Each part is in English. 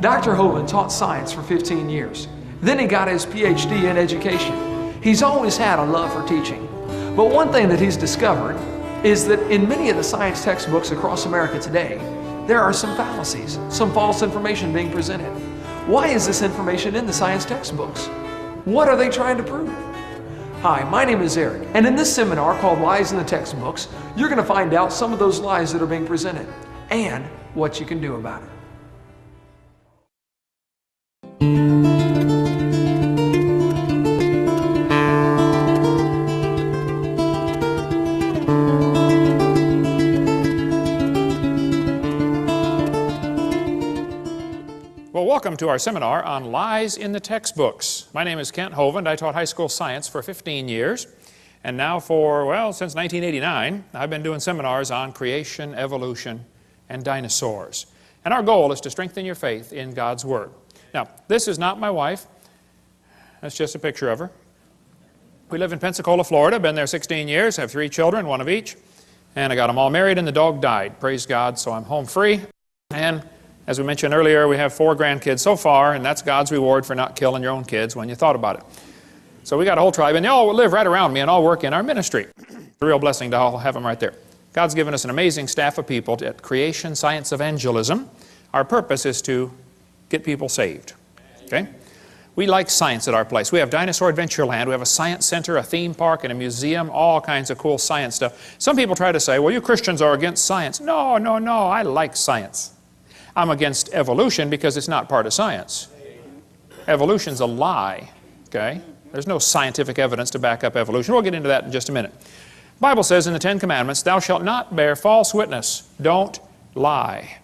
Dr. Hovind taught science for 15 years. Then he got his PhD in education. He's always had a love for teaching. But one thing that he's discovered is that in many of the science textbooks across America today, there are some fallacies, some false information being presented. Why is this information in the science textbooks? What are they trying to prove? Hi, my name is Eric, and in this seminar called Lies in the Textbooks, you're going to find out some of those lies that are being presented and what you can do about it. Well, welcome to our seminar on Lies in the Textbooks. My name is Kent Hovind. I taught high school science for 15 years. And now for, well, since 1989, I've been doing seminars on creation, evolution, and dinosaurs. And our goal is to strengthen your faith in God's Word. Now, this is not my wife. That's just a picture of her. We live in Pensacola, Florida. Been there 16 years, have 3 children, 1 of each. And I got them all married and the dog died. Praise God, so I'm home free. And as we mentioned earlier, we have 4 grandkids so far, and that's God's reward for not killing your own kids when you thought about it. So we got a whole tribe, and they all live right around me and all work in our ministry. It's a real blessing to all have them right there. God's given us an amazing staff of people at Creation Science Evangelism. Our purpose is to get people saved. Okay? We like science at our place. We have Dinosaur Adventureland. We have a science center, a theme park, and a museum, all kinds of cool science stuff. Some people try to say, well, you Christians are against science. No, no, no, I like science. I'm against evolution because it's not part of science. Evolution's a lie, okay? There's no scientific evidence to back up evolution. We'll get into that in just a minute. The Bible says in the 10 Commandments, thou shalt not bear false witness. Don't lie.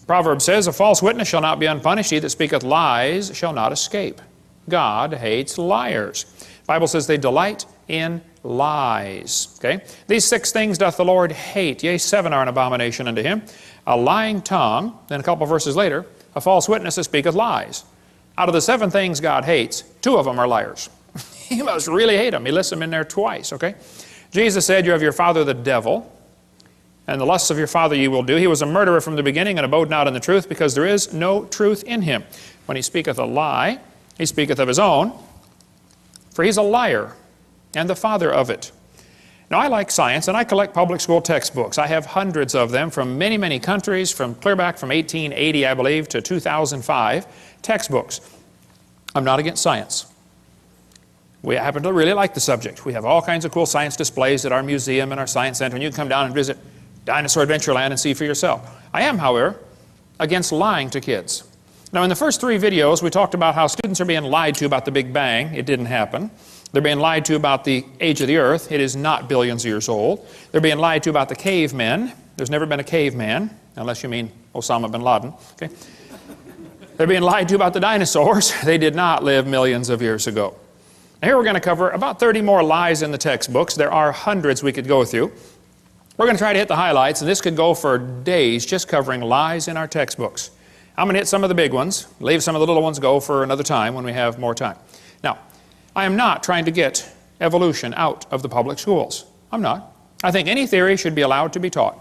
Proverbs says, a false witness shall not be unpunished. He that speaketh lies shall not escape. God hates liars. The Bible says they delight in lies. Okay? These 6 things doth the Lord hate. Yea, 7 are an abomination unto him. A lying tongue, then a couple of verses later, a false witness that speaketh lies. Out of the 7 things God hates, 2 of them are liars. He must really hate them. He lists them in there twice, okay? Jesus said, you have your father the devil, and the lusts of your father you will do. He was a murderer from the beginning and abode not in the truth, because there is no truth in him. When he speaketh a lie, he speaketh of his own, for he's a liar and the father of it. Now, I like science, and I collect public school textbooks. I have hundreds of them from many, many countries, from clear back from 1880, I believe, to 2005, textbooks. I'm not against science. We happen to really like the subject. We have all kinds of cool science displays at our museum and our science center, and you can come down and visit Dinosaur Adventureland and see for yourself. I am, however, against lying to kids. Now, in the first 3 videos, we talked about how students are being lied to about the Big Bang. It didn't happen. They're being lied to about the age of the earth. It is not billions of years old. They're being lied to about the cavemen. There's never been a caveman, unless you mean Osama bin Laden. Okay? They're being lied to about the dinosaurs. They did not live millions of years ago. Now, here we're going to cover about 30 more lies in the textbooks. There are hundreds we could go through. We're going to try to hit the highlights, and this could go for days just covering lies in our textbooks. I'm going to hit some of the big ones, leave some of the little ones go for another time when we have more time. Now, I am not trying to get evolution out of the public schools. I'm not. I think any theory should be allowed to be taught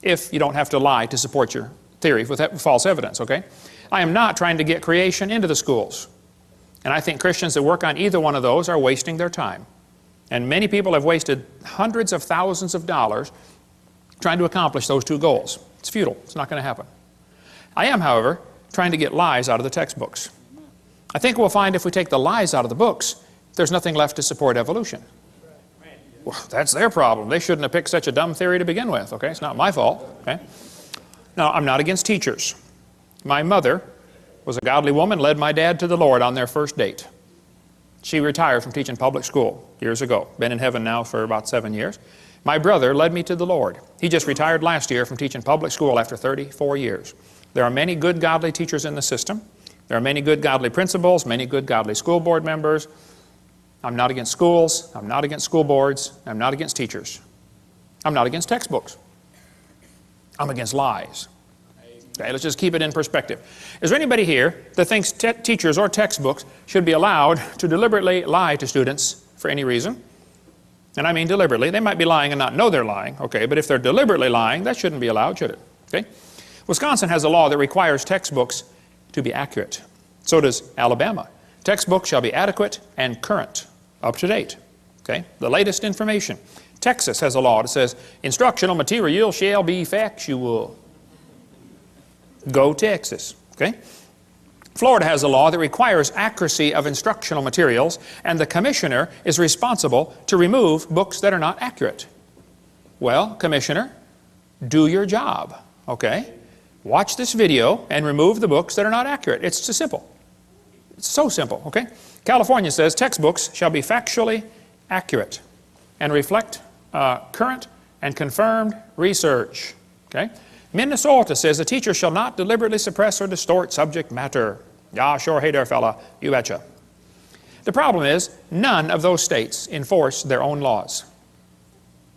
if you don't have to lie to support your theory with false evidence, okay? I am not trying to get creation into the schools. And I think Christians that work on either one of those are wasting their time. And many people have wasted hundreds of thousands of dollars trying to accomplish those 2 goals. It's futile. It's not going to happen. I am, however, trying to get lies out of the textbooks. I think we'll find if we take the lies out of the books, there's nothing left to support evolution. Well, that's their problem. They shouldn't have picked such a dumb theory to begin with, okay? It's not my fault, okay? Now, I'm not against teachers. My mother was a godly woman, led my dad to the Lord on their first date. She retired from teaching public school years ago. Been in heaven now for about 7 years. My brother led me to the Lord. He just retired last year from teaching public school after 34 years. There are many good godly teachers in the system. There are many good godly principals, many good godly school board members. I'm not against schools. I'm not against school boards. I'm not against teachers. I'm not against textbooks. I'm against lies. Okay, let's just keep it in perspective. Is there anybody here that thinks teachers or textbooks should be allowed to deliberately lie to students for any reason? And I mean deliberately. They might be lying and not know they're lying, okay, but if they're deliberately lying, that shouldn't be allowed, should it? Okay? Wisconsin has a law that requires textbooks to be accurate. So does Alabama. Textbooks shall be adequate and current, up to date. Okay? The latest information. Texas has a law that says instructional material shall be factual. Go Texas. Okay? Florida has a law that requires accuracy of instructional materials, and the commissioner is responsible to remove books that are not accurate. Well, commissioner, do your job. Okay? Watch this video and remove the books that are not accurate. It's so simple. It's so simple. Okay? California says textbooks shall be factually accurate and reflect current and confirmed research. Okay? Minnesota says a teacher shall not deliberately suppress or distort subject matter. Yeah, sure, hey there, fella, you betcha. The problem is, none of those states enforce their own laws.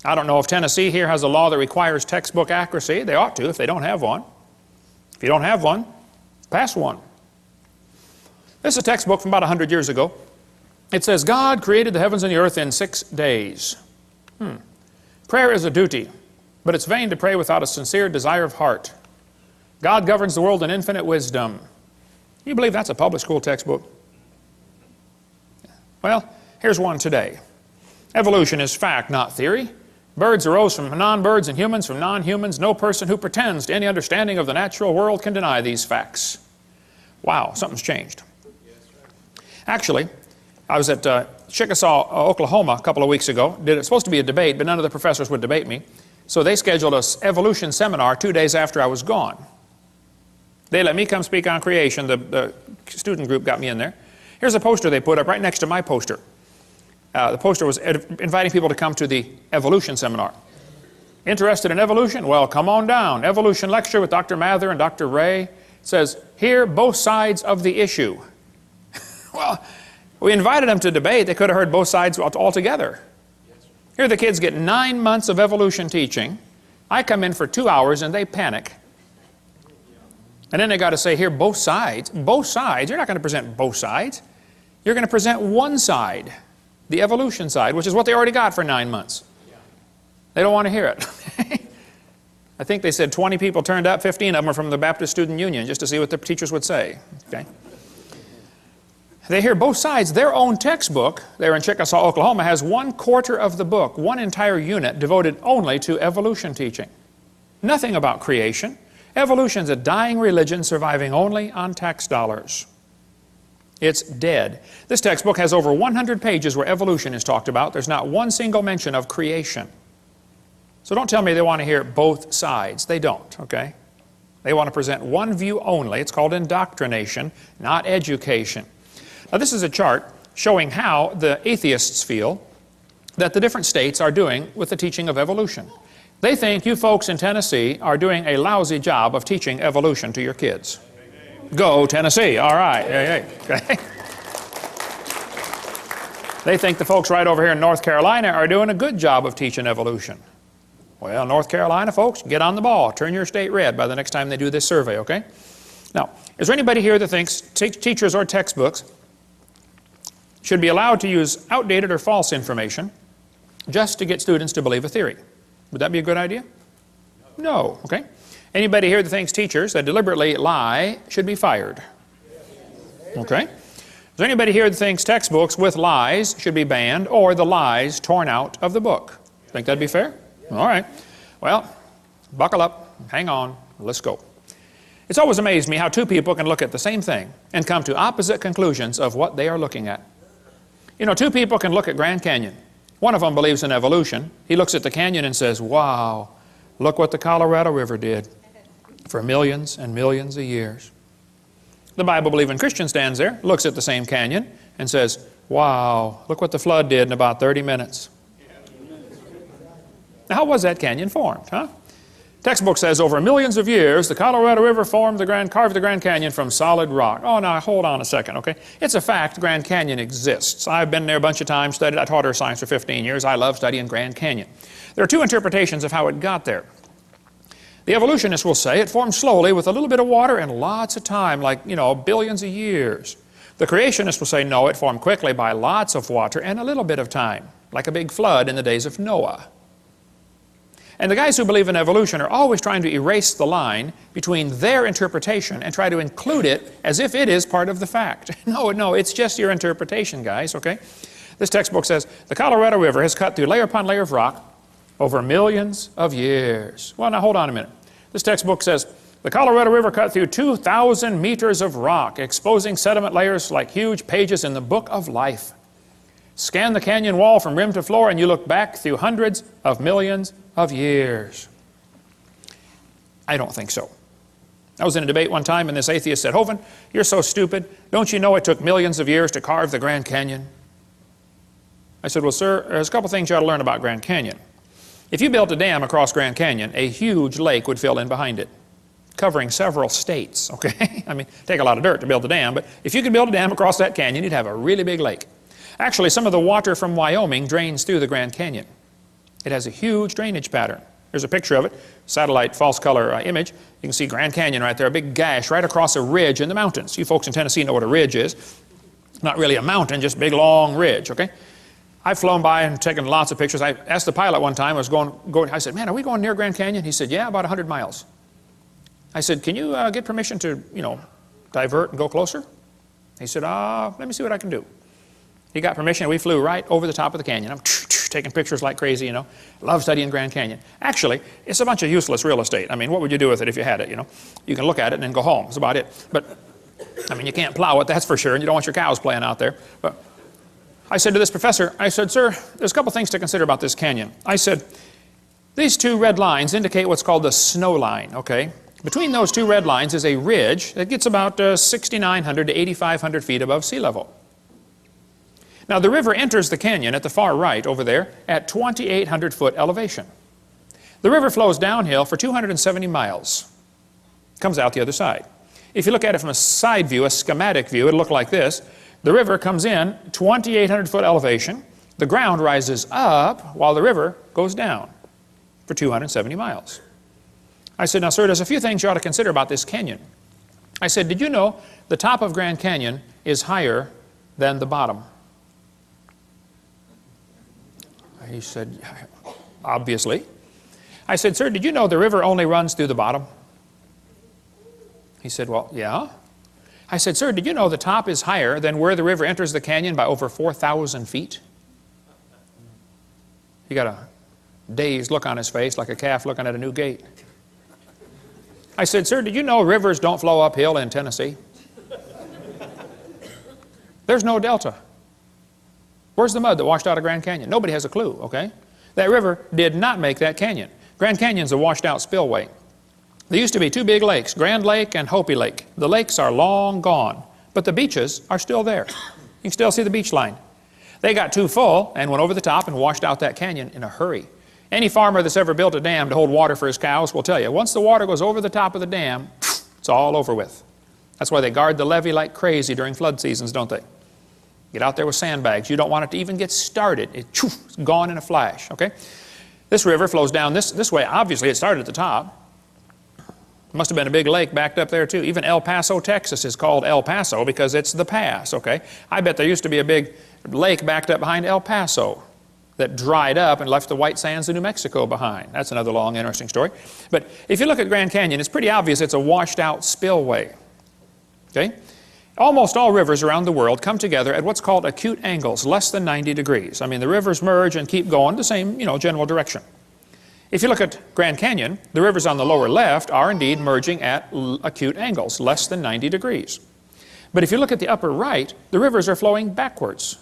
I don't know if Tennessee here has a law that requires textbook accuracy. They ought to if they don't have one. If you don't have one, pass one. This is a textbook from about 100 years ago. It says, God created the heavens and the earth in 6 days. Prayer is a duty, but it's vain to pray without a sincere desire of heart. God governs the world in infinite wisdom. You believe that's a public school textbook? Well, here's one today. Evolution is fact, not theory. Birds arose from non-birds and humans from non-humans. No person who pretends to any understanding of the natural world can deny these facts. Wow, something's changed. Actually, I was at Chickasaw, Oklahoma a couple of weeks ago. It was supposed to be a debate, but none of the professors would debate me. So they scheduled an evolution seminar 2 days after I was gone. They let me come speak on creation. The student group got me in there. Here's a poster they put up right next to my poster. The poster was inviting people to come to the evolution seminar. Interested in evolution? Well, come on down. Evolution lecture with Dr. Mather and Dr. Ray. It says, hear both sides of the issue. Well, we invited them to debate. They could have heard both sides altogether. Here the kids get 9 months of evolution teaching. I come in for 2 hours and they panic. And then they got to say, here, both sides. Both sides. You're not going to present both sides. You're going to present one side, the evolution side, which is what they already got for 9 months. They don't want to hear it. I think they said 20 people turned up, 15 of them are from the Baptist Student Union, just to see what the teachers would say. Okay? They hear both sides. Their own textbook, there in Chickasaw, Oklahoma, has 1/4 of the book, one entire unit devoted only to evolution teaching. Nothing about creation. Evolution's a dying religion surviving only on tax dollars. It's dead. This textbook has over 100 pages where evolution is talked about. There's not one single mention of creation. So don't tell me they want to hear both sides. They don't, okay? They want to present one view only. It's called indoctrination, not education. Now this is a chart showing how the atheists feel that the different states are doing with the teaching of evolution. They think you folks in Tennessee are doing a lousy job of teaching evolution to your kids. Go Tennessee, all right. Okay. They think the folks right over here in North Carolina are doing a good job of teaching evolution. Well, North Carolina folks, get on the ball. Turn your state red by the next time they do this survey, okay? Now, is there anybody here that thinks teachers or textbooks should be allowed to use outdated or false information just to get students to believe a theory? Would that be a good idea? No, okay? Anybody here that thinks teachers that deliberately lie should be fired? Okay? Is there anybody here that thinks textbooks with lies should be banned or the lies torn out of the book? Think that'd be fair? All right. Well, buckle up, hang on, let's go. It's always amazed me how two people can look at the same thing and come to opposite conclusions of what they are looking at. You know, two people can look at Grand Canyon. One of them believes in evolution. He looks at the canyon and says, wow, look what the Colorado River did for millions and millions of years. The Bible-believing Christian stands there, looks at the same canyon, and says, wow, look what the flood did in about 30 minutes. Now, how was that canyon formed, huh? Textbook says over millions of years, the Colorado River carved the Grand Canyon from solid rock. Oh, now, hold on a second, okay? It's a fact the Grand Canyon exists. I've been there a bunch of times, studied. I taught earth science for 15 years. I love studying Grand Canyon. There are two interpretations of how it got there. The evolutionists will say it formed slowly with a little bit of water and lots of time, like, you know, billions of years. The creationists will say, no, it formed quickly by lots of water and a little bit of time, like a big flood in the days of Noah. And the guys who believe in evolution are always trying to erase the line between their interpretation and try to include it as if it is part of the fact. No, it's just your interpretation, guys, okay? This textbook says, the Colorado River has cut through layer upon layer of rock over millions of years. Well, now hold on a minute. This textbook says, the Colorado River cut through 2,000 meters of rock, exposing sediment layers like huge pages in the book of life. Scan the canyon wall from rim to floor and you look back through hundreds of millions of years. I don't think so. I was in a debate one time and this atheist said, Hovind, you're so stupid. Don't you know it took millions of years to carve the Grand Canyon? I said, well, sir, there's a couple things you ought to learn about Grand Canyon. If you built a dam across Grand Canyon, a huge lake would fill in behind it, covering several states, okay? I mean, take a lot of dirt to build a dam, but if you could build a dam across that canyon, you'd have a really big lake. Actually, some of the water from Wyoming drains through the Grand Canyon. It has a huge drainage pattern. There's a picture of it, satellite false color image. You can see Grand Canyon right there, a big gash right across a ridge in the mountains. You folks in Tennessee know what a ridge is. Not really a mountain, just a big long ridge, okay? I've flown by and taken lots of pictures. I asked the pilot one time, I said, man, are we going near Grand Canyon? He said, yeah, about 100 miles. I said, can you get permission to, divert and go closer? He said, let me see what I can do. He got permission, and we flew right over the top of the canyon. I'm taking pictures like crazy, Love studying Grand Canyon. Actually, it's a bunch of useless real estate. I mean, what would you do with it if you had it, You can look at it and then go home. That's about it. But, I mean, you can't plow it, that's for sure, and you don't want your cows playing out there. But I said to this professor, I said, sir, there's a couple things to consider about this canyon. I said, these two red lines indicate what's called the snow line, okay? Between those two red lines is a ridge that gets about 6,900 to 8,500 feet above sea level. Now, the river enters the canyon at the far right over there at 2,800 foot elevation. The river flows downhill for 270 miles. Comes out the other side. If you look at it from a side view, a schematic view, it'll look like this. The river comes in 2,800 foot elevation. The ground rises up while the river goes down for 270 miles. I said, now, sir, there's a few things you ought to consider about this canyon. I said, did you know the top of Grand Canyon is higher than the bottom? He said, obviously. I said, sir, did you know the river only runs through the bottom? He said, well, yeah. I said, sir, did you know the top is higher than where the river enters the canyon by over 4,000 feet? He got a dazed look on his face like a calf looking at a new gate. I said, sir, did you know rivers don't flow uphill in Tennessee? There's no delta. Where's the mud that washed out of Grand Canyon? Nobody has a clue, okay? That river did not make that canyon. Grand Canyon's a washed out spillway. There used to be two big lakes, Grand Lake and Hopi Lake. The lakes are long gone, but the beaches are still there. You can still see the beach line. They got too full and went over the top and washed out that canyon in a hurry. Any farmer that's ever built a dam to hold water for his cows will tell you, once the water goes over the top of the dam, it's all over with. That's why they guard the levee like crazy during flood seasons, don't they? Get out there with sandbags. You don't want it to even get started. It's gone in a flash, okay? This river flows down this way. Obviously, it started at the top. Must have been a big lake backed up there, too. Even El Paso, Texas is called El Paso because it's the pass, okay? I bet there used to be a big lake backed up behind El Paso that dried up and left the white sands of New Mexico behind. That's another long, interesting story. But if you look at Grand Canyon, it's pretty obvious it's a washed-out spillway, okay? Almost all rivers around the world come together at what's called acute angles, less than 90 degrees. I mean, the rivers merge and keep going the same, general direction. If you look at Grand Canyon, the rivers on the lower left are indeed merging at acute angles, less than 90 degrees. But if you look at the upper right, the rivers are flowing backwards.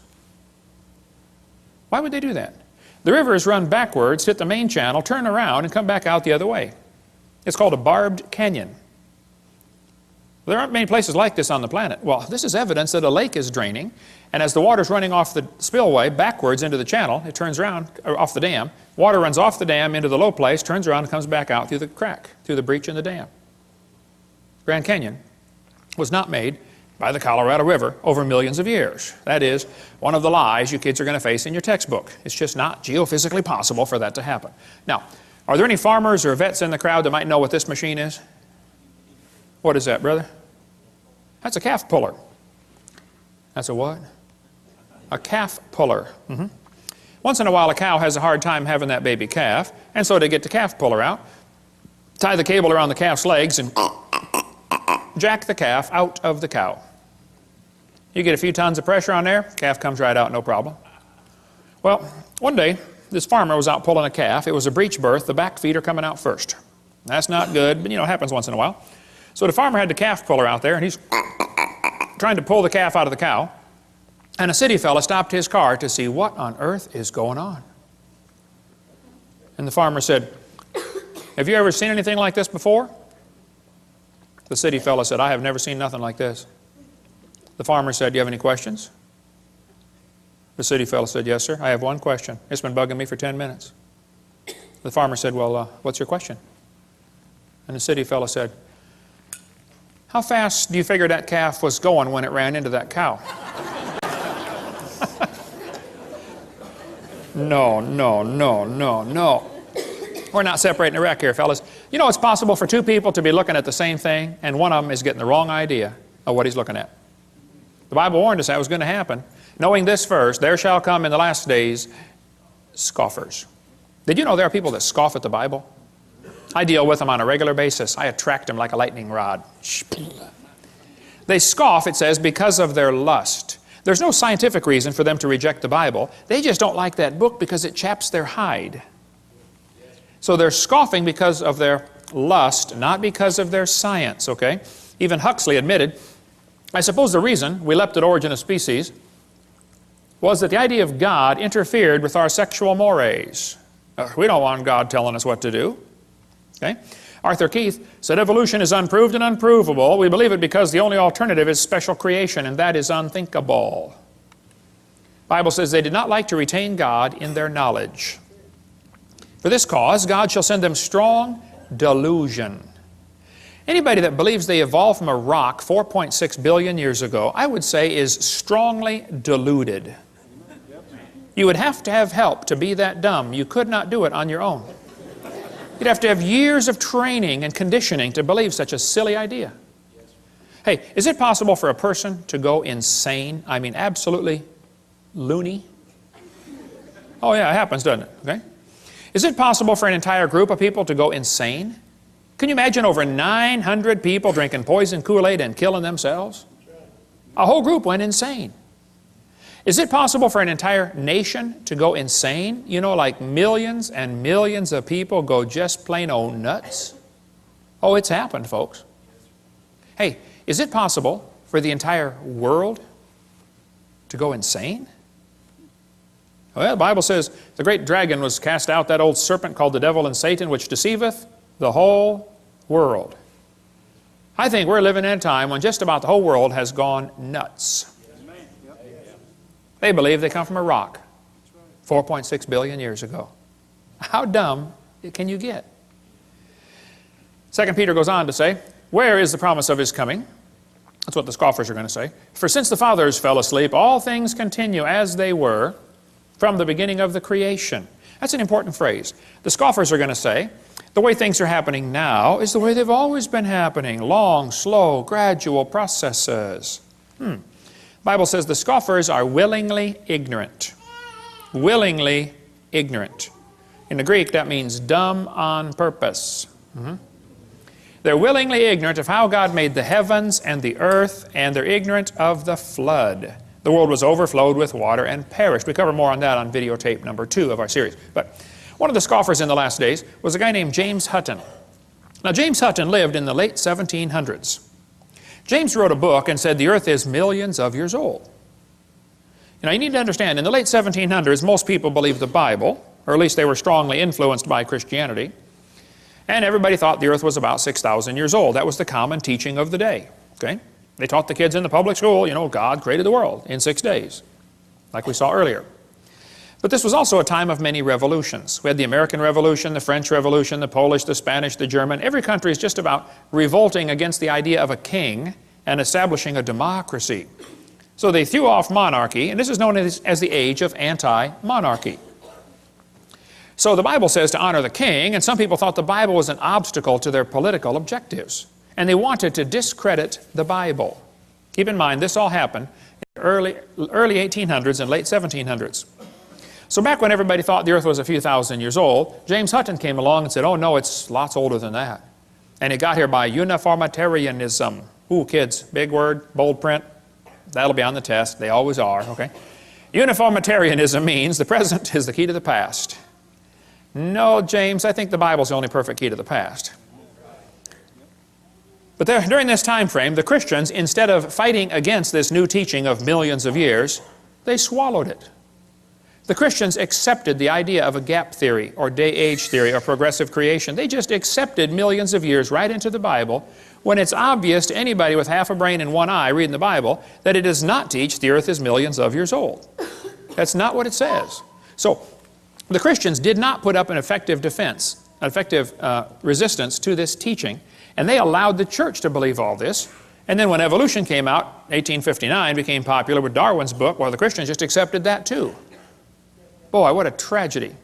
Why would they do that? The rivers run backwards, hit the main channel, turn around, and come back out the other way. It's called a barbed canyon. There aren't many places like this on the planet. Well, this is evidence that a lake is draining, and as the water's running off the spillway backwards into the channel, it turns around, or off the dam, water runs off the dam into the low place, turns around and comes back out through the crack, through the breach in the dam. Grand Canyon was not made by the Colorado River over millions of years. That is one of the lies you kids are going to face in your textbook. It's just not geophysically possible for that to happen. Now, are there any farmers or vets in the crowd that might know what this machine is? What is that, brother? That's a calf puller. That's a what? A calf puller. One Once in a while, a cow has a hard time having that baby calf, and so they get the calf puller out, tie the cable around the calf's legs, and jack the calf out of the cow. You get a few tons of pressure on there, calf comes right out, no problem. Well, one day, this farmer was out pulling a calf. It was a breech birth. The back feet are coming out first. That's not good, but you know, it happens once in a while. So the farmer had the calf puller out there, and he's trying to pull the calf out of the cow. And a city fella stopped his car to see what on earth is going on. And the farmer said, "Have you ever seen anything like this before?" The city fella said, "I have never seen nothing like this." The farmer said, "Do you have any questions?" The city fellow said, "Yes, sir, I have one question. It's been bugging me for 10 minutes. The farmer said, "Well, what's your question?" And the city fellow said, "How fast do you figure that calf was going when it ran into that cow?" No, no, no, no, no. We're not separating the wreck here, fellas. You know, it's possible for two people to be looking at the same thing, and one of them is getting the wrong idea of what he's looking at. The Bible warned us that was going to happen. Knowing this first, there shall come in the last days scoffers. Did you know there are people that scoff at the Bible? I deal with them on a regular basis. I attract them like a lightning rod. They scoff, it says, because of their lust. There's no scientific reason for them to reject the Bible. They just don't like that book because it chaps their hide. So they're scoffing because of their lust, not because of their science, okay? Even Huxley admitted, I suppose the reason we leapt at origin of species was that the idea of God interfered with our sexual mores. We don't want God telling us what to do. Okay? Arthur Keith said evolution is unproved and unprovable. We believe it because the only alternative is special creation, and that is unthinkable. The Bible says they did not like to retain God in their knowledge. For this cause, God shall send them strong delusion. Anybody that believes they evolved from a rock 4.6 billion years ago, I would say is strongly deluded. You would have to have help to be that dumb. You could not do it on your own. You'd have to have years of training and conditioning to believe such a silly idea. Hey, is it possible for a person to go insane? I mean, absolutely loony? Oh yeah, it happens, doesn't it? Okay. Is it possible for an entire group of people to go insane? Can you imagine over 900 people drinking poison Kool-Aid and killing themselves? A whole group went insane. Is it possible for an entire nation to go insane? You know, like millions and millions of people go just plain old nuts? Oh, it's happened, folks. Hey, is it possible for the entire world to go insane? Well, the Bible says the great dragon was cast out, that old serpent called the devil and Satan, which deceiveth the whole world. I think we're living in a time when just about the whole world has gone nuts. They believe they come from a rock 4.6 billion years ago. How dumb can you get? 2 Peter goes on to say, where is the promise of his coming? That's what the scoffers are going to say. For since the fathers fell asleep, all things continue as they were from the beginning of the creation. That's an important phrase. The scoffers are going to say, the way things are happening now is the way they've always been happening. Long, slow, gradual processes. The Bible says the scoffers are willingly ignorant. Willingly ignorant. In the Greek, that means dumb on purpose. They're willingly ignorant of how God made the heavens and the earth, and they're ignorant of the flood. The world was overflowed with water and perished. We cover more on that on videotape number 2 of our series. But one of the scoffers in the last days was a guy named James Hutton. Now, James Hutton lived in the late 1700s. James wrote a book and said the earth is millions of years old. You know, you need to understand, in the late 1700s, most people believed the Bible, or at least they were strongly influenced by Christianity, and everybody thought the earth was about 6,000 years old. That was the common teaching of the day. Okay? They taught the kids in the public school, you know, God created the world in 6 days, like we saw earlier. But this was also a time of many revolutions. We had the American Revolution, the French Revolution, the Polish, the Spanish, the German. Every country is just about revolting against the idea of a king and establishing a democracy. So they threw off monarchy, and this is known as the age of anti-monarchy. So the Bible says to honor the king, and some people thought the Bible was an obstacle to their political objectives. And they wanted to discredit the Bible. Keep in mind, this all happened in the early 1800s and late 1700s. So back when everybody thought the earth was a few thousand years old, James Hutton came along and said, oh no, it's lots older than that. And it got here by uniformitarianism. Ooh, kids, big word, bold print. That'll be on the test. They always are, okay? Uniformitarianism means the present is the key to the past. No, James, I think the Bible's the only perfect key to the past. But during this time frame, the Christians, instead of fighting against this new teaching of millions of years, they swallowed it. The Christians accepted the idea of a gap theory or day-age theory or progressive creation. They just accepted millions of years right into the Bible when it's obvious to anybody with half a brain and one eye reading the Bible that it does not teach the earth is millions of years old. That's not what it says. So the Christians did not put up an effective defense, an effective resistance to this teaching, and they allowed the church to believe all this. And then when evolution came out, 1859 became popular with Darwin's book, well, the Christians just accepted that too. Boy, what a tragedy.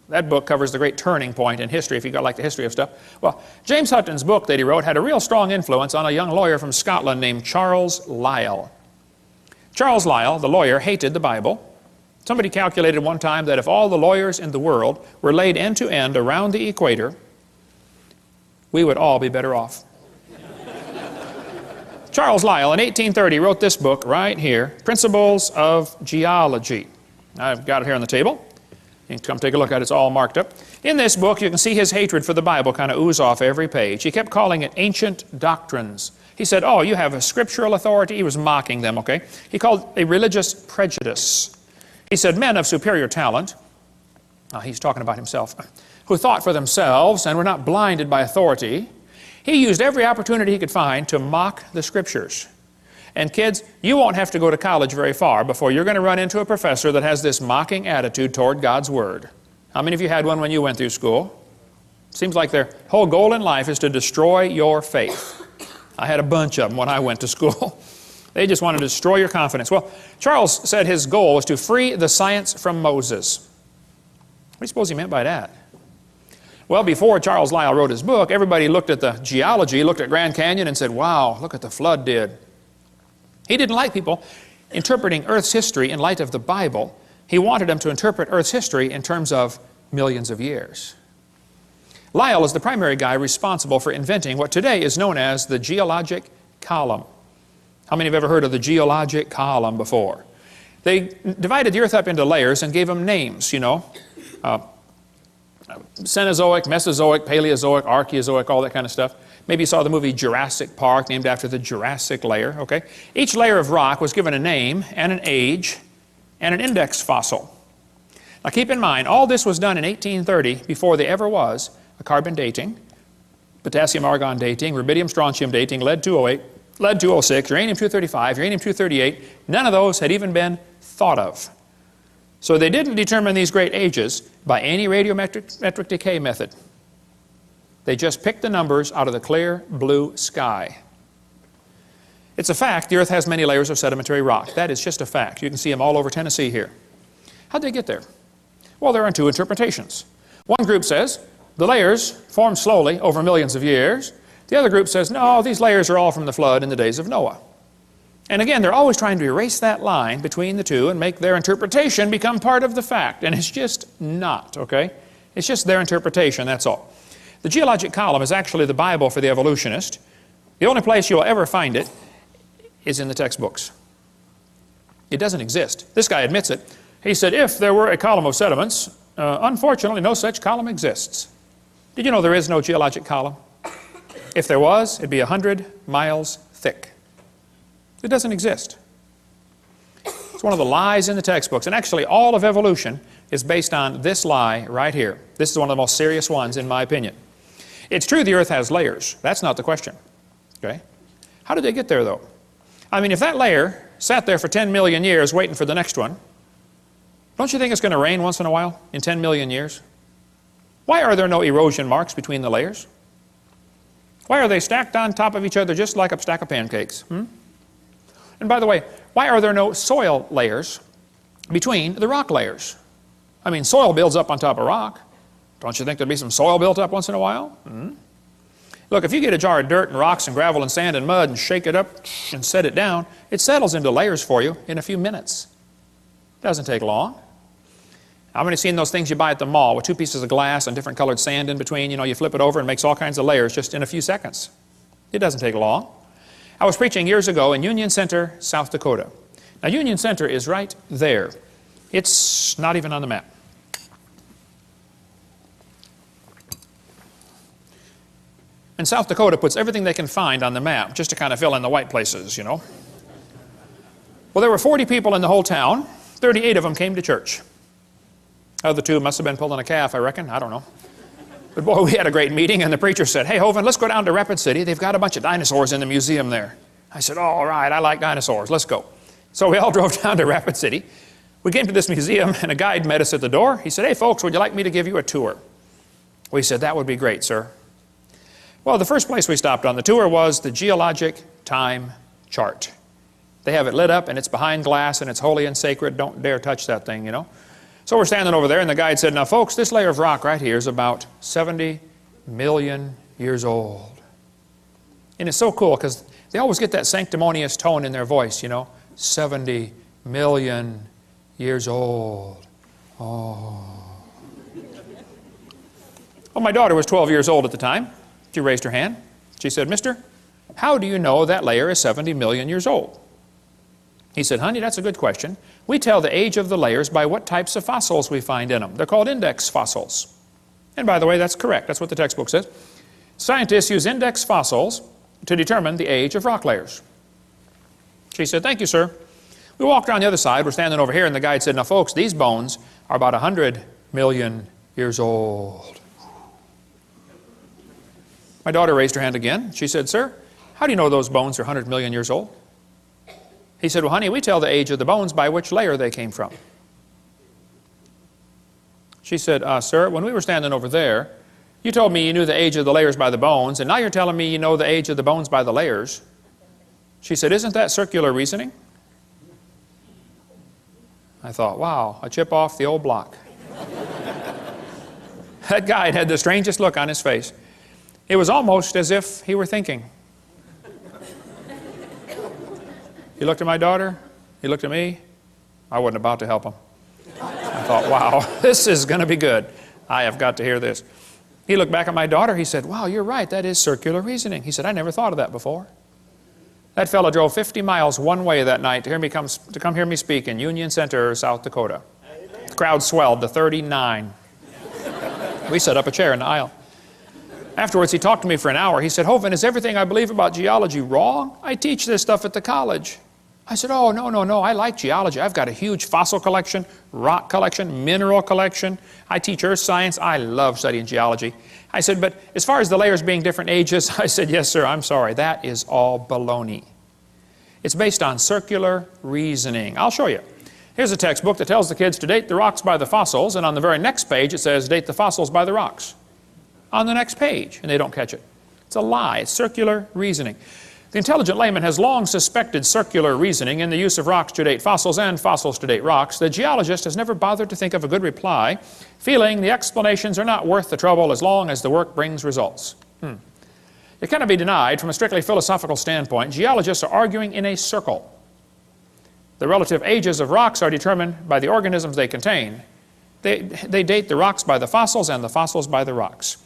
That book covers the great turning point in history, if you like the history of stuff. Well, James Hutton's book that he wrote had a real strong influence on a young lawyer from Scotland named Charles Lyell. Charles Lyell, the lawyer, hated the Bible. Somebody calculated one time that if all the lawyers in the world were laid end to end around the equator, we would all be better off. Charles Lyell, in 1830, wrote this book right here, Principles of Geology. I've got it here on the table. You can come take a look at it. It's all marked up. In this book, you can see his hatred for the Bible kind of ooze off every page. He kept calling it ancient doctrines. He said, oh, you have a scriptural authority. He was mocking them, okay? He called it a religious prejudice. He said, men of superior talent, he's talking about himself, who thought for themselves and were not blinded by authority, he used every opportunity he could find to mock the Scriptures. And kids, you won't have to go to college very far before you're going to run into a professor that has this mocking attitude toward God's Word. How many of you had one when you went through school? Seems like their whole goal in life is to destroy your faith. I had a bunch of them when I went to school. They just wanted to destroy your confidence. Well, Charles said his goal was to free the science from Moses. What do you suppose he meant by that? Well, before Charles Lyell wrote his book, everybody looked at the geology, looked at Grand Canyon and said, wow, look what the flood did. He didn't like people interpreting Earth's history in light of the Bible. He wanted them to interpret Earth's history in terms of millions of years. Lyell is the primary guy responsible for inventing what today is known as the geologic column. How many have ever heard of the geologic column before? They divided the Earth up into layers and gave them names, you know. Cenozoic, Mesozoic, Paleozoic, Archaeozoic, all that kind of stuff. Maybe you saw the movie Jurassic Park, named after the Jurassic layer, okay? Each layer of rock was given a name and an age and an index fossil. Now keep in mind, all this was done in 1830 before there ever was a carbon dating, potassium-argon dating, rubidium-strontium dating, lead-208, lead-206, uranium-235, uranium-238. None of those had even been thought of. So they didn't determine these great ages by any radiometric decay method. They just picked the numbers out of the clear blue sky. It's a fact the Earth has many layers of sedimentary rock. That is just a fact. You can see them all over Tennessee here. How'd they get there? Well, there are two interpretations. One group says the layers formed slowly over millions of years. The other group says, no, these layers are all from the flood in the days of Noah. And again, they're always trying to erase that line between the two and make their interpretation become part of the fact. And it's just not, okay? It's just their interpretation, that's all. The geologic column is actually the Bible for the evolutionist. The only place you'll ever find it is in the textbooks. It doesn't exist. This guy admits it. He said, if there were a column of sediments, unfortunately no such column exists. Did you know there is no geologic column? If there was, it'd be 100 miles thick. It doesn't exist. It's one of the lies in the textbooks. And actually, all of evolution is based on this lie right here. This is one of the most serious ones, in my opinion. It's true the Earth has layers. That's not the question. Okay? How did they get there, though? I mean, if that layer sat there for 10 million years waiting for the next one, don't you think it's going to rain once in a while in 10 million years? Why are there no erosion marks between the layers? Why are they stacked on top of each other just like a stack of pancakes? And by the way, why are there no soil layers between the rock layers? I mean, soil builds up on top of rock. Don't you think there'd be some soil built up once in a while? Look, if you get a jar of dirt and rocks and gravel and sand and mud and shake it up and set it down, it settles into layers for you in a few minutes. It doesn't take long. How many seen those things you buy at the mall with 2 pieces of glass and different colored sand in between? You know, you flip it over and it makes all kinds of layers just in a few seconds. It doesn't take long. I was preaching years ago in Union Center, South Dakota. Now, Union Center is right there. It's not even on the map. And South Dakota puts everything they can find on the map just to kind of fill in the white places, you know. Well, there were 40 people in the whole town. 38 of them came to church. Other 2 must have been pulling a calf, I reckon. I don't know. But boy, we had a great meeting, and the preacher said, "Hey, Hovind, let's go down to Rapid City. They've got a bunch of dinosaurs in the museum there." I said, "Oh, all right, I like dinosaurs. Let's go." So we all drove down to Rapid City. We came to this museum, and a guide met us at the door. He said, "Hey, folks, would you like me to give you a tour?" We said, "That would be great, sir." Well, the first place we stopped on the tour was the geologic time chart. They have it lit up, and it's behind glass, and it's holy and sacred. Don't dare touch that thing, you know. So we're standing over there, and the guide said, "Now, folks, this layer of rock right here is about 70 million years old." And it's so cool because they always get that sanctimonious tone in their voice, you know. 70 million years old. Oh. Well, my daughter was 12 years old at the time. She raised her hand. She said, "Mister, how do you know that layer is 70 million years old?" He said, "Honey, that's a good question. We tell the age of the layers by what types of fossils we find in them. They're called index fossils." And by the way, that's correct. That's what the textbook says. Scientists use index fossils to determine the age of rock layers. She said, "Thank you, sir." We walked around the other side. We're standing over here, and the guide said, "Now, folks, these bones are about 100 million years old." My daughter raised her hand again. She said, "Sir, how do you know those bones are 100 million years old?" He said, "Well, honey, we tell the age of the bones by which layer they came from." She said, "Sir, when we were standing over there, you told me you knew the age of the layers by the bones, and now you're telling me you know the age of the bones by the layers." She said, "Isn't that circular reasoning?" I thought, wow, a chip off the old block. That guy had the strangest look on his face. It was almost as if he were thinking. He looked at my daughter, he looked at me. I wasn't about to help him. I thought, wow, this is going to be good. I have got to hear this. He looked back at my daughter, he said, "Wow, you're right, that is circular reasoning." He said, "I never thought of that before." That fellow drove 50 miles one way that night to come hear me speak in Union Center, South Dakota. The crowd swelled to 39. We set up a chair in the aisle. Afterwards, he talked to me for an hour. He said, "Hovind, is everything I believe about geology wrong? I teach this stuff at the college." I said, "Oh, no, I like geology. I've got a huge fossil collection, rock collection, mineral collection. I teach earth science. I love studying geology." I said, "But as far as the layers being different ages," I said, "Yes, sir, I'm sorry. That is all baloney. It's based on circular reasoning." I'll show you. Here's a textbook that tells the kids to date the rocks by the fossils, and on the very next page it says, "Date the fossils by the rocks." On the next page, and they don't catch it. It's a lie. It's circular reasoning. The intelligent layman has long suspected circular reasoning in the use of rocks to date fossils and fossils to date rocks. The geologist has never bothered to think of a good reply, feeling the explanations are not worth the trouble as long as the work brings results. It cannot be denied from a strictly philosophical standpoint, geologists are arguing in a circle. The relative ages of rocks are determined by the organisms they contain. They date the rocks by the fossils and the fossils by the rocks.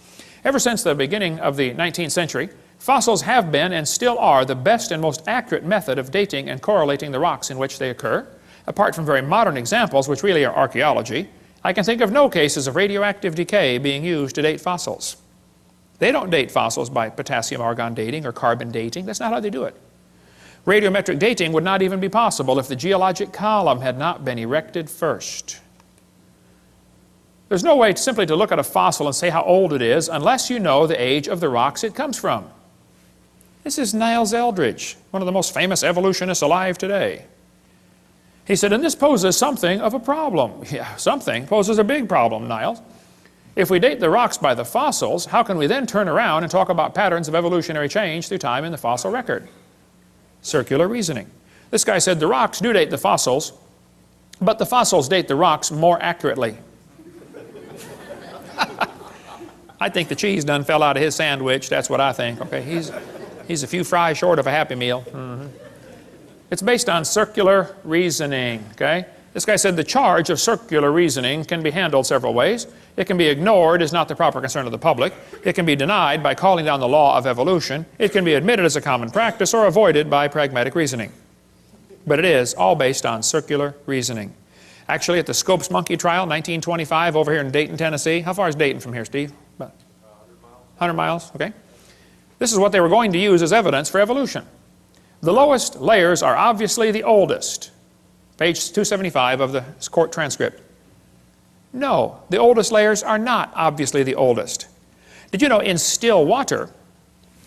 Ever since the beginning of the 19th century, fossils have been and still are the best and most accurate method of dating and correlating the rocks in which they occur. Apart from very modern examples, which really are archaeology, I can think of no cases of radioactive decay being used to date fossils. They don't date fossils by potassium-argon dating or carbon dating. That's not how they do it. Radiometric dating would not even be possible if the geologic column had not been erected first. There's no way simply to look at a fossil and say how old it is unless you know the age of the rocks it comes from. This is Niles Eldredge, one of the most famous evolutionists alive today. He said, and this poses something of a problem. Yeah, something poses a big problem, Niles. If we date the rocks by the fossils, how can we then turn around and talk about patterns of evolutionary change through time in the fossil record? Circular reasoning. This guy said the rocks do date the fossils, but the fossils date the rocks more accurately. I think the cheese done fell out of his sandwich. That's what I think. Okay, he's a few fries short of a Happy Meal. It's based on circular reasoning. Okay, This guy said the charge of circular reasoning can be handled several ways. It can be ignored as not the proper concern of the public. It can be denied by calling down the law of evolution. It can be admitted as a common practice or avoided by pragmatic reasoning. But it is all based on circular reasoning. Actually, at the Scopes monkey trial, 1925, over here in Dayton, Tennessee. How far is Dayton from here, Steve? About 100 miles, okay. This is what they were going to use as evidence for evolution. The lowest layers are obviously the oldest. Page 275 of the court transcript. No, the oldest layers are not obviously the oldest. Did you know in still water,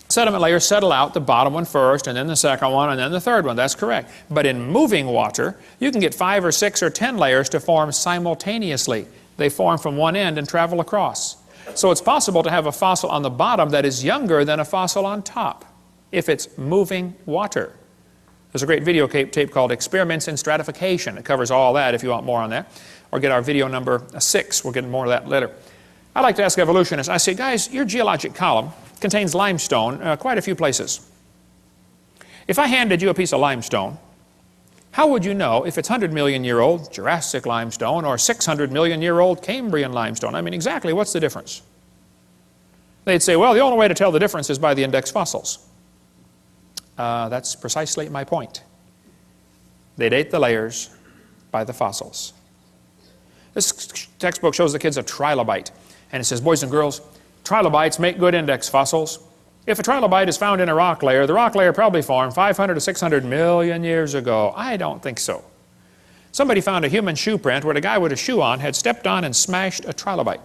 sediment layers settle out, the bottom one first, and then the second one, and then the third one? That's correct. But in moving water, you can get 5 or 6 or 10 layers to form simultaneously. They form from one end and travel across. So it's possible to have a fossil on the bottom that is younger than a fossil on top, if it's moving water. There's a great video tape called Experiments in Stratification. It covers all that if you want more on that. Or get our video number 6. We'll get more of that later. I like to ask evolutionists, I say, guys, your geologic column contains limestone quite a few places. If I handed you a piece of limestone, how would you know if it's 100 million year old Jurassic limestone or 600 million year old Cambrian limestone? I mean, exactly what's the difference? They'd say, well, the only way to tell the difference is by the index fossils. That's precisely my point. They date the layers by the fossils. This textbook shows the kids a trilobite, and it says, boys and girls, trilobites make good index fossils. If a trilobite is found in a rock layer, the rock layer probably formed 500 to 600 million years ago. I don't think so. Somebody found a human shoe print where the guy with a shoe on had stepped on and smashed a trilobite.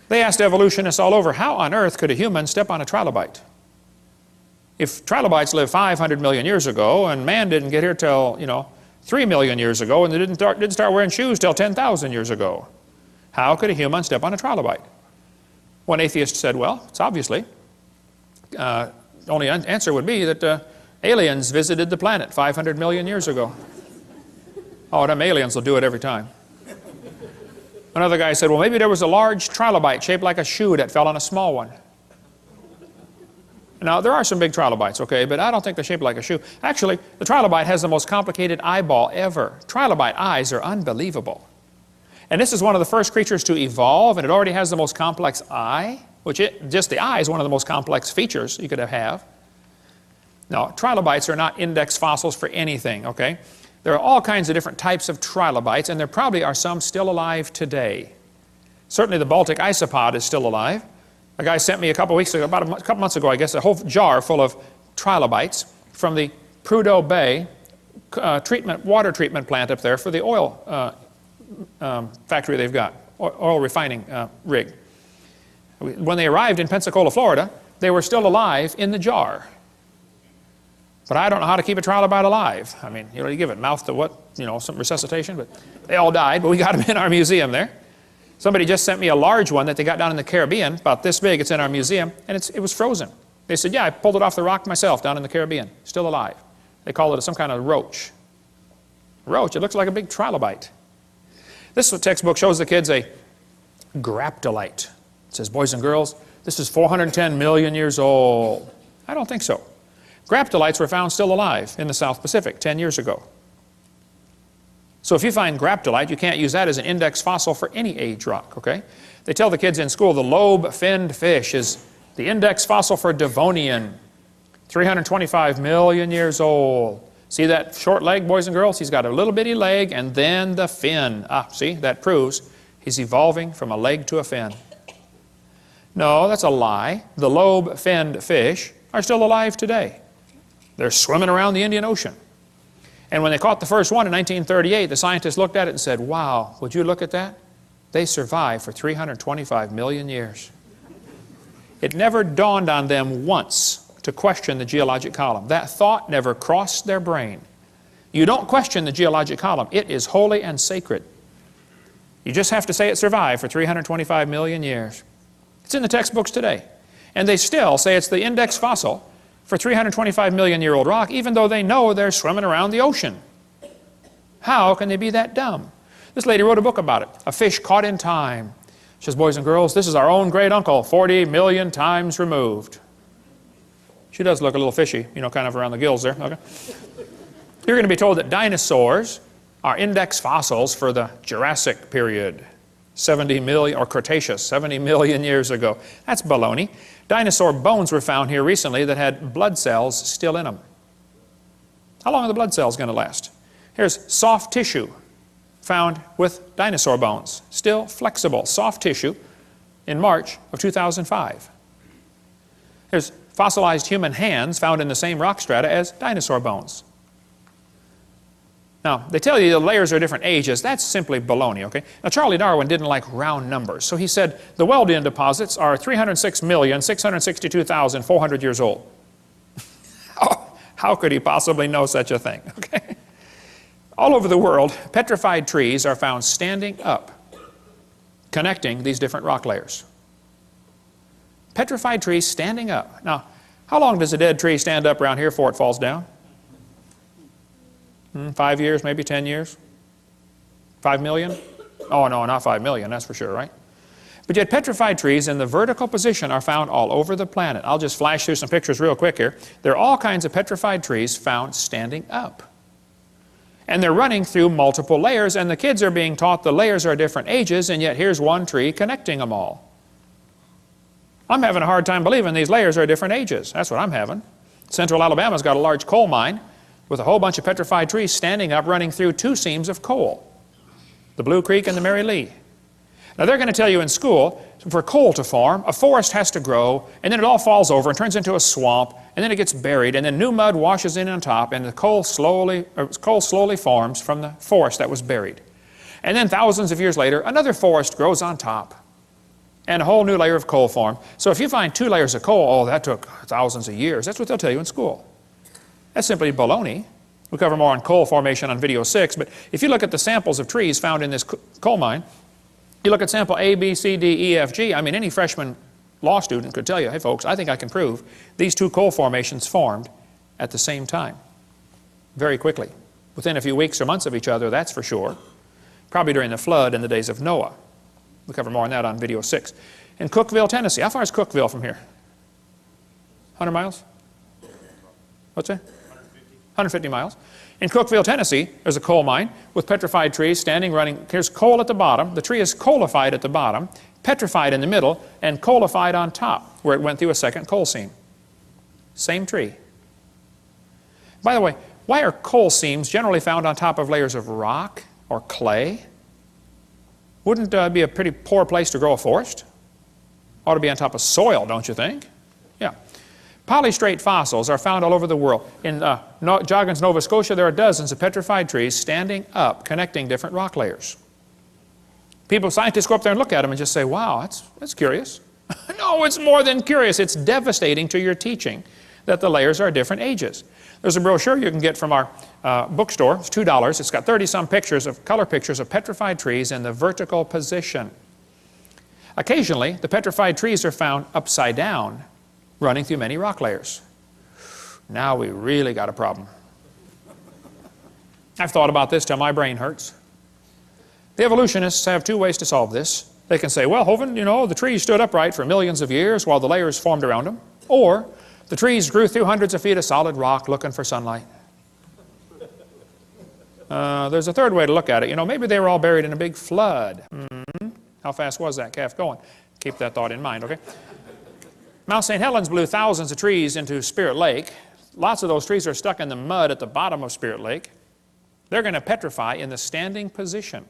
They asked evolutionists all over, how on earth could a human step on a trilobite? If trilobites lived 500 million years ago and man didn't get here till, 3 million years ago, and they didn't start wearing shoes till 10,000 years ago, how could a human step on a trilobite? One atheist said, well, it's obviously. Only answer would be that aliens visited the planet 500 million years ago. Oh, them aliens will do it every time. Another guy said, well, maybe there was a large trilobite shaped like a shoe that fell on a small one. Now, there are some big trilobites, okay, but I don't think they're shaped like a shoe. Actually, the trilobite has the most complicated eyeball ever. Trilobite eyes are unbelievable. And this is one of the first creatures to evolve, and it already has the most complex eye, just the eye is one of the most complex features you could have. Now, trilobites are not index fossils for anything, okay? There are all kinds of different types of trilobites, and there probably are some still alive today. Certainly the Baltic isopod is still alive. A guy sent me a couple weeks ago, about a couple months ago, I guess, a whole jar full of trilobites from the Prudhoe Bay water treatment plant up there for the oil factory they've got, oil refining rig. When they arrived in Pensacola, Florida, they were still alive in the jar. But I don't know how to keep a trilobite alive. I mean, you give it mouth to what, some resuscitation, but they all died, but we got them in our museum there. Somebody just sent me a large one that they got down in the Caribbean, about this big. It's in our museum, and it was frozen. They said, yeah, I pulled it off the rock myself down in the Caribbean, still alive. They call it some kind of roach. Roach, it looks like a big trilobite. This textbook shows the kids a graptolite. It says, boys and girls, this is 410 million years old. I don't think so. Graptolites were found still alive in the South Pacific 10 years ago. So if you find graptolite, you can't use that as an index fossil for any age rock, okay? They tell the kids in school the lobe-finned fish is the index fossil for Devonian, 325 million years old. See that short leg, boys and girls? He's got a little bitty leg and then the fin. See, that proves he's evolving from a leg to a fin. No, that's a lie. The lobe-finned fish are still alive today. They're swimming around the Indian Ocean. And when they caught the first one in 1938, the scientists looked at it and said, wow, would you look at that? They survived for 325 million years. It never dawned on them once to question the geologic column. That thought never crossed their brain. You don't question the geologic column. It is holy and sacred. You just have to say it survived for 325 million years. It's in the textbooks today. And they still say it's the index fossil for 325 million year old rock, even though they know they're swimming around the ocean. How can they be that dumb? This lady wrote a book about it, A Fish Caught in Time. She says, boys and girls, this is our own great uncle, 40 million times removed. She does look a little fishy, kind of around the gills there. Okay. You're going to be told that dinosaurs are index fossils for the Jurassic period, 70 million, or Cretaceous, 70 million years ago. That's baloney. Dinosaur bones were found here recently that had blood cells still in them. How long are the blood cells going to last? Here's soft tissue found with dinosaur bones, still flexible, soft tissue in March of 2005. There's fossilized human hands found in the same rock strata as dinosaur bones. Now, they tell you the layers are different ages. That's simply baloney, okay? Now, Charlie Darwin didn't like round numbers, so he said the Wealden deposits are 306,662,400 years old. How could he possibly know such a thing, okay? All over the world, petrified trees are found standing up, connecting these different rock layers. Petrified trees standing up. Now, how long does a dead tree stand up around here before it falls down? 5 years, maybe 10 years? 5 million? Oh, no, not 5 million, that's for sure, right? But yet petrified trees in the vertical position are found all over the planet. I'll just flash through some pictures real quick here. There are all kinds of petrified trees found standing up. And they're running through multiple layers, and the kids are being taught the layers are different ages, and yet here's one tree connecting them all. I'm having a hard time believing these layers are different ages. That's what I'm having. Central Alabama's got a large coal mine with a whole bunch of petrified trees standing up running through 2 seams of coal, the Blue Creek and the Mary Lee. Now they're going to tell you in school, for coal to form, a forest has to grow, and then it all falls over and turns into a swamp, and then it gets buried, and then new mud washes in on top, and the coal slowly forms from the forest that was buried. And then thousands of years later, another forest grows on top, and a whole new layer of coal formed. So if you find 2 layers of coal, oh, that took thousands of years. That's what they'll tell you in school. That's simply baloney. We'll cover more on coal formation on video 6, but if you look at the samples of trees found in this coal mine, you look at sample A, B, C, D, E, F, G, I mean, any freshman law student could tell you, hey folks, I think I can prove these 2 coal formations formed at the same time, very quickly. Within a few weeks or months of each other, that's for sure. Probably during the flood in the days of Noah. We'll cover more on that on video 6. In Cookeville, Tennessee, how far is Cookeville from here? 100 miles? What's that? 150 miles. In Cookeville, Tennessee, there's a coal mine with petrified trees standing, running. Here's coal at the bottom. The tree is coalified at the bottom, petrified in the middle, and coalified on top, where it went through a second coal seam. Same tree. By the way, why are coal seams generally found on top of layers of rock or clay? Wouldn't be a pretty poor place to grow a forest? Ought to be on top of soil, don't you think? Yeah. Polystrate fossils are found all over the world. In Joggins, Nova Scotia, there are dozens of petrified trees standing up, connecting different rock layers. Scientists go up there and look at them and just say, wow, that's curious. No, it's more than curious. It's devastating to your teaching that the layers are different ages. There's a brochure you can get from our bookstore. It's $2. It's got 30-some color pictures of petrified trees in the vertical position. Occasionally, the petrified trees are found upside down, running through many rock layers. Now we really got a problem. I've thought about this till my brain hurts. The evolutionists have 2 ways to solve this. They can say, well, Hovind, you know, the trees stood upright for millions of years while the layers formed around them. Or the trees grew through hundreds of feet of solid rock looking for sunlight. There's a 3rd way to look at it. You know, maybe they were all buried in a big flood. How fast was that calf going? Keep that thought in mind, okay? Mount St. Helens blew thousands of trees into Spirit Lake. Lots of those trees are stuck in the mud at the bottom of Spirit Lake. They're going to petrify in the standing position.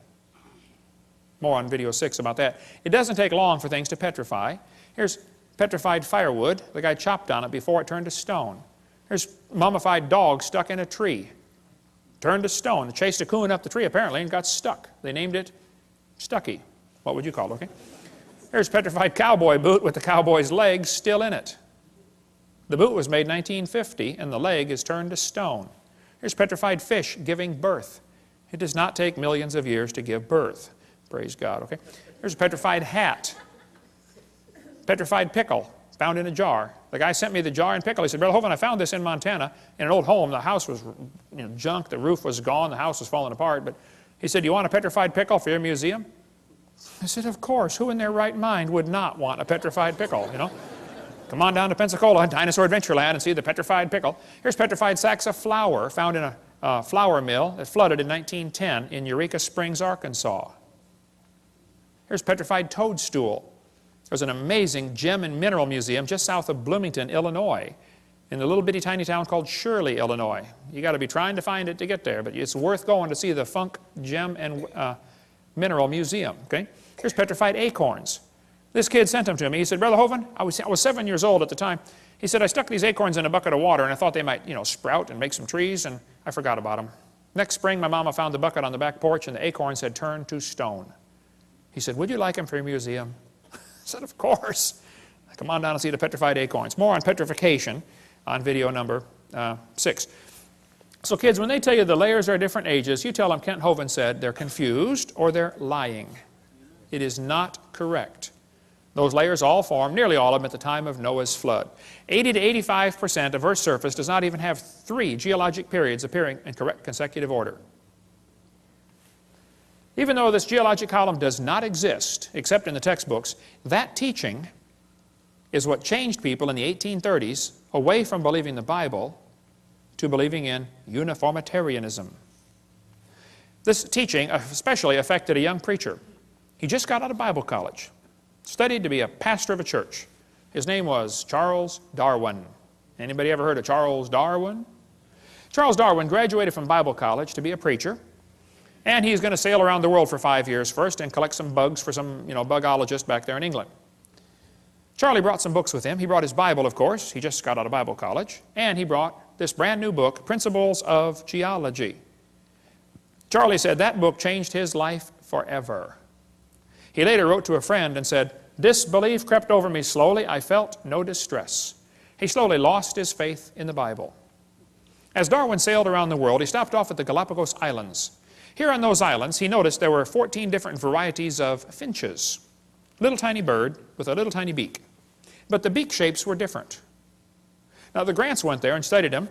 More on video 6 about that. It doesn't take long for things to petrify. Here's petrified firewood. The guy chopped on it before it turned to stone. Here's mummified dog stuck in a tree. Turned to stone. They chased a coon up the tree apparently and got stuck. They named it Stucky. What would you call it, okay? Here's petrified cowboy boot with the cowboy's legs still in it. The boot was made in 1950 and the leg is turned to stone. Here's petrified fish giving birth. It does not take millions of years to give birth. Praise God, okay? Here's a petrified hat. Petrified pickle found in a jar. The guy sent me the jar and pickle. He said, Brother Hovind, I found this in Montana in an old home. The house was junk. The roof was gone. The house was falling apart. But he said, you want a petrified pickle for your museum? I said, of course. Who in their right mind would not want a petrified pickle, you know? Come on down to Pensacola, Dinosaur Adventureland, and see the petrified pickle. Here's petrified sacks of flour found in a flour mill that flooded in 1910 in Eureka Springs, Arkansas. Here's petrified toadstool. There's an amazing gem and mineral museum just south of Bloomington, Illinois, in a little bitty tiny town called Shirley, Illinois. You got to be trying to find it to get there, but it's worth going to see the Funk Gem and Mineral Museum. Okay? Here's petrified acorns. This kid sent them to me. He said, Brother Hovind, I was 7 years old at the time. He said, I stuck these acorns in a bucket of water and I thought they might, sprout and make some trees, and I forgot about them. Next spring, my mama found the bucket on the back porch and the acorns had turned to stone. He said, would you like them for your museum? I said, of course. Come on down and see the petrified acorns. More on petrification on video number 6. So kids, when they tell you the layers are different ages, you tell them Kent Hovind said they're confused or they're lying. It is not correct. Those layers all formed, nearly all of them, at the time of Noah's flood. 80 to 85% of Earth's surface does not even have 3 geologic periods appearing in correct consecutive order. Even though this geologic column does not exist, except in the textbooks, that teaching is what changed people in the 1830s away from believing the Bible to believing in uniformitarianism. This teaching especially affected a young preacher. He just got out of Bible college, studied to be a pastor of a church. His name was Charles Darwin. Anybody ever heard of Charles Darwin? Charles Darwin graduated from Bible college to be a preacher, and he's going to sail around the world for 5 years first and collect some bugs for some, bugologist back there in England. Charlie brought some books with him. He brought his Bible, of course. He just got out of Bible college. And he brought this brand new book, Principles of Geology. Charlie said that book changed his life forever. He later wrote to a friend and said, disbelief crept over me slowly. I felt no distress. He slowly lost his faith in the Bible. As Darwin sailed around the world, he stopped off at the Galapagos Islands. Here on those islands, he noticed there were 14 different varieties of finches. Little tiny bird with a little tiny beak. But the beak shapes were different. Now the Grants went there and studied them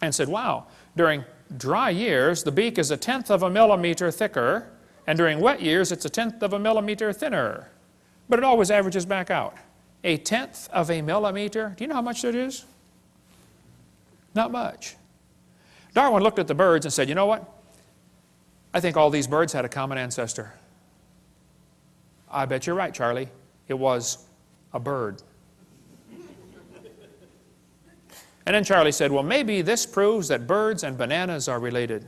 and said, wow, during dry years, the beak is 1/10 of a millimeter thicker, and during wet years, it's 1/10 of a millimeter thinner. But it always averages back out. 1/10 of a millimeter, do you know how much that is? Not much. Darwin looked at the birds and said, you know what? I think all these birds had a common ancestor. I bet you're right, Charlie. It was a bird. And then Charlie said, well, maybe this proves that birds and bananas are related.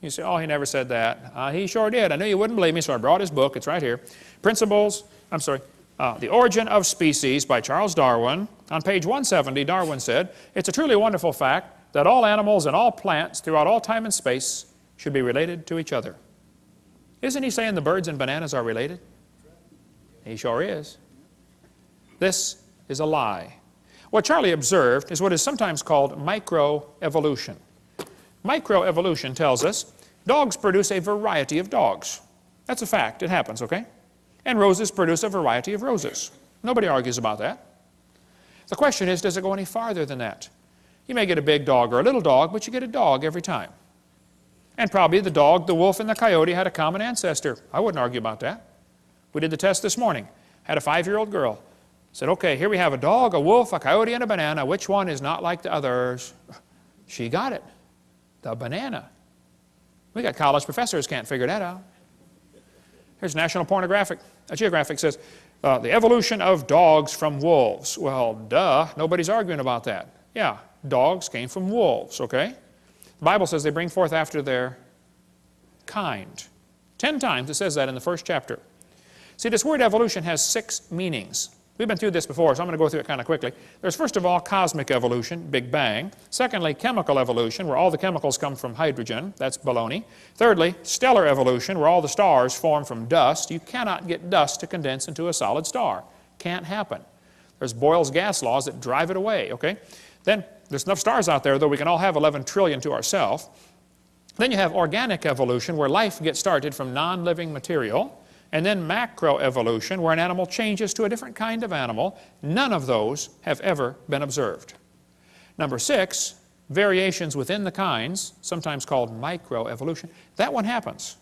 You say, oh, he never said that. He sure did. I knew you wouldn't believe me, so I brought his book. It's right here. The Origin of Species by Charles Darwin. On page 170, Darwin said, it's a truly wonderful fact that all animals and all plants throughout all time and space should be related to each other. Isn't he saying the birds and bananas are related? He sure is. This is a lie. What Charlie observed is what is sometimes called microevolution. Microevolution tells us dogs produce a variety of dogs. That's a fact. It happens, okay? And roses produce a variety of roses. Nobody argues about that. The question is, does it go any farther than that? You may get a big dog or a little dog, but you get a dog every time. And probably the dog, the wolf, and the coyote had a common ancestor. I wouldn't argue about that. We did the test this morning. Had a 5-year-old girl. Said, okay, here we have a dog, a wolf, a coyote, and a banana. Which one is not like the others? She got it. The banana. We got college professors can't figure that out. Here's National Geographic says, the evolution of dogs from wolves. Well, duh, nobody's arguing about that. Yeah, dogs came from wolves, okay? The Bible says they bring forth after their kind. 10 times it says that in the first chapter. See, this word evolution has 6 meanings. We've been through this before, so I'm going to go through it kind of quickly. There's first of all cosmic evolution, Big Bang. Secondly, chemical evolution, where all the chemicals come from hydrogen. That's baloney. Thirdly, stellar evolution, where all the stars form from dust. You cannot get dust to condense into a solid star. Can't happen. There's Boyle's gas laws that drive it away, okay? Then there's enough stars out there, though we can all have 11 trillion to ourselves. Then you have organic evolution, where life gets started from non-living material. And then macroevolution, where an animal changes to a different kind of animal. None of those have ever been observed. Number 6, variations within the kinds, sometimes called microevolution. That one happens.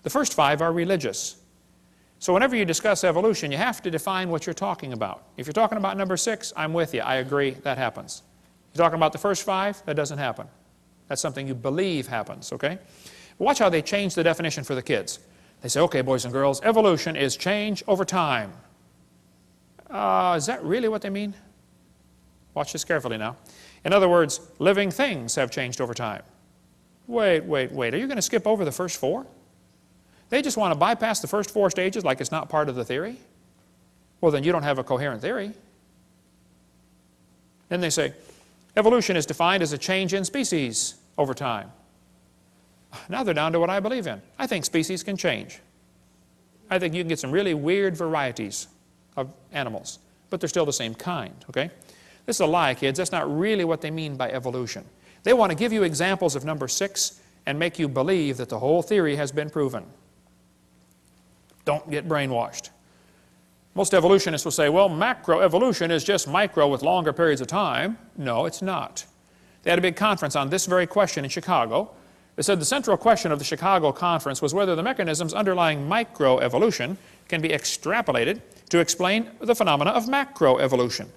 The first 5 are religious. So whenever you discuss evolution, you have to define what you're talking about. If you're talking about number 6, I'm with you. I agree, that happens. You're talking about the first 5, that doesn't happen. That's something you believe happens, okay? Watch how they change the definition for the kids. They say, okay, boys and girls, evolution is change over time. Is that really what they mean? Watch this carefully now. In other words, living things have changed over time. Wait. Are you going to skip over the first four? They just want to bypass the first four stages like it's not part of the theory? Well, then you don't have a coherent theory. Then they say, evolution is defined as a change in species over time. Now they're down to what I believe in. I think species can change. I think you can get some really weird varieties of animals, but they're still the same kind, okay? This is a lie, kids. That's not really what they mean by evolution. They want to give you examples of number 6 and make you believe that the whole theory has been proven. Don't get brainwashed. Most evolutionists will say, well, macroevolution is just micro with longer periods of time. No, it's not. They had a big conference on this very question in Chicago. They said the central question of the Chicago conference was whether the mechanisms underlying microevolution can be extrapolated to explain the phenomena of macroevolution.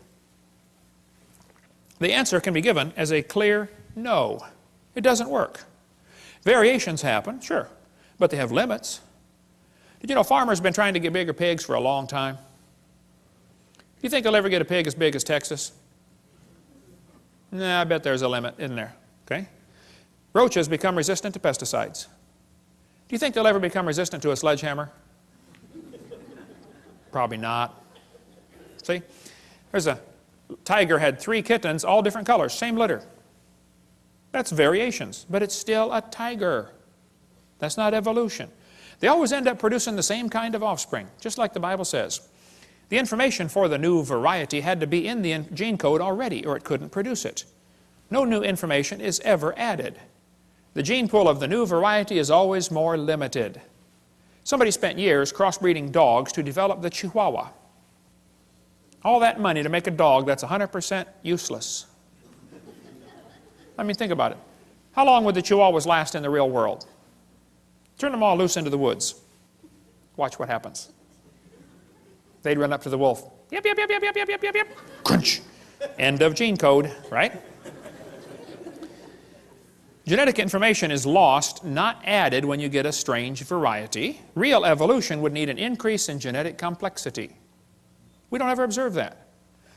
The answer can be given as a clear no. It doesn't work. Variations happen, sure, but they have limits. Did you know farmers have been trying to get bigger pigs for a long time? Do you think they'll ever get a pig as big as Texas? Nah, I bet there's a limit, isn't there? Okay? Roaches become resistant to pesticides. Do you think they'll ever become resistant to a sledgehammer? Probably not. See? There's a tiger had 3 kittens, all different colors, same litter. That's variations, but it's still a tiger. That's not evolution. They always end up producing the same kind of offspring, just like the Bible says. The information for the new variety had to be in the gene code already, or it couldn't produce it. No new information is ever added. The gene pool of the new variety is always more limited. Somebody spent years crossbreeding dogs to develop the Chihuahua. All that money to make a dog that's 100% useless. I mean, think about it. How long would the Chihuahuas last in the real world? Turn them all loose into the woods. Watch what happens. They'd run up to the wolf. Yep, yep, yep, yep, yep, yep, yep, yep. Crunch. End of gene code, right? Genetic information is lost, not added when you get a strange variety. Real evolution would need an increase in genetic complexity. We don't ever observe that.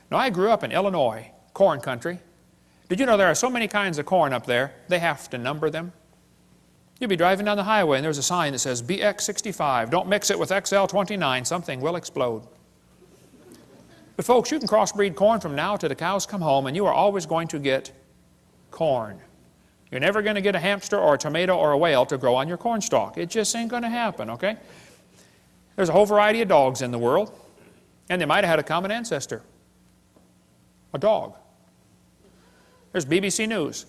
Now, I grew up in Illinois, corn country. Did you know there are so many kinds of corn up there, they have to number them? You'll be driving down the highway and there's a sign that says BX65. Don't mix it with XL29. Something will explode. But folks, you can crossbreed corn from now to the cows come home and you are always going to get corn. You're never going to get a hamster or a tomato or a whale to grow on your corn stalk. It just ain't going to happen, okay? There's a whole variety of dogs in the world, and they might have had a common ancestor. A dog. There's BBC News.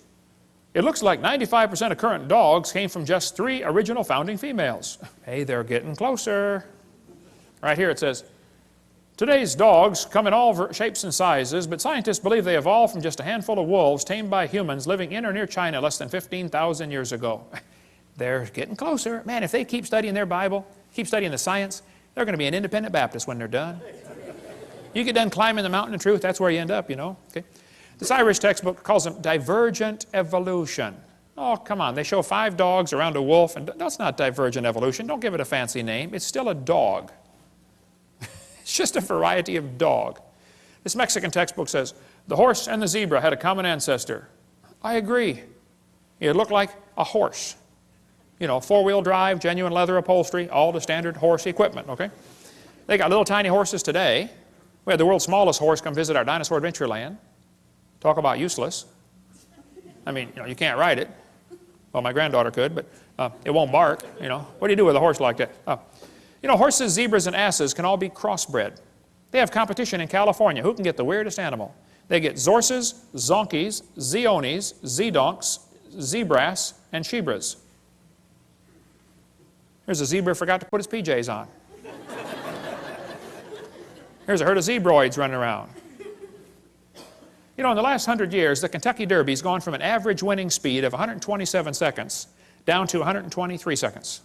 It looks like 95% of current dogs came from just 3 original founding females. Hey, they're getting closer. Right here it says, today's dogs come in all shapes and sizes, but scientists believe they evolved from just a handful of wolves tamed by humans living in or near China less than 15,000 years ago. They're getting closer. Man, if they keep studying their Bible, keep studying the science, they're going to be an independent Baptist when they're done. You get done climbing the mountain of truth, that's where you end up, you know. Okay? This Irish textbook calls them divergent evolution. Oh, come on. They show 5 dogs around a wolf, and that's not divergent evolution. Don't give it a fancy name. It's still a dog. It's just a variety of dog. This Mexican textbook says, the horse and the zebra had a common ancestor. I agree. It looked like a horse. You know, 4-wheel drive, genuine leather upholstery, all the standard horse equipment, okay? They got little tiny horses today. We had the world's smallest horse come visit our dinosaur adventure land. Talk about useless. I mean, you know, you can't ride it. Well, my granddaughter could, but it won't bark, you know. What do you do with a horse like that? You know, horses, zebras, and asses can all be crossbred. They have competition in California. Who can get the weirdest animal? They get zorses, zonkies, zeonies, zedonks, zebras, and shebras. Here's a zebra who forgot to put his PJs on. Here's a herd of zebroids running around. You know, in the last 100 years, the Kentucky Derby's gone from an average winning speed of 127 seconds down to 123 seconds.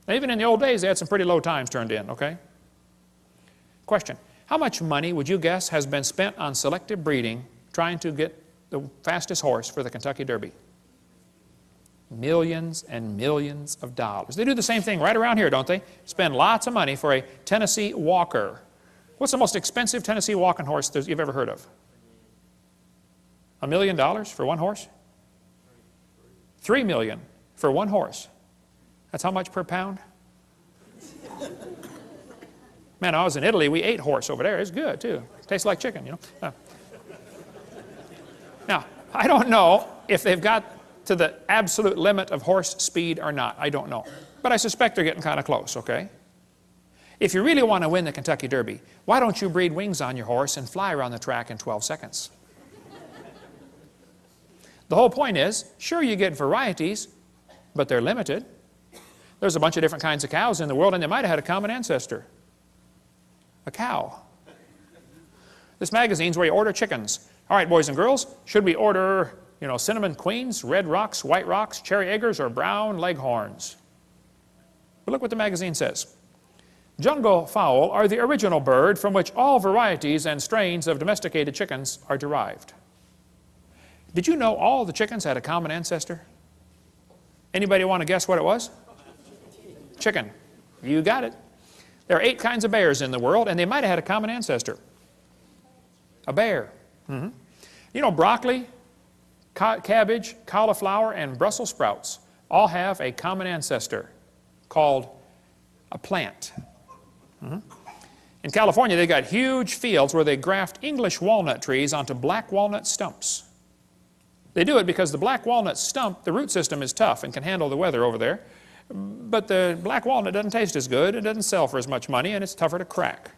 Now, even in the old days, they had some pretty low times turned in, okay? Question, how much money would you guess has been spent on selective breeding trying to get the fastest horse for the Kentucky Derby? Millions and millions of dollars. They do the same thing right around here, don't they? Spend lots of money for a Tennessee Walker. What's the most expensive Tennessee walking horse you've ever heard of? $1 million for one horse? $3 million for one horse. That's how much per pound? Man, I was in Italy, we ate horse over there. It's good too. Tastes like chicken, you know. Now, I don't know if they've got to the absolute limit of horse speed or not. I don't know. But I suspect they're getting kind of close, okay? If you really want to win the Kentucky Derby, why don't you breed wings on your horse and fly around the track in 12 seconds? The whole point is, sure, you get varieties, but they're limited. There's a bunch of different kinds of cows in the world, and they might have had a common ancestor. A cow. This magazine's where you order chickens. All right, boys and girls, should we order, you know, cinnamon queens, red rocks, white rocks, cherry eggers, or brown leghorns? But look what the magazine says. Jungle fowl are the original bird from which all varieties and strains of domesticated chickens are derived. Did you know all the chickens had a common ancestor? Anybody want to guess what it was? Chicken. You got it. There are 8 kinds of bears in the world, and they might have had a common ancestor. A bear. You know, broccoli, cabbage, cauliflower, and Brussels sprouts all have a common ancestor called a plant. In California, they've got huge fields where they graft English walnut trees onto black walnut stumps. They do it because the black walnut stump, the root system is tough and can handle the weather over there. But the black walnut doesn't taste as good, it doesn't sell for as much money, and it's tougher to crack.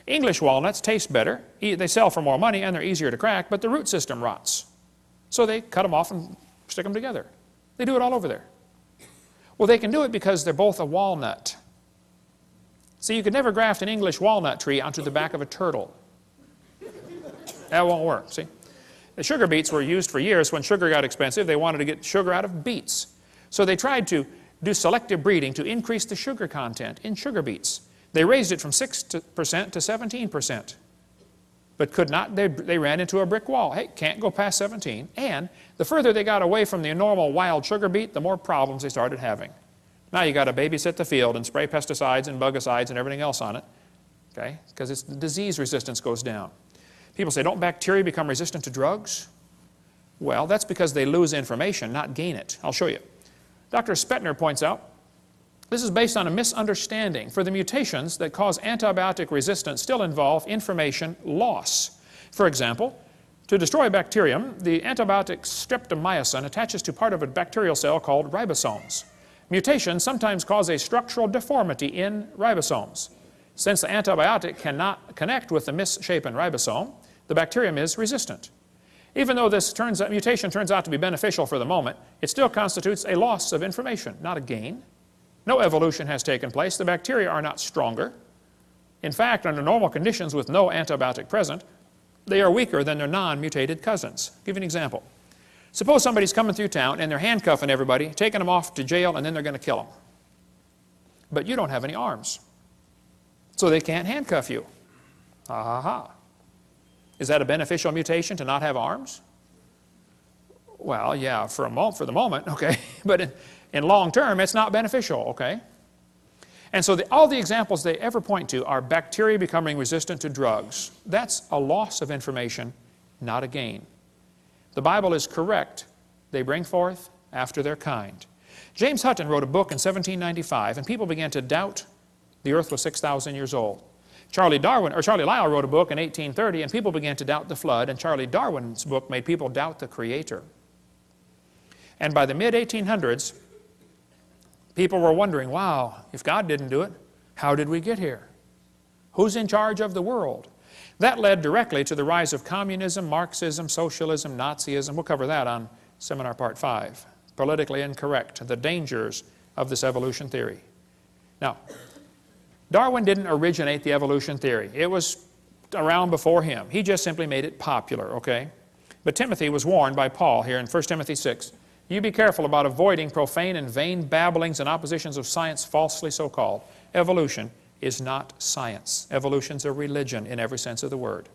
English walnuts taste better, they sell for more money, and they're easier to crack, but the root system rots. So they cut them off and stick them together. They do it all over there. Well, they can do it because they're both a walnut. See, you could never graft an English walnut tree onto the back of a turtle. That won't work, see? The sugar beets were used for years. When sugar got expensive, they wanted to get sugar out of beets. So they tried to do selective breeding to increase the sugar content in sugar beets. They raised it from 6% to 17%, but could not. They ran into a brick wall. Hey, can't go past 17. And the further they got away from the normal wild sugar beet, the more problems they started having. Now you got to babysit the field and spray pesticides and bugicides and everything else on it, okay? Because its disease resistance goes down. People say, don't bacteria become resistant to drugs? Well, that's because they lose information, not gain it. I'll show you. Dr. Spettner points out, this is based on a misunderstanding, for the mutations that cause antibiotic resistance still involve information loss. For example, to destroy a bacterium, the antibiotic streptomycin attaches to part of a bacterial cell called ribosomes. Mutations sometimes cause a structural deformity in ribosomes. Since the antibiotic cannot connect with the misshapen ribosome, the bacterium is resistant. Even though this mutation turns out to be beneficial for the moment, it still constitutes a loss of information, not a gain. No evolution has taken place. The bacteria are not stronger. In fact, under normal conditions with no antibiotic present, they are weaker than their non-mutated cousins. I'll give you an example. Suppose somebody's coming through town and they're handcuffing everybody, taking them off to jail, and then they're going to kill them. But you don't have any arms, so they can't handcuff you. Is that a beneficial mutation to not have arms? Well, yeah, for the moment, okay. But in long term, it's not beneficial, okay? And so all the examples they ever point to are bacteria becoming resistant to drugs. That's a loss of information, not a gain. The Bible is correct. They bring forth after their kind. James Hutton wrote a book in 1795, and people began to doubt the earth was 6,000 years old. Charlie Lyell wrote a book in 1830, and people began to doubt the flood, and Charlie Darwin's book made people doubt the Creator. And by the mid-1800s, people were wondering, wow, if God didn't do it, how did we get here? Who's in charge of the world? That led directly to the rise of communism, Marxism, socialism, Nazism. We'll cover that on Seminar Part 5. Politically incorrect, the dangers of this evolution theory. Now, Darwin didn't originate the evolution theory. It was around before him. He just simply made it popular, okay? But Timothy was warned by Paul here in 1 Timothy 6. You be careful about avoiding profane and vain babblings and oppositions of science falsely so called. Evolution is not science. Evolution's a religion in every sense of the word.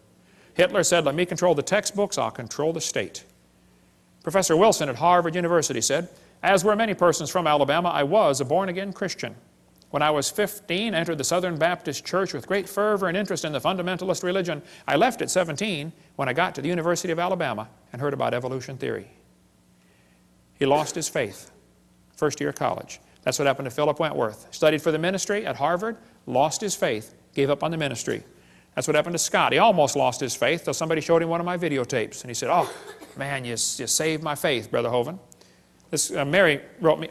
Hitler said, let me control the textbooks, I'll control the state. Professor Wilson at Harvard University said, "As were many persons from Alabama, I was a born-again Christian. When I was 15, I entered the Southern Baptist Church with great fervor and interest in the fundamentalist religion. I left at 17 when I got to the University of Alabama and heard about evolution theory." He lost his faith first year of college. That's what happened to Philip Wentworth. Studied for the ministry at Harvard, lost his faith, gave up on the ministry. That's what happened to Scott. He almost lost his faith till somebody showed him one of my videotapes. And he said, "Oh, man, you saved my faith, Brother Hovind." This, Marty wrote me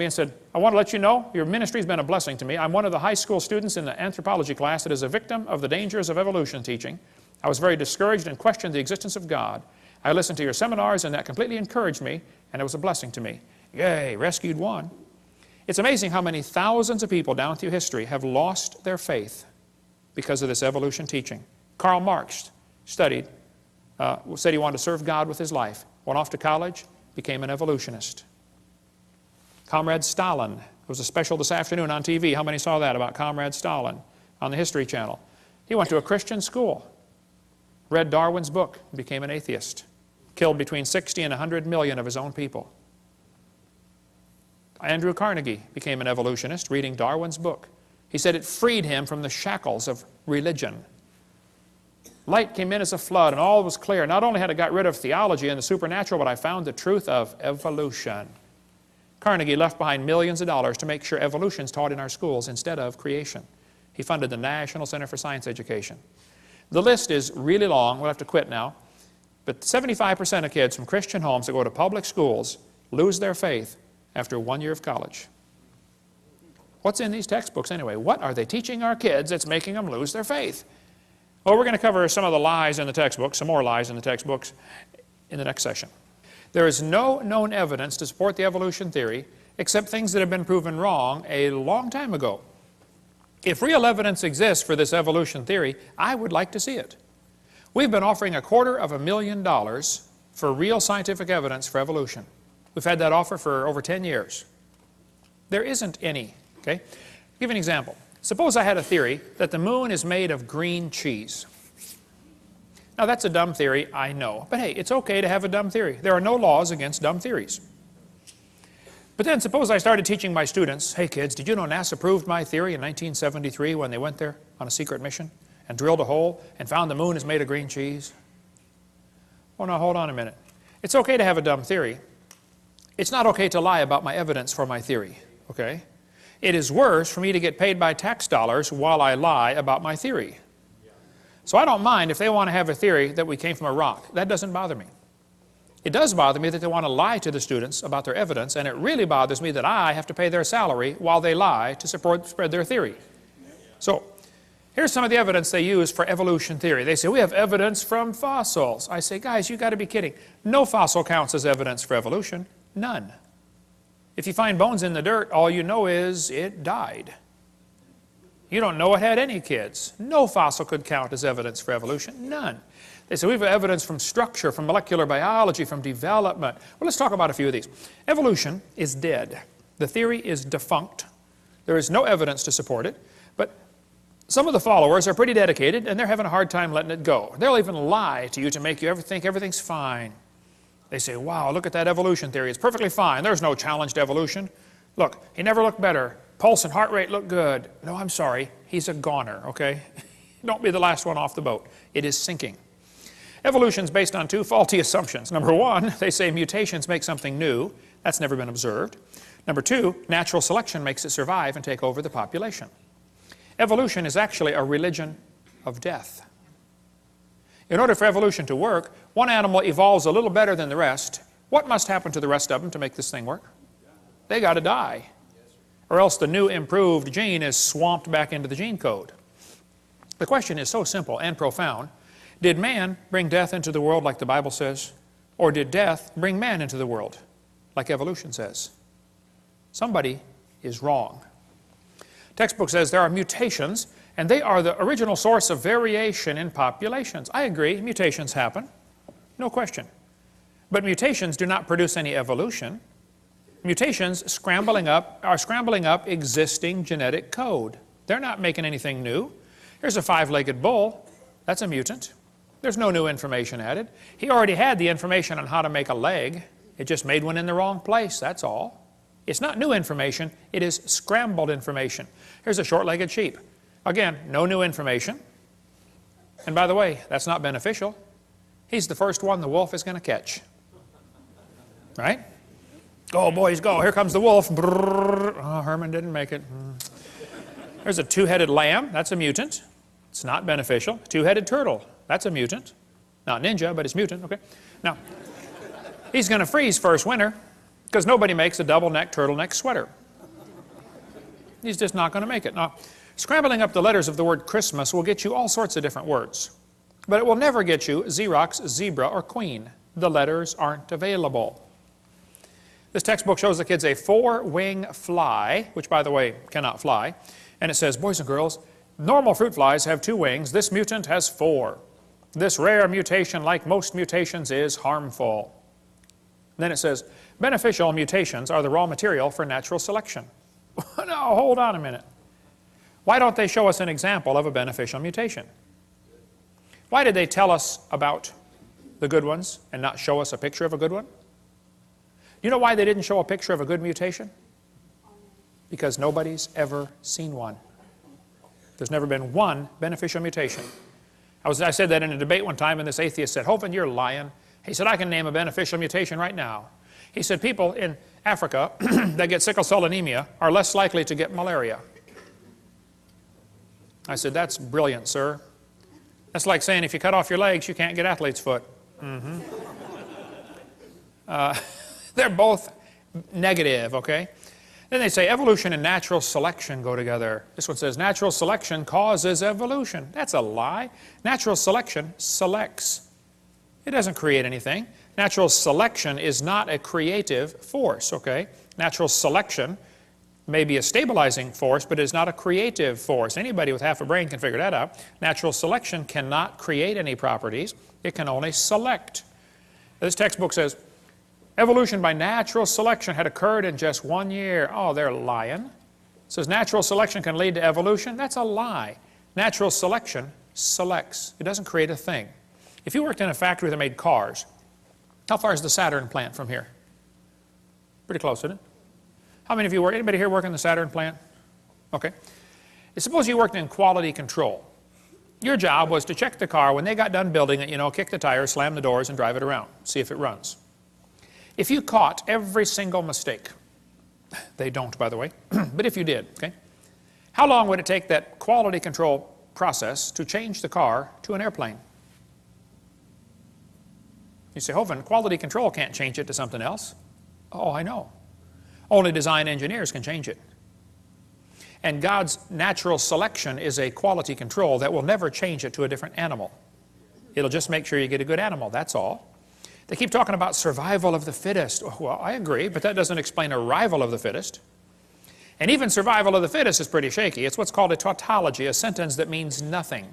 and said, "I want to let you know your ministry has been a blessing to me. I'm one of the high school students in the anthropology class that is a victim of the dangers of evolution teaching. I was very discouraged and questioned the existence of God. I listened to your seminars and that completely encouraged me, and it was a blessing to me." Yay, rescued one. It's amazing how many thousands of people down through history have lost their faith because of this evolution teaching. Karl Marx said he wanted to serve God with his life. Went off to college, became an evolutionist. Comrade Stalin. There was a special this afternoon on TV. How many saw that about Comrade Stalin on the History Channel? He went to a Christian school, read Darwin's book, and became an atheist. Killed between 60 and 100 million of his own people. Andrew Carnegie became an evolutionist reading Darwin's book. He said it freed him from the shackles of religion. Light came in as a flood and all was clear. Not only had I got rid of theology and the supernatural, but I found the truth of evolution. Carnegie left behind millions of dollars to make sure evolution is taught in our schools instead of creation. He funded the National Center for Science Education. The list is really long. We'll have to quit now. But 75% of kids from Christian homes that go to public schools lose their faith after 1 year of college. What's in these textbooks anyway? What are they teaching our kids that's making them lose their faith? Well, we're going to cover some of the lies in the textbooks, some more lies in the textbooks in the next session. There is no known evidence to support the evolution theory except things that have been proven wrong a long time ago. If real evidence exists for this evolution theory, I would like to see it. We've been offering $250,000 for real scientific evidence for evolution. We've had that offer for over 10 years. There isn't any, okay? I'll give you an example. Suppose I had a theory that the moon is made of green cheese. Now that's a dumb theory, I know. But hey, it's okay to have a dumb theory. There are no laws against dumb theories. But then suppose I started teaching my students, "Hey kids, did you know NASA proved my theory in 1973 when they went there on a secret mission and drilled a hole and found the moon is made of green cheese?" Well, now hold on a minute. It's okay to have a dumb theory. It's not okay to lie about my evidence for my theory, okay? It is worse for me to get paid by tax dollars while I lie about my theory. So I don't mind if they want to have a theory that we came from a rock. That doesn't bother me. It does bother me that they want to lie to the students about their evidence, and it really bothers me that I have to pay their salary while they lie to spread their theory. So here's some of the evidence they use for evolution theory. They say, "We have evidence from fossils." I say, guys, you've got to be kidding. No fossil counts as evidence for evolution. None. If you find bones in the dirt, all you know is it died. You don't know it had any kids. No fossil could count as evidence for evolution. None. They say we have evidence from structure, from molecular biology, from development. Well, let's talk about a few of these. Evolution is dead. The theory is defunct. There is no evidence to support it. But some of the followers are pretty dedicated, and they're having a hard time letting it go. They'll even lie to you to make you think everything's fine. They say, "Wow, look at that evolution theory. It's perfectly fine. There's no challenge to evolution. Look, he never looked better. Pulse and heart rate look good." No, I'm sorry. He's a goner, okay? Don't be the last one off the boat. It is sinking. Evolution is based on two faulty assumptions. Number one, they say mutations make something new. That's never been observed. Number two, natural selection makes it survive and take over the population. Evolution is actually a religion of death. In order for evolution to work, one animal evolves a little better than the rest. What must happen to the rest of them to make this thing work? They got to die. Or else the new improved gene is swamped back into the gene code. The question is so simple and profound. Did man bring death into the world like the Bible says? Or did death bring man into the world like evolution says? Somebody is wrong. Textbook says there are mutations, and they are the original source of variation in populations. I agree, mutations happen, no question. But mutations do not produce any evolution. Mutations are scrambling up existing genetic code. They're not making anything new. Here's a 5-legged bull. That's a mutant. There's no new information added. He already had the information on how to make a leg. It just made one in the wrong place, that's all. It's not new information, it is scrambled information. Here's a short-legged sheep. Again, no new information. And by the way, that's not beneficial. He's the first one the wolf is going to catch. Right? Go, boys, go. Here comes the wolf. Brrr. Oh, Herman didn't make it. There's a two-headed lamb. That's a mutant. It's not beneficial. Two-headed turtle. That's a mutant. Not ninja, but it's mutant. Okay. Now, he's going to freeze first winter because nobody makes a double-neck turtleneck sweater. He's just not going to make it. Now, scrambling up the letters of the word Christmas will get you all sorts of different words. But it will never get you Xerox, zebra, or queen. The letters aren't available. This textbook shows the kids a four-wing fly, which, by the way, cannot fly. And it says, boys and girls, normal fruit flies have 2 wings. This mutant has 4. This rare mutation, like most mutations, is harmful. Then it says, beneficial mutations are the raw material for natural selection. Now, hold on a minute. Why don't they show us an example of a beneficial mutation? Why did they tell us about the good ones and not show us a picture of a good one? You know why they didn't show a picture of a good mutation? Because nobody's ever seen one. There's never been one beneficial mutation. I said that in a debate one time, and this atheist said, Hovind, you're lying. He said, I can name a beneficial mutation right now. He said, people in Africa that get sickle cell anemia are less likely to get malaria. I said, that's brilliant, sir. That's like saying if you cut off your legs, you can't get athlete's foot. They're both negative, okay? Then they say evolution and natural selection go together. This one says natural selection causes evolution. That's a lie. Natural selection selects. It doesn't create anything. Natural selection is not a creative force, okay? Natural selection may be a stabilizing force, but it is not a creative force. Anybody with half a brain can figure that out. Natural selection cannot create any properties. It can only select. This textbook says, evolution by natural selection had occurred in just 1 year. Oh, they're lying. It says natural selection can lead to evolution. That's a lie. Natural selection selects. It doesn't create a thing. If you worked in a factory that made cars, how far is the Saturn plant from here? Pretty close, isn't it? How many of you work? Anybody here work in the Saturn plant? Okay. Suppose you worked in quality control. Your job was to check the car when they got done building it, you know, kick the tires, slam the doors, and drive it around. See if it runs. If you caught every single mistake, they don't, by the way, but if you did, okay, how long would it take that quality control process to change the car to an airplane? You say, Hovind, quality control can't change it to something else. Oh, I know. Only design engineers can change it. And God's natural selection is a quality control that will never change it to a different animal. It'll just make sure you get a good animal, that's all. They keep talking about survival of the fittest. Well, I agree, but that doesn't explain arrival of the fittest. And even survival of the fittest is pretty shaky. It's what's called a tautology, a sentence that means nothing.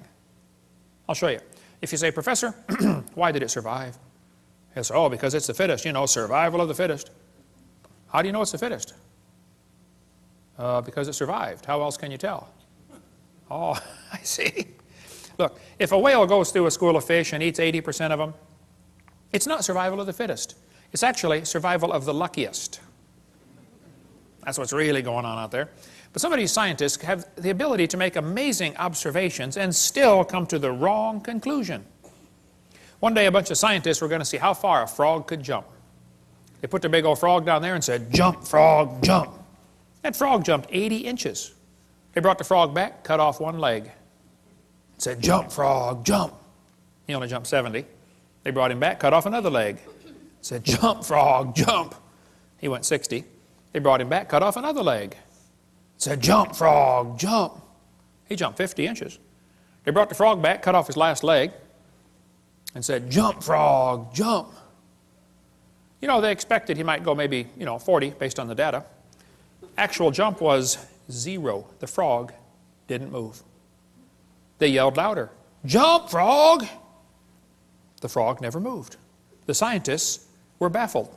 I'll show you. If you say, Professor, why did it survive? He'll say, oh, because it's the fittest, you know, survival of the fittest. How do you know it's the fittest? Because it survived. How else can you tell? Oh, I see. Look, if a whale goes through a school of fish and eats 80% of them, it's not survival of the fittest. It's actually survival of the luckiest. That's what's really going on out there. But some of these scientists have the ability to make amazing observations and still come to the wrong conclusion. One day a bunch of scientists were going to see how far a frog could jump. They put their big old frog down there and said, jump, frog, jump. That frog jumped 80 inches. They brought the frog back, cut off one leg. Said, jump, frog, jump. He only jumped 70. They brought him back, cut off another leg. Said, jump, frog, jump. He went 60. They brought him back, cut off another leg. Said, jump, frog, jump. He jumped 50 inches. They brought the frog back, cut off his last leg, and said, jump, frog, jump. You know, they expected he might go maybe, 40 based on the data. Actual jump was 0. The frog didn't move. They yelled louder, jump, frog! The frog never moved. The scientists were baffled.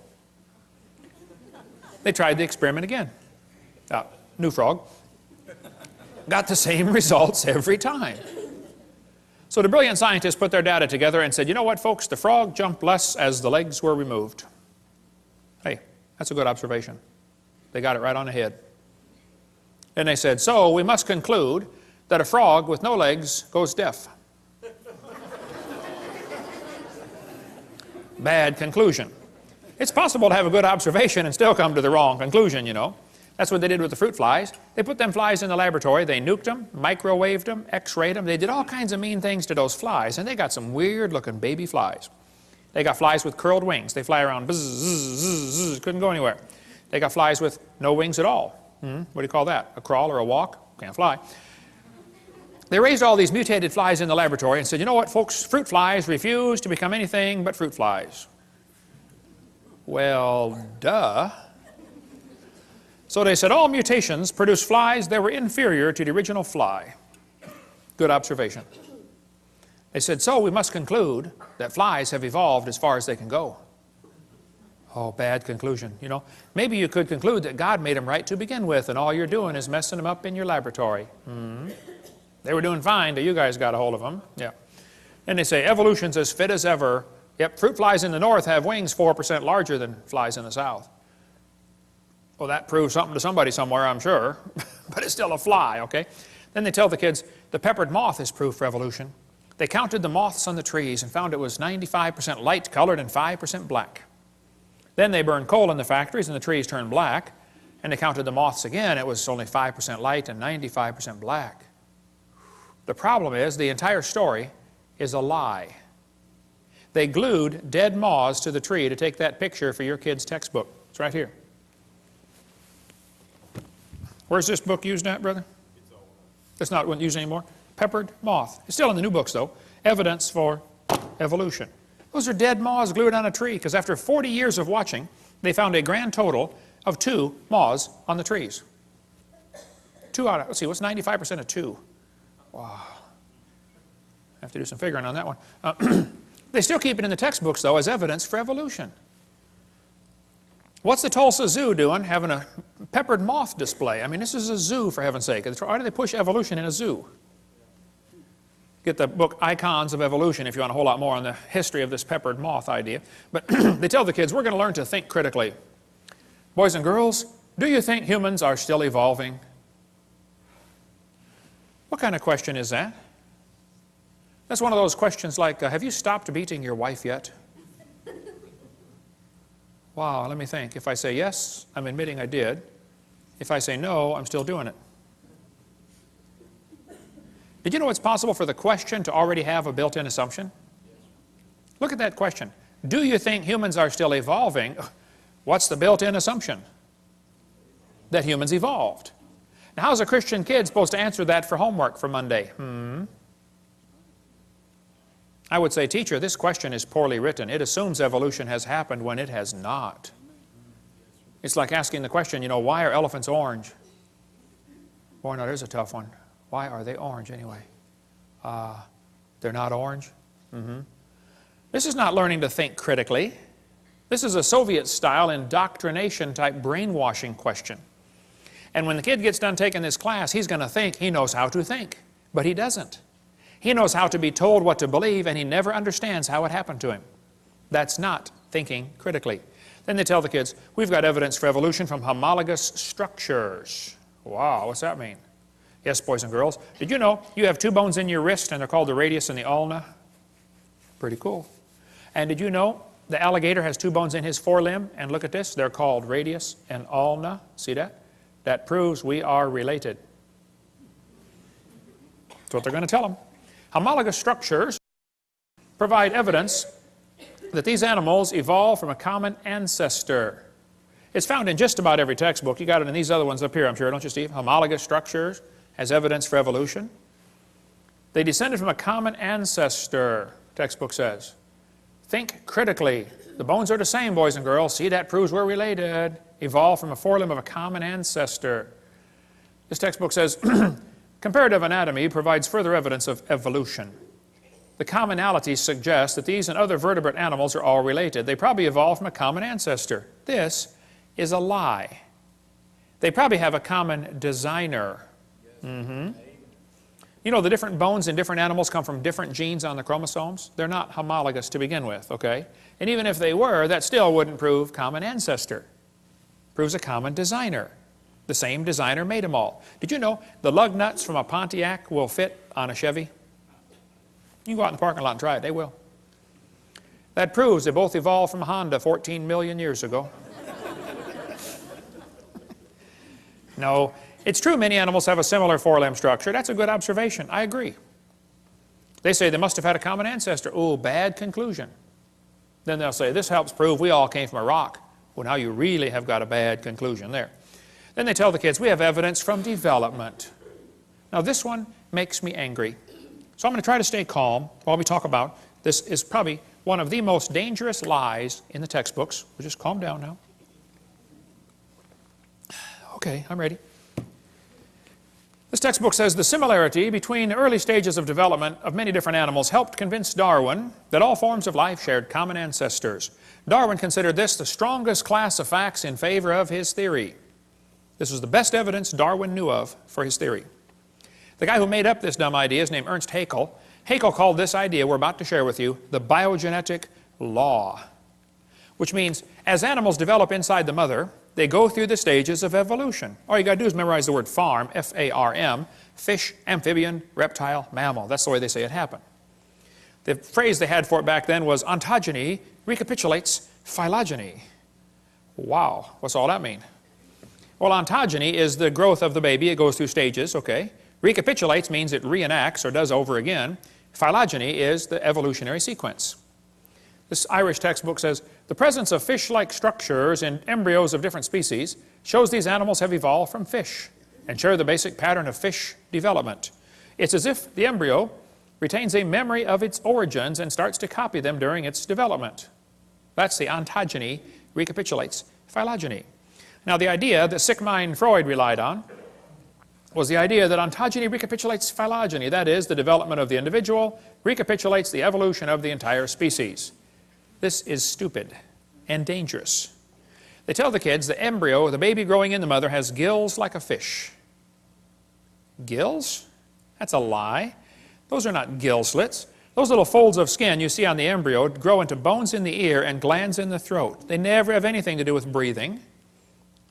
They tried the experiment again. New frog. Got the same results every time. So the brilliant scientists put their data together and said, you know what, folks, the frog jumped less as the legs were removed. Hey, that's a good observation. They got it right on the head. And they said, so we must conclude that a frog with no legs goes deaf. Bad conclusion. It's possible to have a good observation and still come to the wrong conclusion, you know. That's what they did with the fruit flies. They put them flies in the laboratory, they nuked them, microwaved them, x-rayed them. They did all kinds of mean things to those flies, and they got some weird looking baby flies. They got flies with curled wings. They fly around, buzz, zzz, zzz, zzz, couldn't go anywhere. They got flies with no wings at all. What do you call that? A crawl or a walk? Can't fly. They raised all these mutated flies in the laboratory and said, you know what, folks, fruit flies refuse to become anything but fruit flies. Well, duh. So they said all mutations produce flies that were inferior to the original fly. Good observation. They said, so we must conclude that flies have evolved as far as they can go. Oh, bad conclusion, you know. Maybe you could conclude that God made them right to begin with, and all you're doing is messing them up in your laboratory. They were doing fine till you guys got a hold of them. Yeah. And they say evolution's as fit as ever. Yep, fruit flies in the north have wings 4% larger than flies in the south. Well, that proves something to somebody somewhere, I'm sure. But it's still a fly, okay? Then they tell the kids, the peppered moth is proof for evolution. They counted the moths on the trees and found it was 95% light colored and 5% black. Then they burned coal in the factories and the trees turned black. And they counted the moths again. It was only 5% light and 95% black. The problem is the entire story is a lie. They glued dead moths to the tree to take that picture for your kid's textbook. It's right here. Where's this book used at, brother? It's not used anymore. Peppered moth. It's still in the new books, though. Evidence for evolution. Those are dead moths glued on a tree because after 40 years of watching, they found a grand total of 2 moths on the trees. 2 out of, let's see, what's 95% of 2? Wow. I have to do some figuring on that one. They still keep it in the textbooks, though, as evidence for evolution. What's the Tulsa Zoo doing having a peppered moth display? I mean, this is a zoo, for heaven's sake. Why do they push evolution in a zoo? Get the book Icons of Evolution if you want a whole lot more on the history of this peppered moth idea. But they tell the kids, we're going to learn to think critically. Boys and girls, do you think humans are still evolving? What kind of question is that? That's one of those questions like, have you stopped beating your wife yet? Wow, let me think. If I say yes, I'm admitting I did. If I say no, I'm still doing it. Did you know it's possible for the question to already have a built-in assumption? Look at that question. Do you think humans are still evolving? What's the built-in assumption? That humans evolved. Now, how's a Christian kid supposed to answer that for homework for Monday? I would say, teacher, this question is poorly written. It assumes evolution has happened when it has not. It's like asking the question, you know, why are elephants orange? Boy, no, there's a tough one. Why are they orange anyway? They're not orange? This is not learning to think critically. This is a Soviet-style indoctrination-type brainwashing question. And when the kid gets done taking this class, he's going to think he knows how to think. But he doesn't. He knows how to be told what to believe, and he never understands how it happened to him. That's not thinking critically. Then they tell the kids, we've got evidence for evolution from homologous structures. Wow, what's that mean? Yes, boys and girls. Did you know you have 2 bones in your wrist, and they're called the radius and the ulna? Pretty cool. And did you know the alligator has 2 bones in his forelimb? And look at this, they're called radius and ulna. See that? That proves we are related. That's what they're going to tell them. Homologous structures provide evidence that these animals evolved from a common ancestor. It's found in just about every textbook. You got it in these other ones up here, I'm sure, don't you, Steve? Homologous structures as evidence for evolution. They descended from a common ancestor, textbook says. Think critically. The bones are the same, boys and girls. See, that proves we're related. Evolved from a forelimb of a common ancestor. This textbook says, comparative anatomy provides further evidence of evolution. The commonalities suggest that these and other vertebrate animals are all related. They probably evolved from a common ancestor. This is a lie. They probably have a common designer. You know, the different bones in different animals come from different genes on the chromosomes. They're not homologous to begin with, okay? And even if they were, that still wouldn't prove common ancestor. Proves a common designer. The same designer made them all. Did you know the lug nuts from a Pontiac will fit on a Chevy? You can go out in the parking lot and try it. They will. That proves they both evolved from Honda 14 million years ago. No, it's true many animals have a similar four-limb structure. That's a good observation. I agree. They say they must have had a common ancestor. Oh, bad conclusion. Then they'll say, this helps prove we all came from a rock. Well, now you really have got a bad conclusion there. Then they tell the kids, we have evidence from development. Now this one makes me angry. So I'm going to try to stay calm while we talk about this. Is probably one of the most dangerous lies in the textbooks. We'll just calm down now. Okay, I'm ready. This textbook says the similarity between the early stages of development of many different animals helped convince Darwin that all forms of life shared common ancestors. Darwin considered this the strongest class of facts in favor of his theory. This was the best evidence Darwin knew of for his theory. The guy who made up this dumb idea is named Ernst Haeckel. Haeckel called this idea we're about to share with you the biogenetic law, which means as animals develop inside the mother, they go through the stages of evolution. All you got to do is memorize the word farm, F-A-R-M, fish, amphibian, reptile, mammal. That's the way they say it happened. The phrase they had for it back then was ontogeny recapitulates phylogeny. Wow, what's all that mean? Well, ontogeny is the growth of the baby. It goes through stages, okay? Recapitulates means it reenacts or does over again. Phylogeny is the evolutionary sequence. This Irish textbook says, the presence of fish-like structures in embryos of different species shows these animals have evolved from fish and share the basic pattern of fish development. It's as if the embryo retains a memory of its origins and starts to copy them during its development. That's the ontogeny recapitulates phylogeny. Now the idea that Sigmund Freud relied on was the idea that ontogeny recapitulates phylogeny. That is, the development of the individual recapitulates the evolution of the entire species. This is stupid and dangerous. They tell the kids the embryo, the baby growing in the mother, has gills like a fish. Gills? That's a lie. Those are not gill slits. Those little folds of skin you see on the embryo grow into bones in the ear and glands in the throat. They never have anything to do with breathing.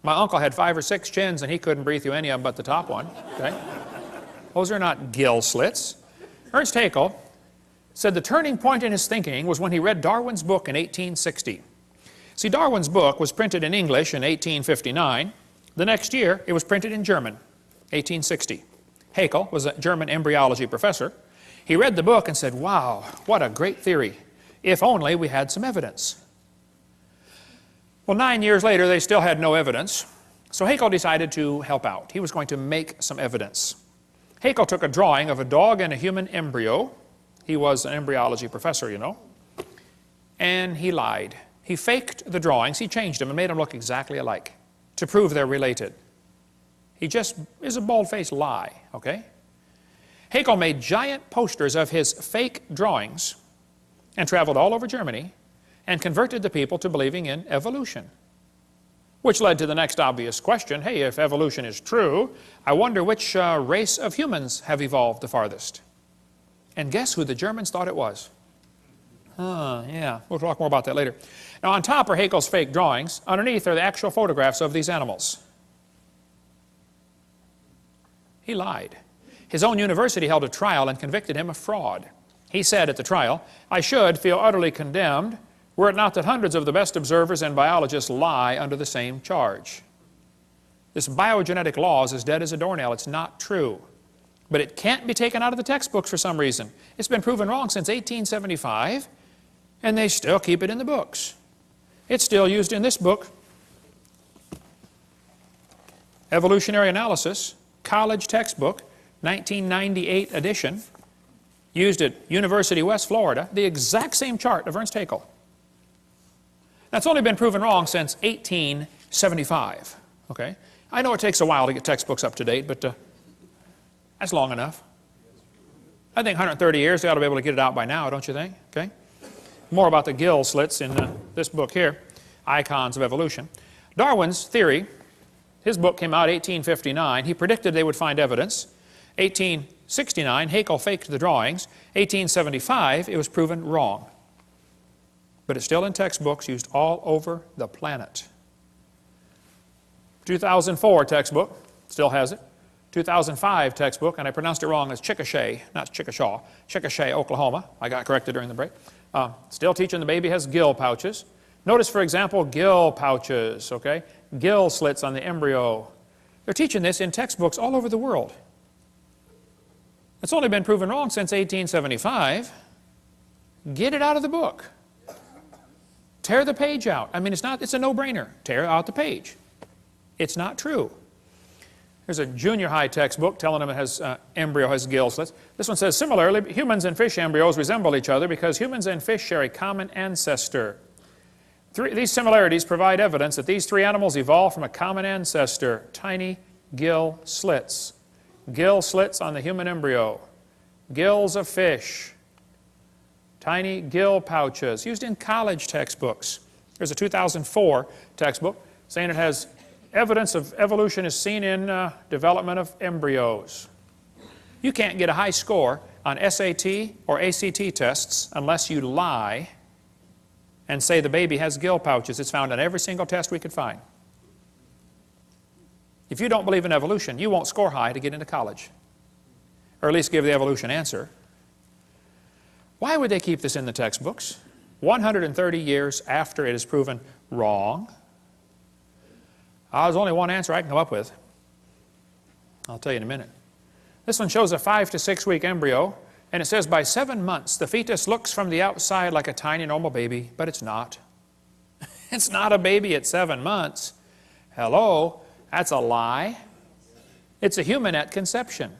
My uncle had 5 or 6 chins and he couldn't breathe through any of them but the top one. Okay? Those are not gill slits. Ernst Haeckel said the turning point in his thinking was when he read Darwin's book in 1860. See, Darwin's book was printed in English in 1859. The next year, it was printed in German, 1860. Haeckel was a German embryology professor. He read the book and said, wow, what a great theory. If only we had some evidence. Well, 9 years later, they still had no evidence. So Haeckel decided to help out. He was going to make some evidence. Haeckel took a drawing of a dog and a human embryo. He was an embryology professor, you know. And he lied. He faked the drawings. He changed them and made them look exactly alike to prove they're related. He just is a bald-faced lie, okay? Haeckel made giant posters of his fake drawings and traveled all over Germany and converted the people to believing in evolution, which led to the next obvious question. Hey, if evolution is true, I wonder which race of humans have evolved the farthest. And guess who the Germans thought it was? Yeah, we'll talk more about that later. Now, on top are Haeckel's fake drawings. Underneath are the actual photographs of these animals. He lied. His own university held a trial and convicted him of fraud. He said at the trial, I should feel utterly condemned were it not that hundreds of the best observers and biologists lie under the same charge. This biogenetic law is as dead as a doornail. It's not true. But it can't be taken out of the textbooks for some reason. It's been proven wrong since 1875, and they still keep it in the books. It's still used in this book, Evolutionary Analysis, college textbook, 1998 edition, used at University West Florida, the exact same chart of Ernst Haeckel. That's only been proven wrong since 1875, okay? I know it takes a while to get textbooks up to date, but that's long enough. I think 130 years, they ought to be able to get it out by now, don't you think? Okay? More about the gill slits in this book here, Icons of Evolution. Darwin's theory, his book came out 1859. He predicted they would find evidence. 1869, Haeckel faked the drawings. 1875, it was proven wrong. But it's still in textbooks used all over the planet. 2004 textbook, still has it. 2005 textbook, and I pronounced it wrong as Chickasha, not Chickashaw, Chickasha, Oklahoma. I got corrected during the break. Still teaching the baby has gill pouches. Notice, for example, gill pouches, okay? Gill slits on the embryo. They're teaching this in textbooks all over the world. It's only been proven wrong since 1875. Get it out of the book. Tear the page out. I mean, it's a no-brainer. Tear out the page. It's not true. There's a junior high textbook telling them it has embryo has gill slits. This one says, similarly, humans and fish embryos resemble each other because humans and fish share a common ancestor. These similarities provide evidence that these three animals evolved from a common ancestor, tiny gill slits. Gill slits on the human embryo. Gills of fish. Tiny gill pouches, used in college textbooks. There's a 2004 textbook saying it has evidence of evolution is seen in development of embryos. You can't get a high score on SAT or ACT tests unless you lie and say the baby has gill pouches. It's found on every single test we could find. If you don't believe in evolution, you won't score high to get into college, or at least give the evolution answer. Why would they keep this in the textbooks 130 years after it is proven wrong? There's only one answer I can come up with. I'll tell you in a minute. This one shows a 5 to 6 week embryo, and it says by 7 months the fetus looks from the outside like a tiny normal baby, but it's not. It's not a baby at 7 months. Hello, that's a lie. It's a human at conception.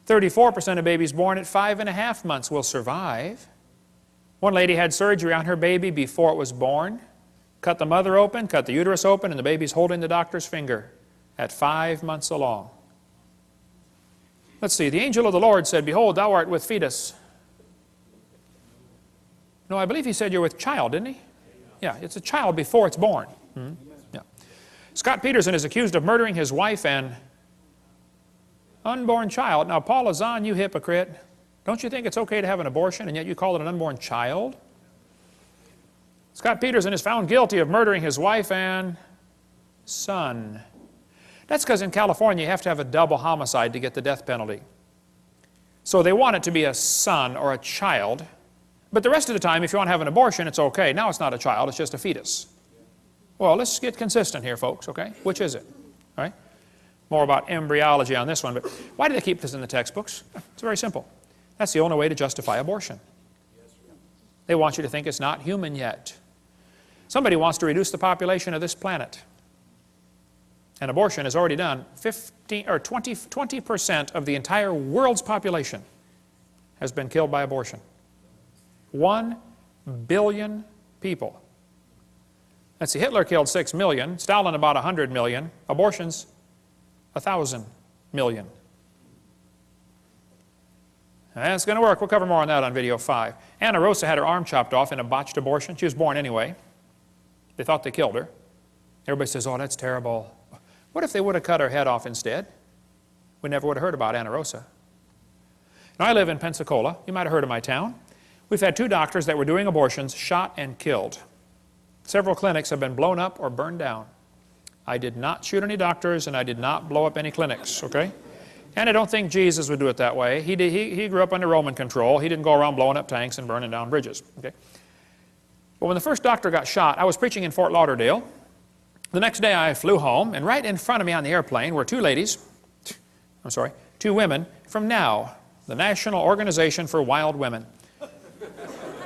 34% of babies born at 5.5 months will survive. One lady had surgery on her baby before it was born. Cut the mother open, cut the uterus open, and the baby's holding the doctor's finger at 5 months along. Let's see, the angel of the Lord said, behold, thou art with fetus. No, I believe he said you're with child, didn't he? Yeah, it's a child before it's born. Yeah. Scott Peterson is accused of murdering his wife and unborn child. Now, Paul is on, you hypocrite. Don't you think it's okay to have an abortion, and yet you call it an unborn child? Scott Peterson is found guilty of murdering his wife and son. That's because in California you have to have a double homicide to get the death penalty. So they want it to be a son or a child, but the rest of the time if you want to have an abortion it's okay. Now it's not a child, it's just a fetus. Well, let's get consistent here, folks, okay? Which is it? All right? More about embryology on this one, but why do they keep this in the textbooks? It's very simple. That's the only way to justify abortion. They want you to think it's not human yet. Somebody wants to reduce the population of this planet. And abortion has already done 20% of the entire world's population has been killed by abortion. 1 billion people. Let's see, Hitler killed 6 million, Stalin about 100 million, abortions 1,000 million. That's going to work. We'll cover more on that on video 5. Anna Rosa had her arm chopped off in a botched abortion. She was born anyway. They thought they killed her. Everybody says, oh, that's terrible. What if they would have cut her head off instead? We never would have heard about Anna Rosa. Now, I live in Pensacola. You might have heard of my town. We've had 2 doctors that were doing abortions shot and killed. Several clinics have been blown up or burned down. I did not shoot any doctors, and I did not blow up any clinics, okay? And I don't think Jesus would do it that way. He grew up under Roman control. He didn't go around blowing up tanks and burning down bridges, okay? But when the first doctor got shot, I was preaching in Fort Lauderdale. The next day I flew home, and right in front of me on the airplane were 2 women from NOW, the National Organization for Wild Women.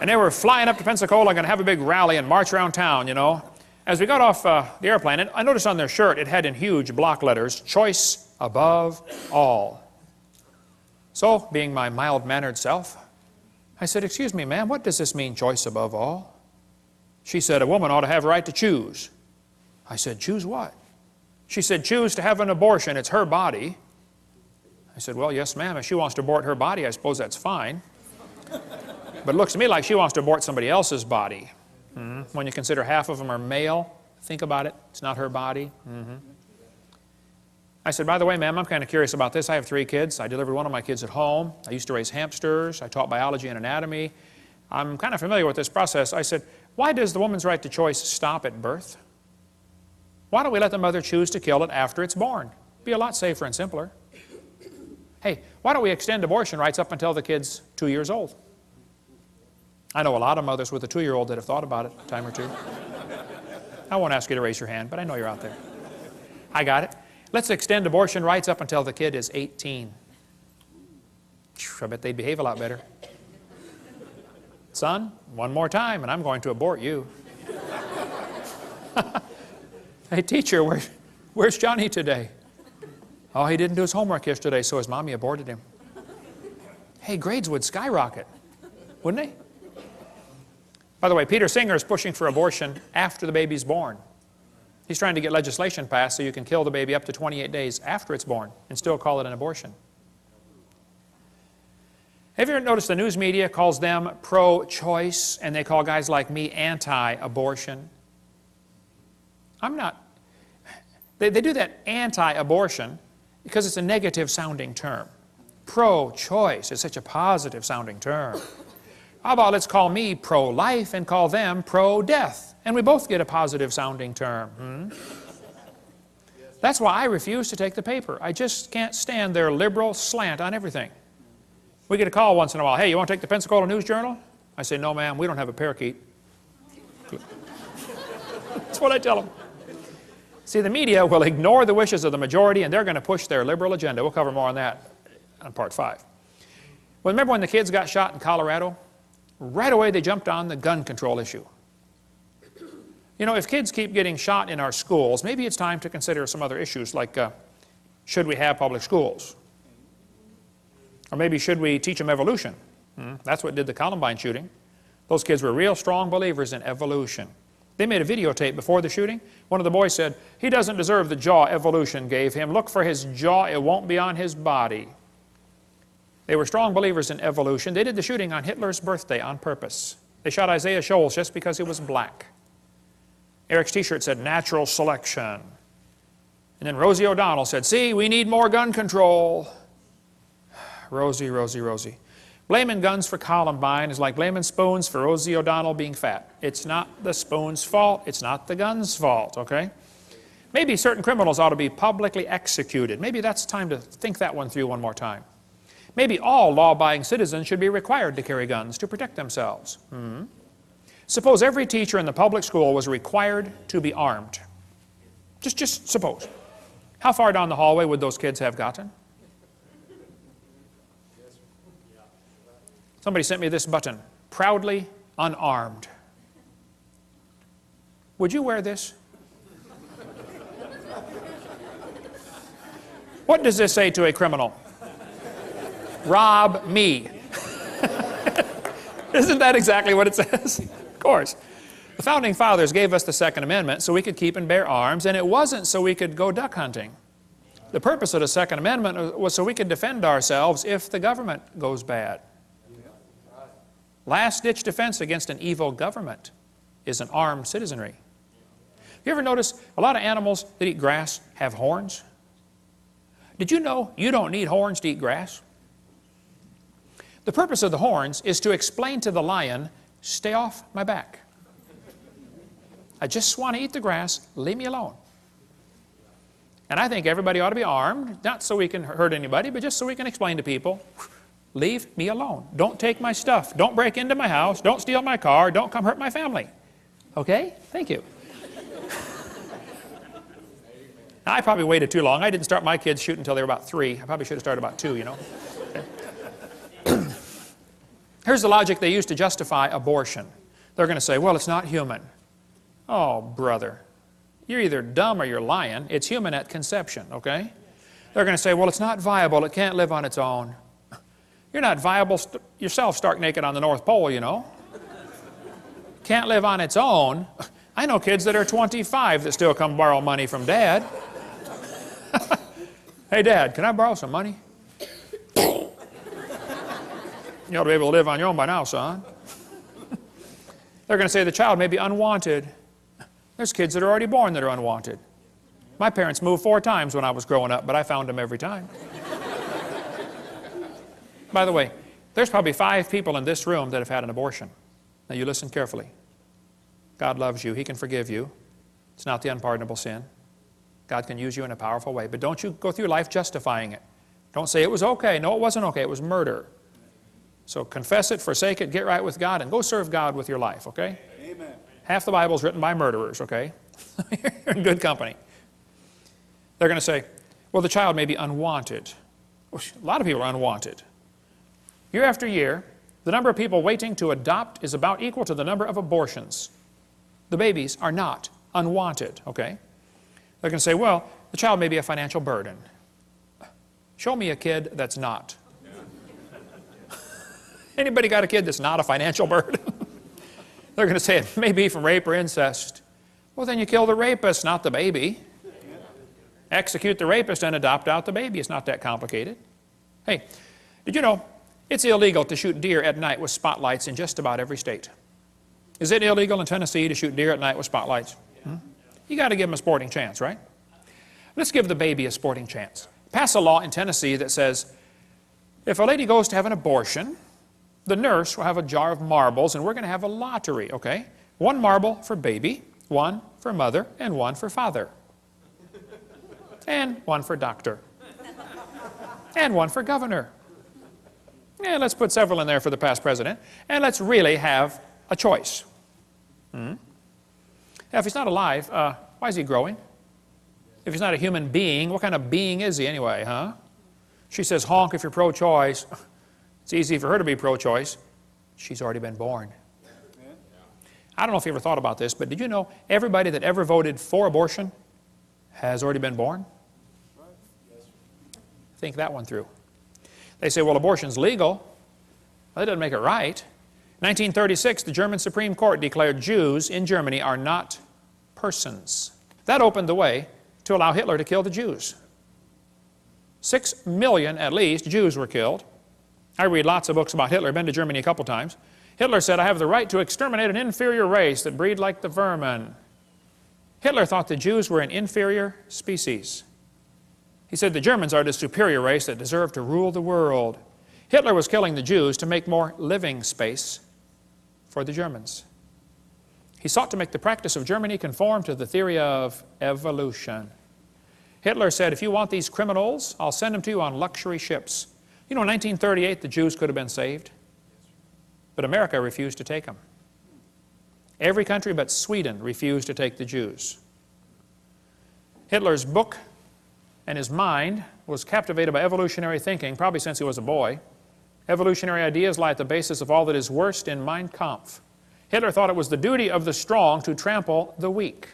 And they were flying up to Pensacola, going to have a big rally and march around town, you know. As we got off the airplane, and I noticed on their shirt it had in huge block letters, choice above all. So, being my mild-mannered self, I said, excuse me, ma'am, what does this mean, choice above all? She said, a woman ought to have a right to choose. I said, choose what? She said, choose to have an abortion. It's her body. I said, well, yes, ma'am. If she wants to abort her body, I suppose that's fine. But it looks to me like she wants to abort somebody else's body. When you consider half of them are male, think about it. It's not her body. I said, by the way, ma'am, I'm kind of curious about this. I have 3 kids. I delivered one of my kids at home. I used to raise hamsters. I taught biology and anatomy. I'm kind of familiar with this process. I said, why does the woman's right to choice stop at birth? Why don't we let the mother choose to kill it after it's born? Be a lot safer and simpler. Hey, why don't we extend abortion rights up until the kid's 2 years old? I know a lot of mothers with a 2-year-old that have thought about it a time or two. I won't ask you to raise your hand, but I know you're out there. I got it. Let's extend abortion rights up until the kid is 18. I bet they'd behave a lot better. Son, one more time and I'm going to abort you. Hey, teacher, where's Johnny today? Oh, he didn't do his homework yesterday, so his mommy aborted him. Hey, grades would skyrocket, wouldn't they? By the way, Peter Singer is pushing for abortion after the baby's born. He's trying to get legislation passed so you can kill the baby up to 28 days after it's born and still call it an abortion. Have you ever noticed the news media calls them pro-choice and they call guys like me anti-abortion? I'm not. They do that anti-abortion because it's a negative sounding term. Pro-choice is such a positive sounding term. How about let's call me pro-life and call them pro-death, and we both get a positive sounding term. That's why I refuse to take the paper. I just can't stand their liberal slant on everything. We get a call once in a while, hey, you want to take the Pensacola News Journal? I say, no ma'am, we don't have a parakeet. That's what I tell them. See, the media will ignore the wishes of the majority and they're going to push their liberal agenda. We'll cover more on that on part 5. Well, remember when the kids got shot in Colorado? Right away they jumped on the gun control issue. You know, if kids keep getting shot in our schools, maybe it's time to consider some other issues like should we have public schools? Or maybe should we teach them evolution? That's what did the Columbine shooting. Those kids were real strong believers in evolution. They made a videotape before the shooting. One of the boys said, he doesn't deserve the jaw evolution gave him. Look for his jaw, it won't be on his body. They were strong believers in evolution. They did the shooting on Hitler's birthday on purpose. They shot Isaiah Shoals just because he was black. Eric's t-shirt said natural selection. And then Rosie O'Donnell said, see, we need more gun control. Rosie, Rosie, Rosie. Blaming guns for Columbine is like blaming spoons for Rosie O'Donnell being fat. It's not the spoon's fault. It's not the gun's fault, okay? Maybe certain criminals ought to be publicly executed. Maybe that's time to think that one through one more time. Maybe all law-abiding citizens should be required to carry guns to protect themselves. Suppose every teacher in the public school was required to be armed. Just suppose. How far down the hallway would those kids have gotten? Somebody sent me this button, proudly unarmed. Would you wear this? What does this say to a criminal? Rob me. Isn't that exactly what it says? Of course. The Founding Fathers gave us the Second Amendment so we could keep and bear arms, and it wasn't so we could go duck hunting. The purpose of the Second Amendment was so we could defend ourselves if the government goes bad. Last-ditch defense against an evil government is an armed citizenry. You ever notice a lot of animals that eat grass have horns? Did you know you don't need horns to eat grass? The purpose of the horns is to explain to the lion, stay off my back. I just want to eat the grass, leave me alone. And I think everybody ought to be armed, not so we can hurt anybody, but just so we can explain to people, leave me alone. Don't take my stuff. Don't break into my house. Don't steal my car. Don't come hurt my family. Okay? Thank you. I probably waited too long. I didn't start my kids shooting until they were about 3. I probably should have started about 2, you know. Okay. Here's the logic they use to justify abortion. They're going to say, well, it's not human. Oh, brother. You're either dumb or you're lying. It's human at conception, okay? They're going to say, well, it's not viable. It can't live on its own. You're not viable yourself stark naked on the North Pole, you know. Can't live on its own. I know kids that are 25 that still come borrow money from Dad. Hey, Dad, can I borrow some money? You ought to be able to live on your own by now, son. They're going to say the child may be unwanted. There's kids that are already born that are unwanted. My parents moved 4 times when I was growing up, but I found them every time. By the way, there's probably 5 people in this room that have had an abortion. Now you listen carefully. God loves you. He can forgive you. It's not the unpardonable sin. God can use you in a powerful way. But don't you go through life justifying it. Don't say it was okay. No, it wasn't okay. It was murder. So confess it, forsake it, get right with God, and go serve God with your life, okay? Amen. Half the Bible is written by murderers, okay? You're in good company. They're going to say, well, the child may be unwanted. Well, a lot of people are unwanted. Year after year, the number of people waiting to adopt is about equal to the number of abortions. The babies are not unwanted, okay? They're going to say, well, the child may be a financial burden. Show me a kid that's not. Anybody got a kid that's not a financial burden? They're going to say it may be from rape or incest. Well, then you kill the rapist, not the baby. Execute the rapist and adopt out the baby. It's not that complicated. Hey, did you know it's illegal to shoot deer at night with spotlights in just about every state? Is it illegal in Tennessee to shoot deer at night with spotlights? You got to give them a sporting chance, right? Let's give the baby a sporting chance. Pass a law in Tennessee that says if a lady goes to have an abortion, the nurse will have a jar of marbles, and we're going to have a lottery, okay? 1 marble for baby, 1 for mother, and 1 for father. And 1 for doctor. And 1 for governor. And let's put several in there for the past president. And let's really have a choice. Now, if he's not alive, why is he growing? If he's not a human being, what kind of being is he anyway, huh? She says, honk if you're pro-choice. It's easy for her to be pro-choice. She's already been born. I don't know if you ever thought about this, but did you know everybody that ever voted for abortion has already been born? Think that one through. They say, well, abortion's legal. Well, that doesn't make it right. In 1936, the German Supreme Court declared Jews in Germany are not persons. That opened the way to allow Hitler to kill the Jews. 6 million, at least, Jews were killed. I read lots of books about Hitler. I've been to Germany a couple times. Hitler said, I have the right to exterminate an inferior race that breed like the vermin. Hitler thought the Jews were an inferior species. He said the Germans are the superior race that deserve to rule the world. Hitler was killing the Jews to make more living space for the Germans. He sought to make the practice of Germany conform to the theory of evolution. Hitler said, if you want these criminals, I'll send them to you on luxury ships. You know, in 1938, the Jews could have been saved, but America refused to take them. Every country but Sweden refused to take the Jews. Hitler's book and his mind was captivated by evolutionary thinking, probably since he was a boy. Evolutionary ideas lie at the basis of all that is worst in Mein Kampf. Hitler thought it was the duty of the strong to trample the weak.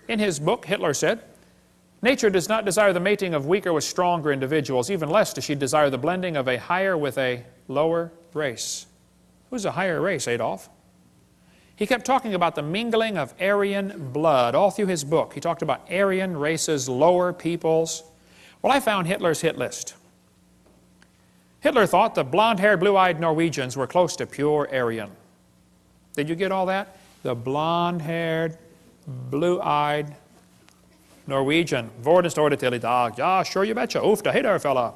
In his book, Hitler said, nature does not desire the mating of weaker with stronger individuals, even less does she desire the blending of a higher with a lower race. Who's a higher race, Adolf? He kept talking about the mingling of Aryan blood all through his book. He talked about Aryan races, lower peoples. Well, I found Hitler's hit list. Hitler thought the blonde-haired, blue-eyed Norwegians were close to pure Aryan. Did you get all that? The blonde-haired, blue-eyed Norwegian. Vorden står det till idag. Ja, sure you betcha. Oofta, hey there, fella.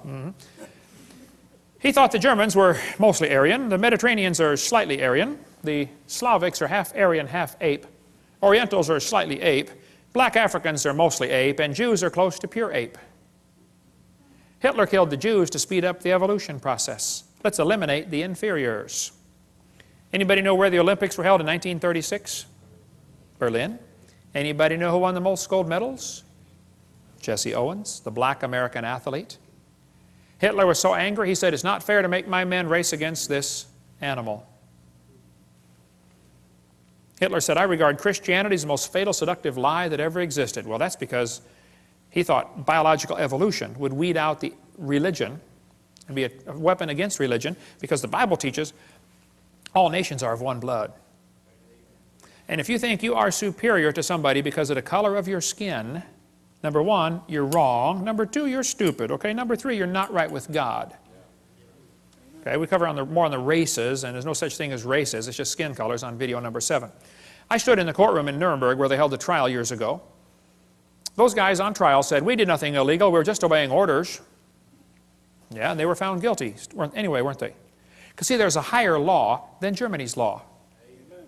He thought the Germans were mostly Aryan. The Mediterraneans are slightly Aryan. The Slavics are half Aryan, half ape. Orientals are slightly ape. Black Africans are mostly ape. And Jews are close to pure ape. Hitler killed the Jews to speed up the evolution process. Let's eliminate the inferiors. Anybody know where the Olympics were held in 1936? Berlin. Anybody know who won the most gold medals? Jesse Owens, the black American athlete. Hitler was so angry, he said, it's not fair to make my men race against this animal. Hitler said, I regard Christianity as the most fatal, seductive lie that ever existed. Well, that's because he thought biological evolution would weed out the religion and be a weapon against religion, because the Bible teaches all nations are of one blood. And if you think you are superior to somebody because of the color of your skin, number one, you're wrong. Number two, you're stupid. Okay, number three, you're not right with God. Okay, we cover more on the races, and there's no such thing as races. It's just skin colors on video number 7. I stood in the courtroom in Nuremberg where they held the trial years ago. Those guys on trial said, we did nothing illegal, we were just obeying orders. Yeah, and they were found guilty anyway, weren't they? Because see, there's a higher law than Germany's law.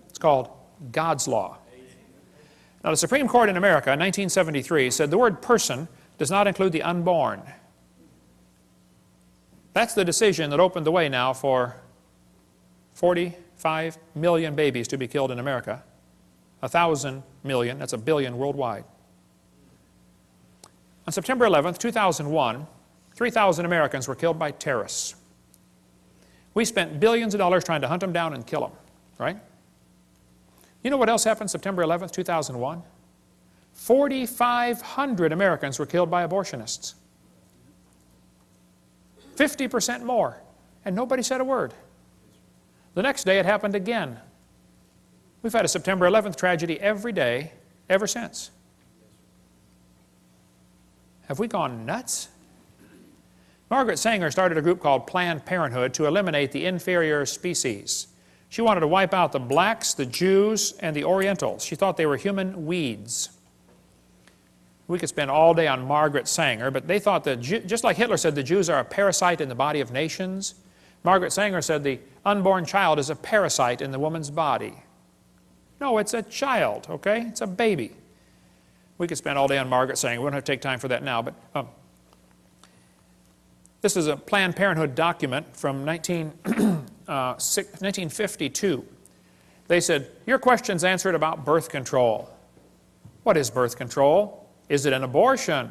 It's called God's law. Now, the Supreme Court in America in 1973 said the word person does not include the unborn. That's the decision that opened the way now for 45 million babies to be killed in America. 1,000 million, that's a billion worldwide. On September 11th, 2001, 3,000 Americans were killed by terrorists. We spent billions of dollars trying to hunt them down and kill them, right? You know what else happened September 11th, 2001? 4,500 Americans were killed by abortionists. 50% more, and nobody said a word. The next day it happened again. We've had a September 11th tragedy every day ever since. Have we gone nuts? Margaret Sanger started a group called Planned Parenthood to eliminate the inferior species. She wanted to wipe out the blacks, the Jews, and the Orientals. She thought they were human weeds. We could spend all day on Margaret Sanger, but they thought that, just like Hitler said the Jews are a parasite in the body of nations, Margaret Sanger said the unborn child is a parasite in the woman's body. No, it's a child, okay? It's a baby. We could spend all day on Margaret Sanger. We don't have to take time for that now, but this is a Planned Parenthood document from 1952. They said, your question's answered about birth control. What is birth control? Is it an abortion?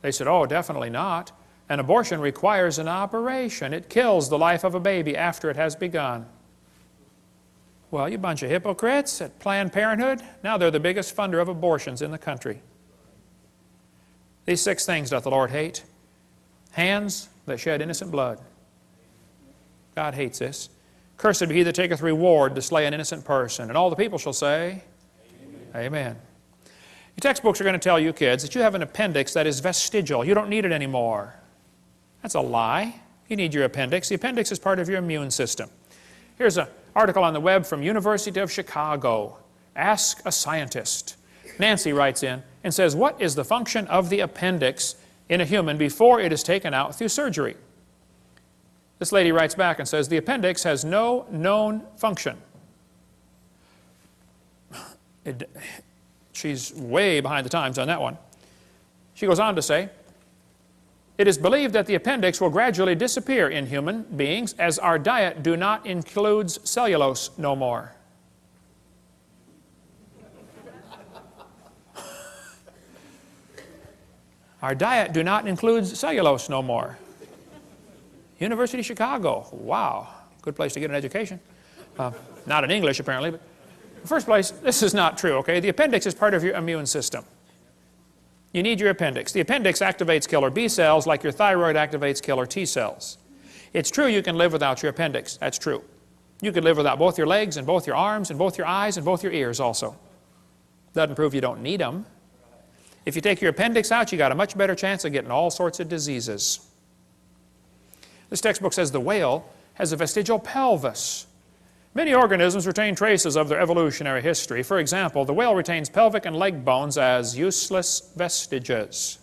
They said, oh, definitely not. An abortion requires an operation. It kills the life of a baby after it has begun. Well, you bunch of hypocrites at Planned Parenthood. Now they're the biggest funder of abortions in the country. These 6 things doth the Lord hate. Hands that shed innocent blood. God hates this. Cursed be he that taketh reward to slay an innocent person. And all the people shall say, Amen. Amen. Your textbooks are going to tell you kids that you have an appendix that is vestigial. You don't need it anymore. That's a lie. You need your appendix. The appendix is part of your immune system. Here's an article on the web from University of Chicago. Ask a scientist. Nancy writes in and says, what is the function of the appendix in a human before it is taken out through surgery? This lady writes back and says, the appendix has no known function. She's way behind the times on that one. She goes on to say, it is believed that the appendix will gradually disappear in human beings as our diet do not includes cellulose no more. Our diet do not include cellulose no more. University of Chicago. Wow. Good place to get an education. Not in English, apparently. But in the first place, this is not true, okay? The appendix is part of your immune system. You need your appendix. The appendix activates killer B cells like your thyroid activates killer T cells. It's true you can live without your appendix. That's true. You could live without both your legs and both your arms and both your eyes and both your ears also. Doesn't prove you don't need them. If you take your appendix out, you got a much better chance of getting all sorts of diseases. This textbook says the whale has a vestigial pelvis. Many organisms retain traces of their evolutionary history. For example, the whale retains pelvic and leg bones as useless vestiges.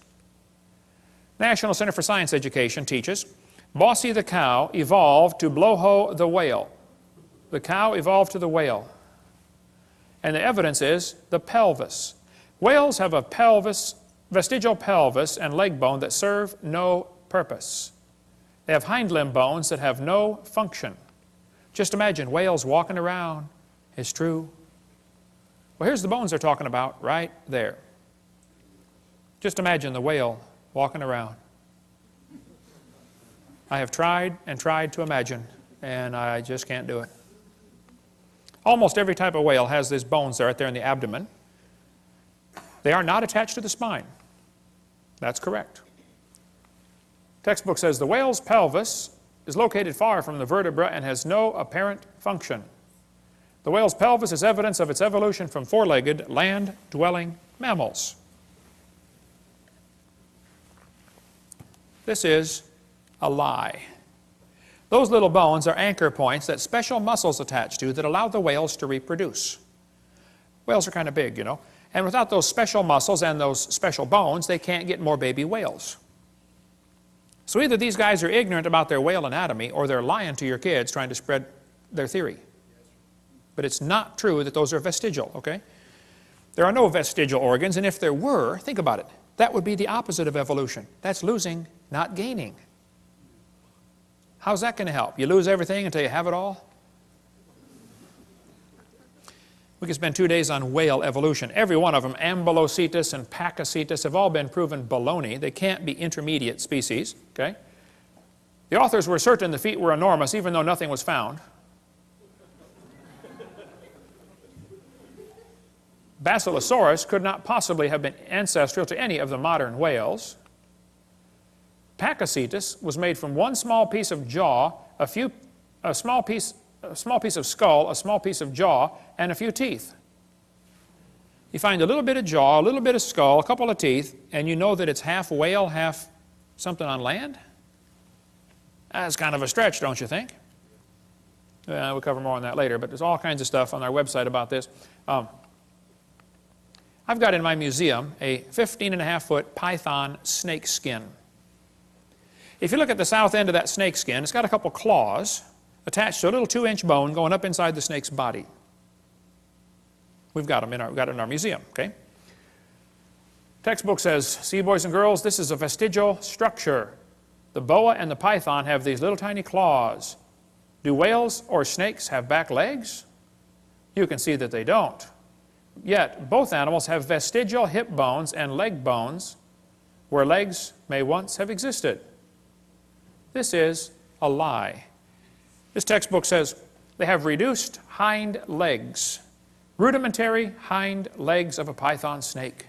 National Center for Science Education teaches, Bossy the cow evolved to blowho the whale. The cow evolved to the whale. And the evidence is the pelvis. Whales have a vestigial pelvis and leg bone that serve no purpose. They have hind limb bones that have no function. Just imagine whales walking around. It's true. Well, here's the bones they're talking about right there. Just imagine the whale walking around. I have tried and tried to imagine, and I just can't do it. Almost every type of whale has these bones right there in the abdomen. They are not attached to the spine. That's correct. Textbook says the whale's pelvis is located far from the vertebra and has no apparent function. The whale's pelvis is evidence of its evolution from four-legged, land-dwelling mammals. This is a lie. Those little bones are anchor points that special muscles attach to that allow the whales to reproduce. Whales are kind of big, you know. And without those special muscles and those special bones, they can't get more baby whales. So either these guys are ignorant about their whale anatomy, or they're lying to your kids trying to spread their theory. But it's not true that those are vestigial, okay? There are no vestigial organs, and if there were, think about it, that would be the opposite of evolution. That's losing, not gaining. How's that going to help? You lose everything until you have it all? We could spend 2 days on whale evolution. Every one of them, Ambulocetus and Pakicetus, have all been proven baloney. They can't be intermediate species, okay? The authors were certain the feet were enormous, even though nothing was found. Basilosaurus could not possibly have been ancestral to any of the modern whales. Pakicetus was made from one small piece of jaw, a small piece of skull, a small piece of jaw, and a few teeth. You find a little bit of jaw, a little bit of skull, a couple of teeth, and you know that it's half whale, half something on land? That's kind of a stretch, don't you think? We'll cover more on that later, but there's all kinds of stuff on our website about this. I've got in my museum a 15.5-foot python snake skin. If you look at the south end of that snake skin, it's got a couple claws attached to a little 2-inch bone going up inside the snake's body. We've got them in our museum, okay? Textbook says, see, boys and girls, this is a vestigial structure. The boa and the python have these little tiny claws. Do whales or snakes have back legs? You can see that they don't. Yet, both animals have vestigial hip bones and leg bones where legs may once have existed. This is a lie. This textbook says they have reduced hind legs, rudimentary hind legs of a python snake.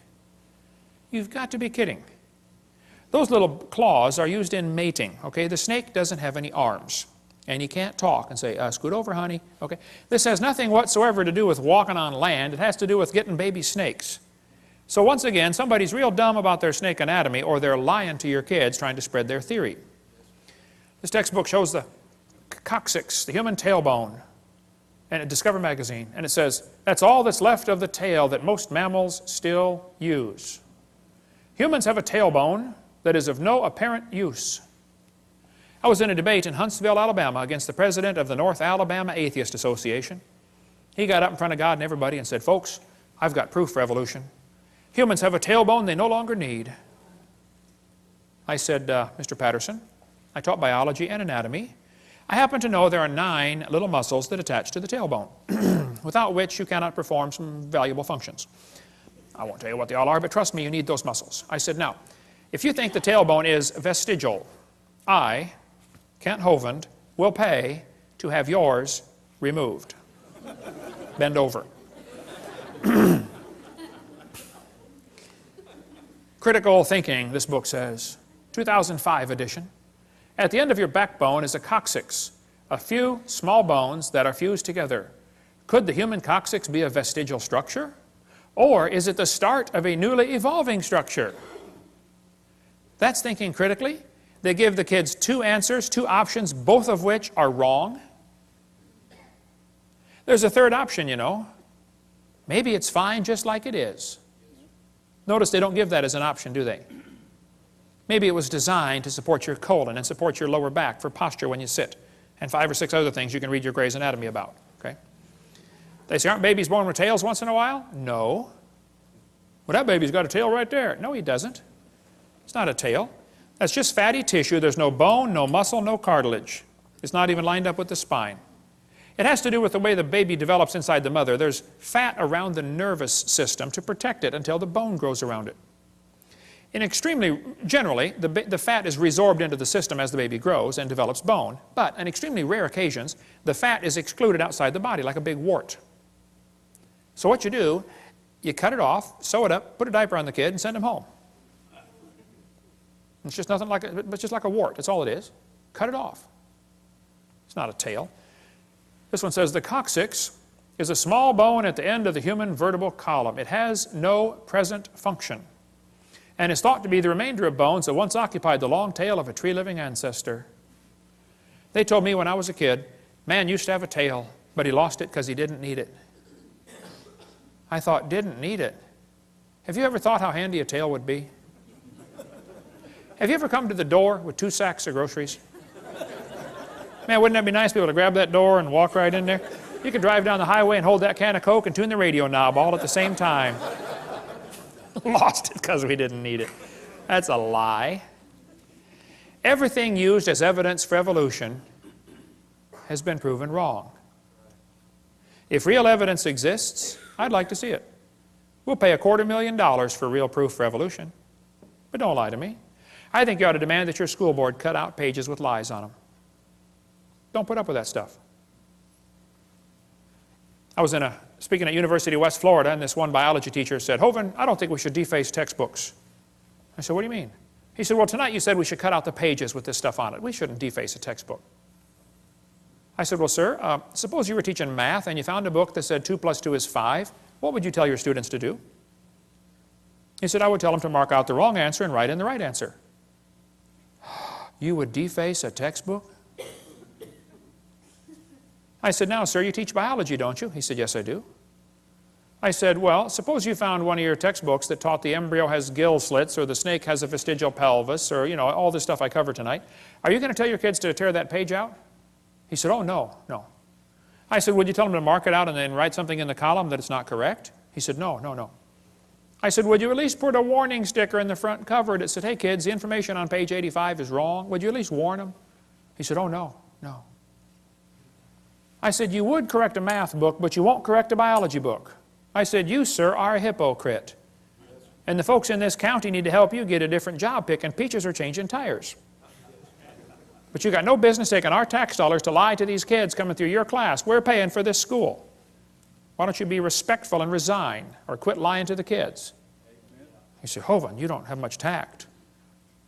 You've got to be kidding. Those little claws are used in mating, okay? The snake doesn't have any arms, and you can't talk and say, scoot over, honey, okay? This has nothing whatsoever to do with walking on land. It has to do with getting baby snakes. So once again, somebody's real dumb about their snake anatomy, or they're lying to your kids trying to spread their theory. This textbook shows the coccyx, the human tailbone, and at Discover magazine, and it says, that's all that's left of the tail that most mammals still use. Humans have a tailbone that is of no apparent use. I was in a debate in Huntsville, Alabama, against the president of the North Alabama Atheist Association. He got up in front of God and everybody and said, folks, I've got proof for evolution. Humans have a tailbone they no longer need. I said, Mr. Patterson, I taught biology and anatomy. I happen to know there are 9 little muscles that attach to the tailbone, without which you cannot perform some valuable functions. I won't tell you what they all are, but trust me, you need those muscles. I said, now, if you think the tailbone is vestigial, I, Kent Hovind, will pay to have yours removed. Bend over. Critical thinking, this book says, 2005 edition. At the end of your backbone is a coccyx, a few small bones that are fused together. Could the human coccyx be a vestigial structure? Or is it the start of a newly evolving structure? That's thinking critically. They give the kids 2 answers, 2 options, both of which are wrong. There's a third option, you know. Maybe it's fine just like it is. Notice they don't give that as an option, do they? Maybe it was designed to support your colon and support your lower back for posture when you sit, and 5 or 6 other things you can read your Gray's Anatomy about, okay? They say, aren't babies born with tails once in a while? No. Well, that baby's got a tail right there. No, he doesn't. It's not a tail. That's just fatty tissue. There's no bone, no muscle, no cartilage. It's not even lined up with the spine. It has to do with the way the baby develops inside the mother. There's fat around the nervous system to protect it until the bone grows around it. Generally, the fat is resorbed into the system as the baby grows and develops bone. But on extremely rare occasions, the fat is excluded outside the body like a big wart. So what you do, you cut it off, sew it up, put a diaper on the kid, and send him home. It's just nothing like but just like a wart. That's all it is. Cut it off. It's not a tail. This one says the coccyx is a small bone at the end of the human vertebral column. It has no present function, and is thought to be the remainder of bones that once occupied the long tail of a tree-living ancestor. They told me when I was a kid, man used to have a tail, but he lost it because he didn't need it. I thought, didn't need it. Have you ever thought how handy a tail would be? Have you ever come to the door with 2 sacks of groceries? Man, wouldn't that be nice to be able to grab that door and walk right in there? You could drive down the highway and hold that can of Coke and tune the radio knob all at the same time. Lost it because we didn't need it. That's a lie. Everything used as evidence for evolution has been proven wrong. If real evidence exists, I'd like to see it. We'll pay $250,000 for real proof for evolution. But don't lie to me. I think you ought to demand that your school board cut out pages with lies on them. Don't put up with that stuff. I was speaking at University of West Florida, and this one biology teacher said, Hovind, I don't think we should deface textbooks. I said, what do you mean? He said, well, tonight you said we should cut out the pages with this stuff on it. We shouldn't deface a textbook. I said, well, sir, suppose you were teaching math and you found a book that said 2 + 2 is 5. What would you tell your students to do? He said, I would tell them to mark out the wrong answer and write in the right answer. You would deface a textbook? I said, now, sir, you teach biology, don't you? He said, yes, I do. I said, well, suppose you found one of your textbooks that taught the embryo has gill slits or the snake has a vestigial pelvis or, you know, all this stuff I covered tonight. Are you going to tell your kids to tear that page out? He said, oh, no, no. I said, would you tell them to mark it out and then write something in the column that it's not correct? He said, no, no, no. I said, would you at least put a warning sticker in the front cover that said, hey, kids, the information on page 85 is wrong. Would you at least warn them? He said, oh, no, no. I said, you would correct a math book, but you won't correct a biology book. I said, you, sir, are a hypocrite. And the folks in this county need to help you get a different job picking peaches or changing tires. But you got no business taking our tax dollars to lie to these kids coming through your class. We're paying for this school. Why don't you be respectful and resign or quit lying to the kids? You say, Hovind, you don't have much tact.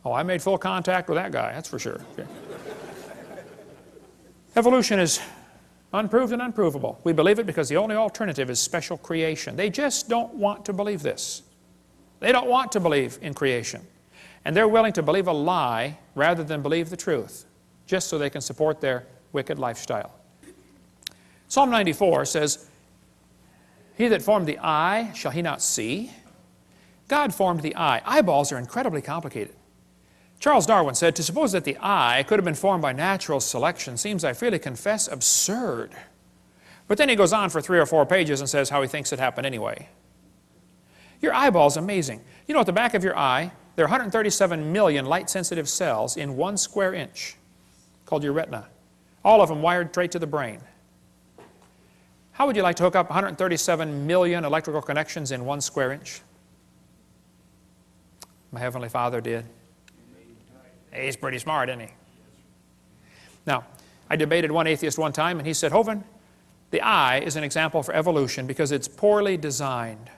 Oh, I made full contact with that guy, that's for sure. Okay. Evolution is unproved and unprovable. We believe it because the only alternative is special creation. They just don't want to believe this. They don't want to believe in creation. And they're willing to believe a lie rather than believe the truth, just so they can support their wicked lifestyle. Psalm 94 says, he that formed the eye, shall he not see? God formed the eye. Eyeballs are incredibly complicated. Charles Darwin said, to suppose that the eye could have been formed by natural selection seems, I freely confess, absurd. But then he goes on for 3 or 4 pages and says how he thinks it happened anyway. Your eyeball's amazing. You know, at the back of your eye, there are 137 million light-sensitive cells in 1 square inch, called your retina. All of them wired straight to the brain. How would you like to hook up 137 million electrical connections in 1 square inch? My Heavenly Father did. He's pretty smart, isn't he? Now, I debated one atheist one time, and he said, Hovind, the eye is an example for evolution because it's poorly designed.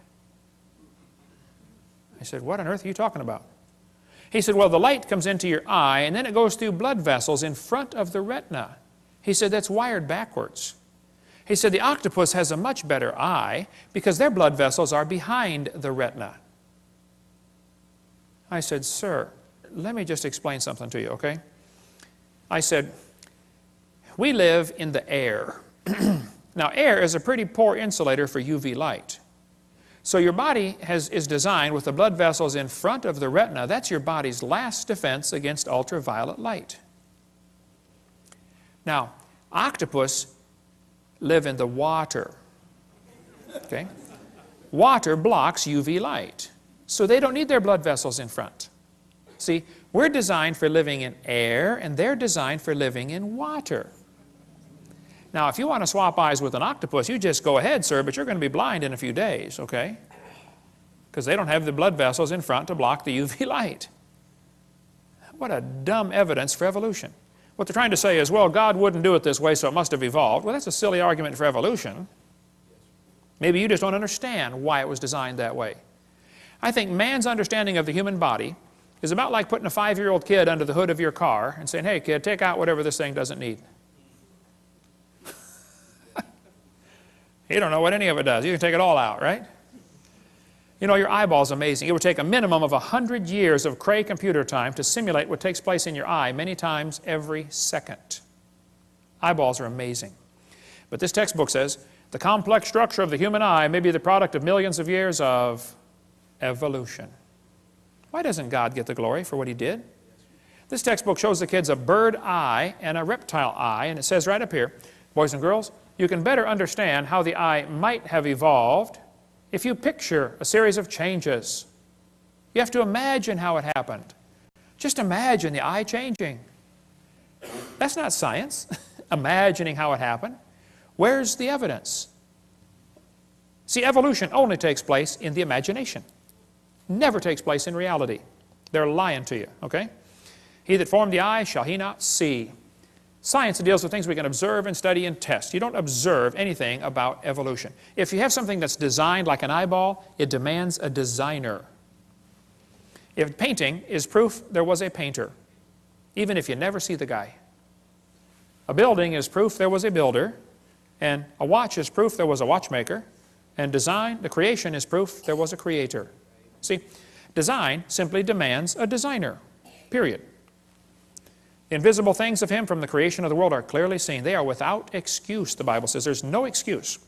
I said, what on earth are you talking about? He said, well, the light comes into your eye, and then it goes through blood vessels in front of the retina. He said, that's wired backwards. He said, the octopus has a much better eye because their blood vessels are behind the retina. I said, sir, let me just explain something to you, okay? I said, we live in the air. Now, air is a pretty poor insulator for UV light. So your body is designed with the blood vessels in front of the retina. That's your body's last defense against ultraviolet light. Now, octopus live in the water, okay? Water blocks UV light, so they don't need their blood vessels in front. See, we're designed for living in air, and they're designed for living in water. Now, if you want to swap eyes with an octopus, you just go ahead, sir, but you're going to be blind in a few days, okay? Because they don't have the blood vessels in front to block the UV light. What a dumb evidence for evolution. What they're trying to say is, well, God wouldn't do it this way, so it must have evolved. Well, that's a silly argument for evolution. Maybe you just don't understand why it was designed that way. I think man's understanding of the human body is about like putting a 5-year-old kid under the hood of your car and saying, hey, kid, take out whatever this thing doesn't need. You don't know what any of it does. You can take it all out, right? You know, your eyeball's amazing. It would take a minimum of 100 years of Cray computer time to simulate what takes place in your eye many times every second. Eyeballs are amazing. But this textbook says The complex structure of the human eye may be the product of millions of years of evolution. Why doesn't God get the glory for what He did? This textbook shows the kids a bird eye and a reptile eye, and it says right up here, boys and girls, you can better understand how the eye might have evolved if you picture a series of changes. You have to imagine how it happened. Just imagine the eye changing. That's not science, imagining how it happened. Where's the evidence? See, evolution only takes place in the imagination. Never takes place in reality. They're lying to you, okay? He that formed the eye, shall he not see? Science deals with things we can observe and study and test. You don't observe anything about evolution. If you have something that's designed like an eyeball, it demands a designer. If painting is proof there was a painter, even if you never see the guy. A building is proof there was a builder, and a watch is proof there was a watchmaker, and design, the creation, is proof there was a creator. See, design simply demands a designer, period. The invisible things of Him from the creation of the world are clearly seen. They are without excuse, the Bible says. There's no excuse.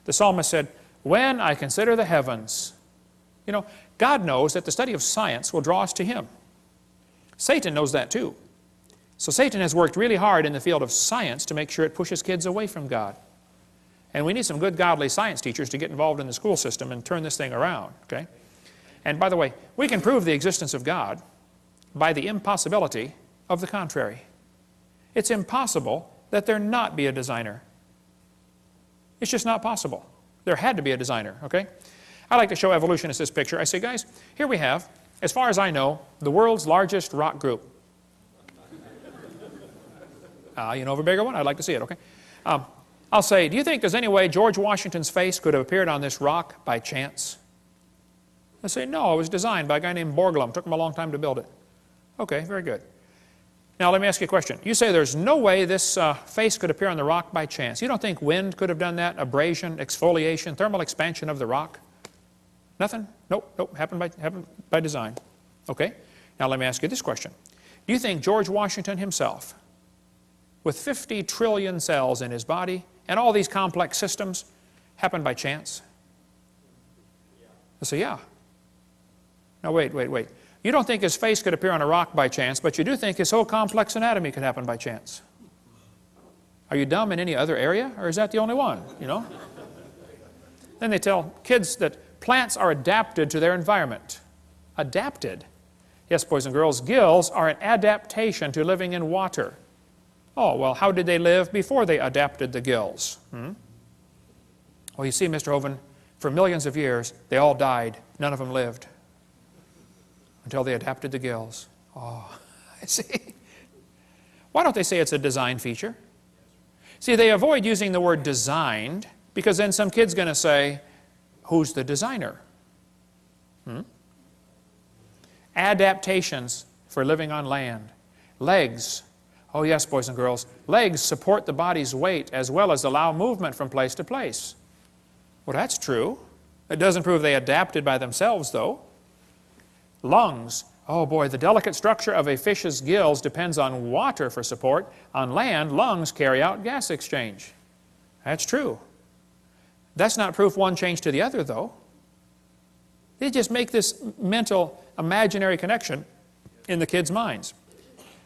The psalmist said, when I consider the heavens. You know, God knows that the study of science will draw us to Him. Satan knows that too. So Satan has worked really hard in the field of science to make sure it pushes kids away from God. And we need some good godly science teachers to get involved in the school system and turn this thing around, okay? And by the way, we can prove the existence of God by the impossibility of the contrary. It's impossible that there not be a designer. It's just not possible. There had to be a designer, okay? I like to show evolutionists this picture. I say, guys, here we have, as far as I know, the world's largest rock group. You know of a bigger one? I'd like to see it, okay? I'll say, do you think there's any way George Washington's face could have appeared on this rock by chance? I say, no, it was designed by a guy named Borglum. Took him a long time to build it. Okay, very good. Now let me ask you a question. You say there's no way this face could appear on the rock by chance. You don't think wind could have done that? Abrasion, exfoliation, thermal expansion of the rock? Nothing? Nope, nope, happened by design. Okay, now let me ask you this question. Do you think George Washington himself, with 50 trillion cells in his body and all these complex systems, happened by chance? I say, yeah. Now wait. You don't think his face could appear on a rock by chance, but you do think his whole complex anatomy could happen by chance. Are you dumb in any other area, or is that the only one, you know? Then they tell kids that plants are adapted to their environment. Adapted? Yes, boys and girls, gills are an adaptation to living in water. Oh, well, how did they live before they adapted the gills? Well, you see, Mr. Hovind, for millions of years, they all died. None of them lived until they adapted the gills. Oh, I see. Why don't they say it's a design feature? See, they avoid using the word designed because then some kid's going to say, who's the designer? Adaptations for living on land. Legs. Oh yes, boys and girls. Legs support the body's weight as well as allow movement from place to place. Well, that's true. It doesn't prove they adapted by themselves, though. Lungs. Oh boy, the delicate structure of a fish's gills depends on water for support. On land, lungs carry out gas exchange. That's true. That's not proof one changed to the other, though. They just make this mental, imaginary connection in the kids' minds.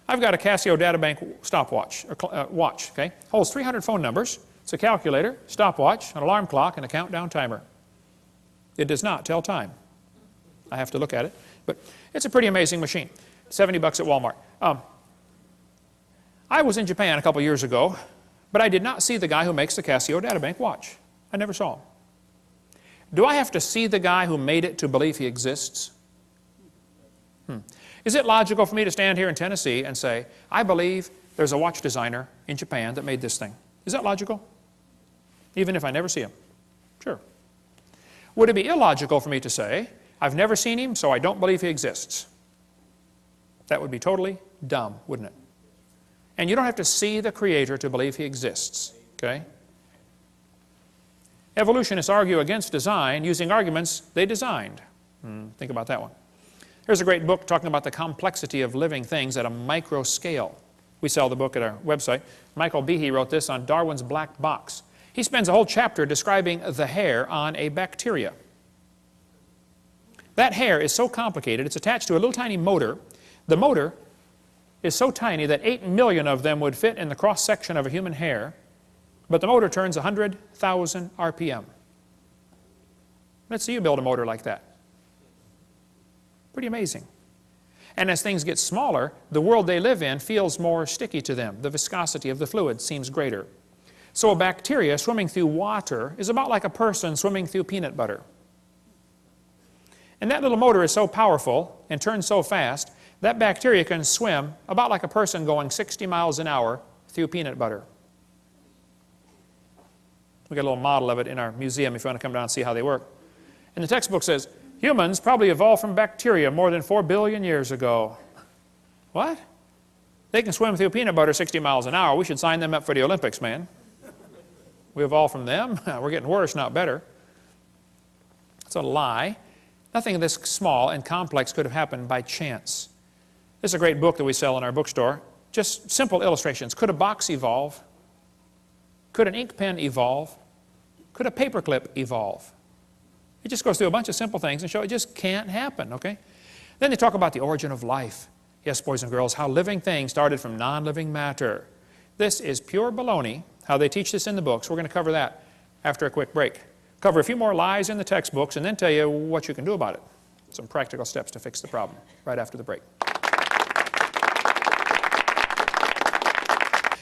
I've got a Casio Databank stopwatch, watch, okay? Holds 300 phone numbers. It's a calculator, stopwatch, an alarm clock, and a countdown timer. It does not tell time. I have to look at it. But it's a pretty amazing machine. $70 at Walmart. I was in Japan a couple years ago, but I did not see the guy who makes the Casio Databank watch. I never saw him. Do I have to see the guy who made it to believe he exists? Is it logical for me to stand here in Tennessee and say, I believe there's a watch designer in Japan that made this thing? Is that logical? Even if I never see him? Sure. Would it be illogical for me to say, I've never seen him, so I don't believe he exists? That would be totally dumb, wouldn't it? And you don't have to see the Creator to believe he exists, okay? Evolutionists argue against design using arguments they designed. Think about that one. Here's a great book talking about the complexity of living things at a micro scale. We sell the book at our website. Michael Behe wrote this on Darwin's black box. He spends a whole chapter describing the hair on a bacteria. That hair is so complicated, it's attached to a little tiny motor. The motor is so tiny that 8 million of them would fit in the cross-section of a human hair, but the motor turns 100,000 RPM. Let's see you build a motor like that. Pretty amazing. And as things get smaller, the world they live in feels more sticky to them. The viscosity of the fluid seems greater. So a bacteria swimming through water is about like a person swimming through peanut butter. And that little motor is so powerful and turns so fast, that bacteria can swim about like a person going 60 miles an hour through peanut butter. We got a little model of it in our museum if you want to come down and see how they work. And the textbook says, humans probably evolved from bacteria more than 4 billion years ago. What? They can swim through peanut butter 60 miles an hour. We should sign them up for the Olympics, man. We evolved from them. We're getting worse, not better. It's a lie. Nothing this small and complex could have happened by chance. This is a great book that we sell in our bookstore. Just simple illustrations. Could a box evolve? Could an ink pen evolve? Could a paperclip evolve? It just goes through a bunch of simple things and show it just can't happen, okay? Then they talk about the origin of life. Yes, boys and girls, how living things started from non-living matter. This is pure baloney, how they teach this in the books. We're going to cover that after a quick break. Cover a few more lies in the textbooks and then tell you what you can do about it. Some practical steps to fix the problem right after the break.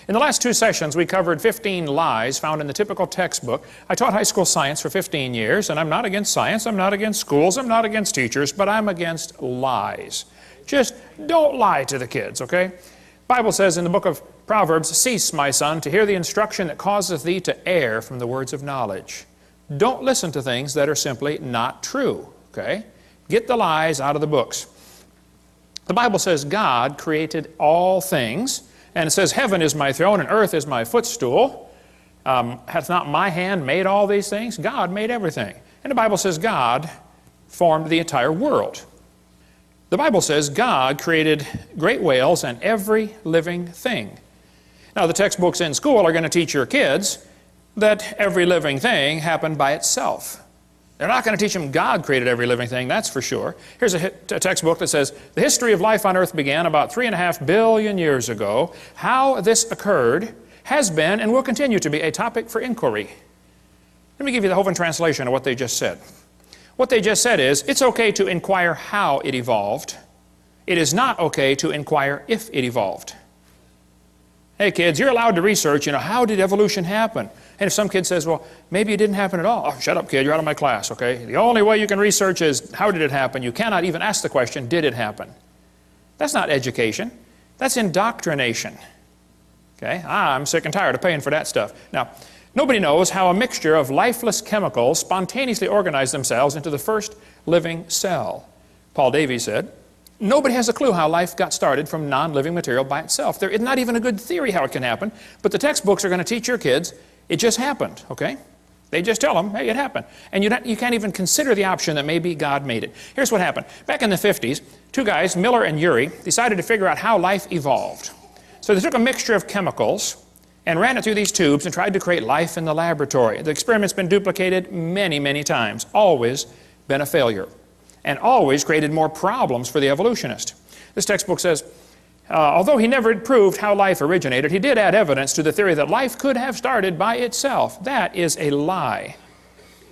In the last 2 sessions, we covered 15 lies found in the typical textbook. I taught high school science for 15 years, and I'm not against science, I'm not against schools, I'm not against teachers, but I'm against lies. Just don't lie to the kids, okay? The Bible says in the book of Proverbs, "Cease, my son, to hear the instruction that causeth thee to err from the words of knowledge." Don't listen to things that are simply not true, okay? Get the lies out of the books. The Bible says God created all things, and it says, "Heaven is my throne and earth is my footstool." Hath not my hand made all these things? God made everything. And the Bible says God formed the entire world. The Bible says God created great whales and every living thing. Now the textbooks in school are going to teach your kids that every living thing happened by itself. They're not going to teach them God created every living thing, that's for sure. Here's a textbook that says, "The history of life on earth began about 3.5 billion years ago. How this occurred has been and will continue to be a topic for inquiry." Let me give you the Hovind translation of what they just said. What they just said is, it's okay to inquire how it evolved. It is not okay to inquire if it evolved. Hey kids, you're allowed to research, how did evolution happen? And if some kid says, well, maybe it didn't happen at all. Oh, shut up, kid, you're out of my class, okay? The only way you can research is, how did it happen? You cannot even ask the question, did it happen? That's not education. That's indoctrination. Okay? I'm sick and tired of paying for that stuff. Now, nobody knows how a mixture of lifeless chemicals spontaneously organize themselves into the first living cell. Paul Davies said, nobody has a clue how life got started from non-living material by itself. There is not even a good theory how it can happen, but the textbooks are going to teach your kids it just happened, okay? They just tell them, hey, it happened. And you can't even consider the option that maybe God made it. Here's what happened. Back in the 50s, 2 guys, Miller and Urey, decided to figure out how life evolved. So they took a mixture of chemicals and ran it through these tubes and tried to create life in the laboratory. The experiment's been duplicated many, many times, always been a failure, and always created more problems for the evolutionist. This textbook says, although he never proved how life originated, he did add evidence to the theory that life could have started by itself. That is a lie.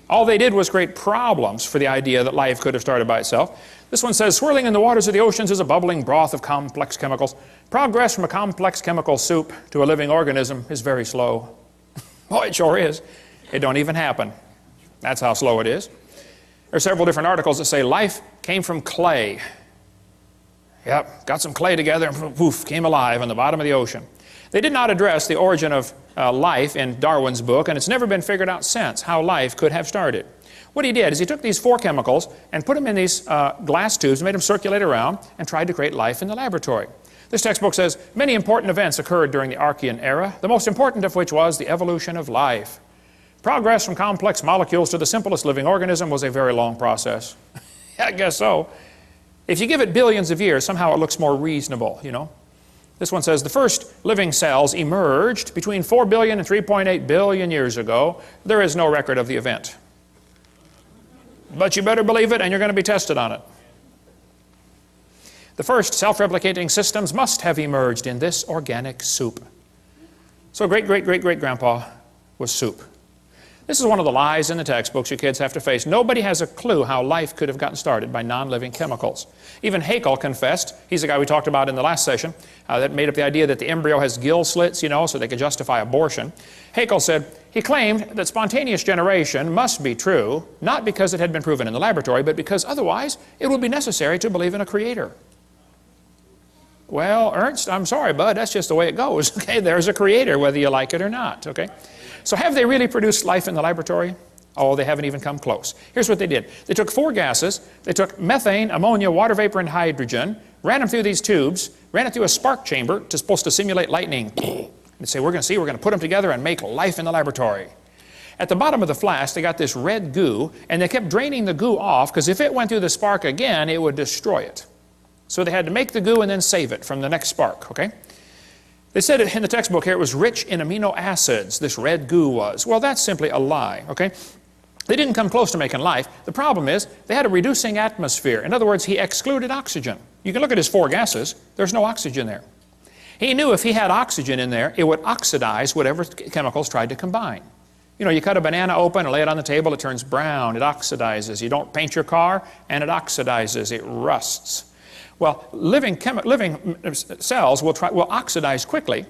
All they did was create problems for the idea that life could have started by itself. This one says, swirling in the waters of the oceans is a bubbling broth of complex chemicals. Progress from a complex chemical soup to a living organism is very slow. Boy, it sure is. It don't even happen. That's how slow it is. There are several different articles that say life came from clay. Yep, got some clay together and poof, came alive on the bottom of the ocean. They did not address the origin of life in Darwin's book, and it's never been figured out since how life could have started. What he did is he took these 4 chemicals and put them in these glass tubes, made them circulate around, and tried to create life in the laboratory. This textbook says, many important events occurred during the Archean era, the most important of which was the evolution of life. Progress from complex molecules to the simplest living organism was a very long process. I guess so. If you give it billions of years, somehow it looks more reasonable, This one says, the first living cells emerged between 4 billion and 3.8 billion years ago. There is no record of the event. But you better believe it, and you're going to be tested on it. The first self-replicating systems must have emerged in this organic soup. So great-great-great-great-grandpa was soup. This is one of the lies in the textbooks you kids have to face. Nobody has a clue how life could have gotten started by non-living chemicals. Even Haeckel confessed, he's the guy we talked about in the last session, that made up the idea that the embryo has gill slits, you know, so they could justify abortion. Haeckel said, he claimed that spontaneous generation must be true, not because it had been proven in the laboratory, but because otherwise it would be necessary to believe in a creator. Well, Ernst, I'm sorry, bud, that's just the way it goes. Okay, there's a creator, whether you like it or not, okay? So have they really produced life in the laboratory? Oh, they haven't even come close. Here's what they did. They took 4 gases. They took methane, ammonia, water vapor, and hydrogen, ran them through these tubes, ran it through a spark chamber supposed to simulate lightning. They say, we're going to put them together and make life in the laboratory. At the bottom of the flask, they got this red goo, and they kept draining the goo off, because if it went through the spark again, it would destroy it. So they had to make the goo and then save it from the next spark, okay? They said in the textbook here it was rich in amino acids, this red goo was. Well, that's simply a lie, okay? They didn't come close to making life. The problem is they had a reducing atmosphere. In other words, he excluded oxygen. You can look at his 4 gases. There's no oxygen there. He knew if he had oxygen in there, it would oxidize whatever chemicals tried to combine. You know, you cut a banana open and lay it on the table, it turns brown, it oxidizes. You don't paint your car, and it oxidizes, it rusts. Well, living cells will oxidize quickly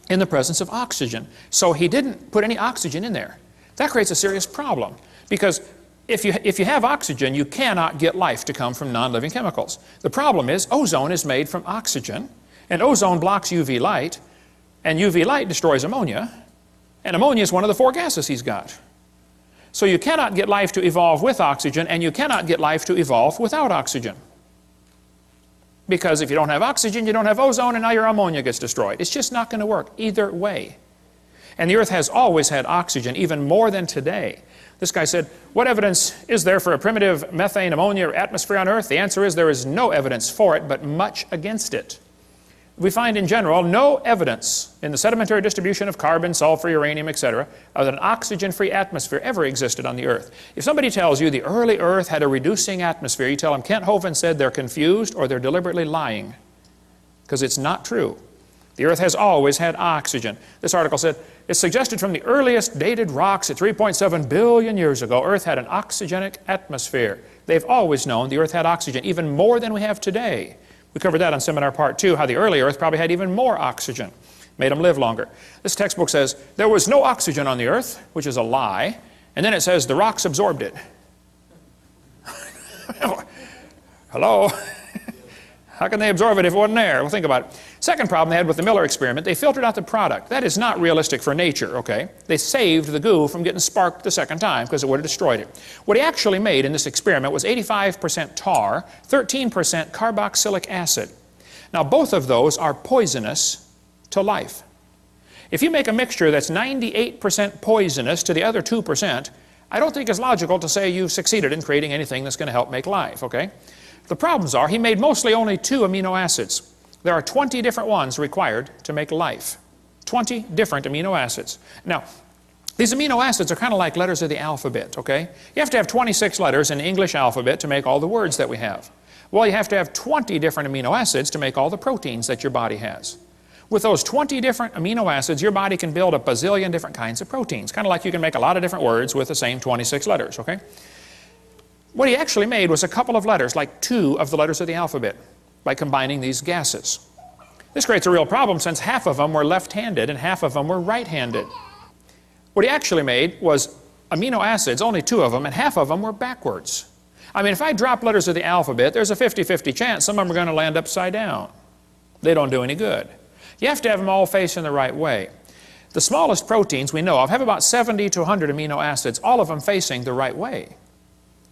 in the presence of oxygen. So he didn't put any oxygen in there. That creates a serious problem, because if you have oxygen, you cannot get life to come from non-living chemicals. The problem is ozone is made from oxygen, and ozone blocks UV light, and UV light destroys ammonia, and ammonia is one of the 4 gases he's got. So you cannot get life to evolve with oxygen, and you cannot get life to evolve without oxygen. Because if you don't have oxygen, you don't have ozone, and now your ammonia gets destroyed. It's just not going to work either way. And the Earth has always had oxygen, even more than today. This guy said, what evidence is there for a primitive methane ammonia atmosphere on Earth? The answer is there is no evidence for it, but much against it. We find in general no evidence in the sedimentary distribution of carbon, sulfur, uranium, etc., of that an oxygen-free atmosphere ever existed on the Earth. If somebody tells you the early Earth had a reducing atmosphere, you tell them Kent Hovind said they're confused or they're deliberately lying, because it's not true. The Earth has always had oxygen. This article said, it's suggested from the earliest dated rocks at 3.7 billion years ago, Earth had an oxygenic atmosphere. They've always known the Earth had oxygen, even more than we have today. We covered that on Seminar Part 2, how the early Earth probably had even more oxygen, made them live longer. This textbook says, there was no oxygen on the Earth, which is a lie, and then it says the rocks absorbed it. Hello? How can they absorb it if it wasn't there? Well, think about it. Second problem they had with the Miller experiment, they filtered out the product. That is not realistic for nature, okay? They saved the goo from getting sparked the second time because it would have destroyed it. What he actually made in this experiment was 85% tar, 13% carboxylic acid. Now, both of those are poisonous to life. If you make a mixture that's 98% poisonous to the other 2%, I don't think it's logical to say you've succeeded in creating anything that's going to help make life, okay? The problems are he made mostly only 2 amino acids. There are 20 different ones required to make life. 20 different amino acids. Now, these amino acids are kind of like letters of the alphabet, okay? You have to have 26 letters in the English alphabet to make all the words that we have. Well, you have to have 20 different amino acids to make all the proteins that your body has. With those 20 different amino acids, your body can build a bazillion different kinds of proteins. Kind of like you can make a lot of different words with the same 26 letters, okay? What he actually made was a couple of letters, like 2 of the letters of the alphabet, by combining these gases. This creates a real problem since half of them were left-handed and half of them were right-handed. What he actually made was amino acids, only 2 of them, and half of them were backwards. I mean, if I drop letters of the alphabet, there's a 50-50 chance some of them are going to land upside down. They don't do any good. You have to have them all facing the right way. The smallest proteins we know of have about 70 to 100 amino acids, all of them facing the right way.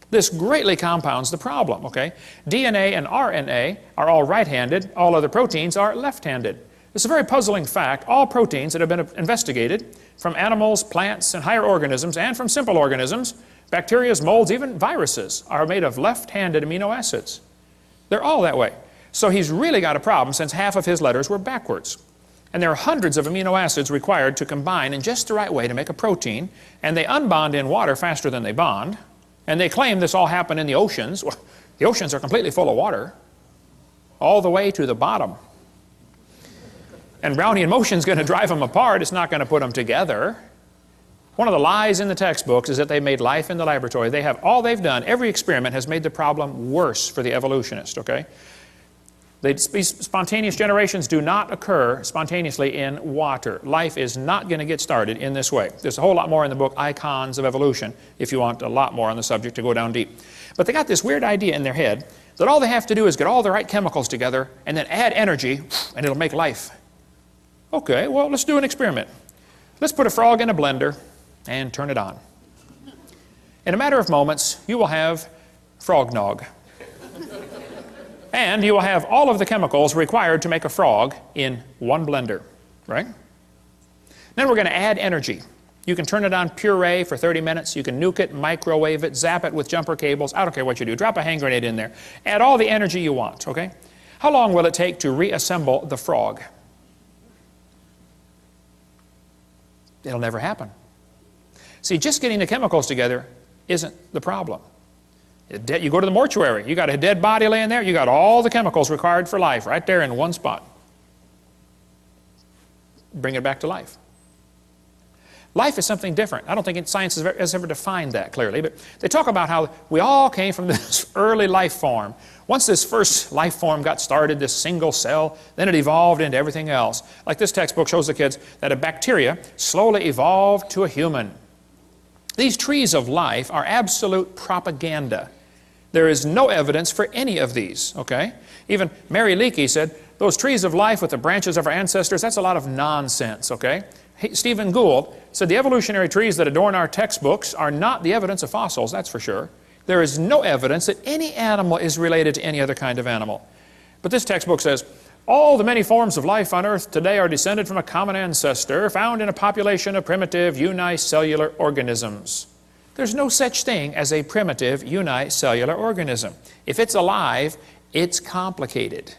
This greatly compounds the problem, okay? DNA and RNA are all right-handed, all other proteins are left-handed. It's a very puzzling fact. All proteins that have been investigated from animals, plants, and higher organisms, and from simple organisms, bacteria, molds, even viruses, are made of left-handed amino acids. They're all that way. So he's really got a problem since half of his letters were backwards. And there are hundreds of amino acids required to combine in just the right way to make a protein, and they unbond in water faster than they bond. And they claim this all happened in the oceans. Well, the oceans are completely full of water, all the way to the bottom. And Brownian motion is going to drive them apart. It's not going to put them together. One of the lies in the textbooks is that they made life in the laboratory. They have all they've done. Every experiment has made the problem worse for the evolutionist, okay? These spontaneous generations do not occur spontaneously in water. Life is not going to get started in this way. There's a whole lot more in the book, Icons of Evolution, if you want a lot more on the subject to go down deep. But they got this weird idea in their head that all they have to do is get all the right chemicals together and then add energy, and it'll make life. Okay, well, let's do an experiment. Let's put a frog in a blender and turn it on. In a matter of moments, you will have frog nog. And you will have all of the chemicals required to make a frog in one blender, right? Then we're going to add energy. You can turn it on puree for 30 minutes. You can nuke it, microwave it, zap it with jumper cables. I don't care what you do. Drop a hand grenade in there. Add all the energy you want, okay? How long will it take to reassemble the frog? It'll never happen. See, just getting the chemicals together isn't the problem. You go to the mortuary, you got a dead body laying there, you got all the chemicals required for life right there in one spot. Bring it back to life. Life is something different. I don't think science has ever defined that clearly, but they talk about how we all came from this early life form. Once this first life form got started, this single cell, then it evolved into everything else. Like this textbook shows the kids that a bacteria slowly evolved to a human. These trees of life are absolute propaganda. There is no evidence for any of these, okay? Even Mary Leakey said, those trees of life with the branches of our ancestors, that's a lot of nonsense, okay? Stephen Gould said the evolutionary trees that adorn our textbooks are not the evidence of fossils, that's for sure. There is no evidence that any animal is related to any other kind of animal. But this textbook says, all the many forms of life on Earth today are descended from a common ancestor found in a population of primitive unicellular organisms. There's no such thing as a primitive unicellular organism. If it's alive, it's complicated.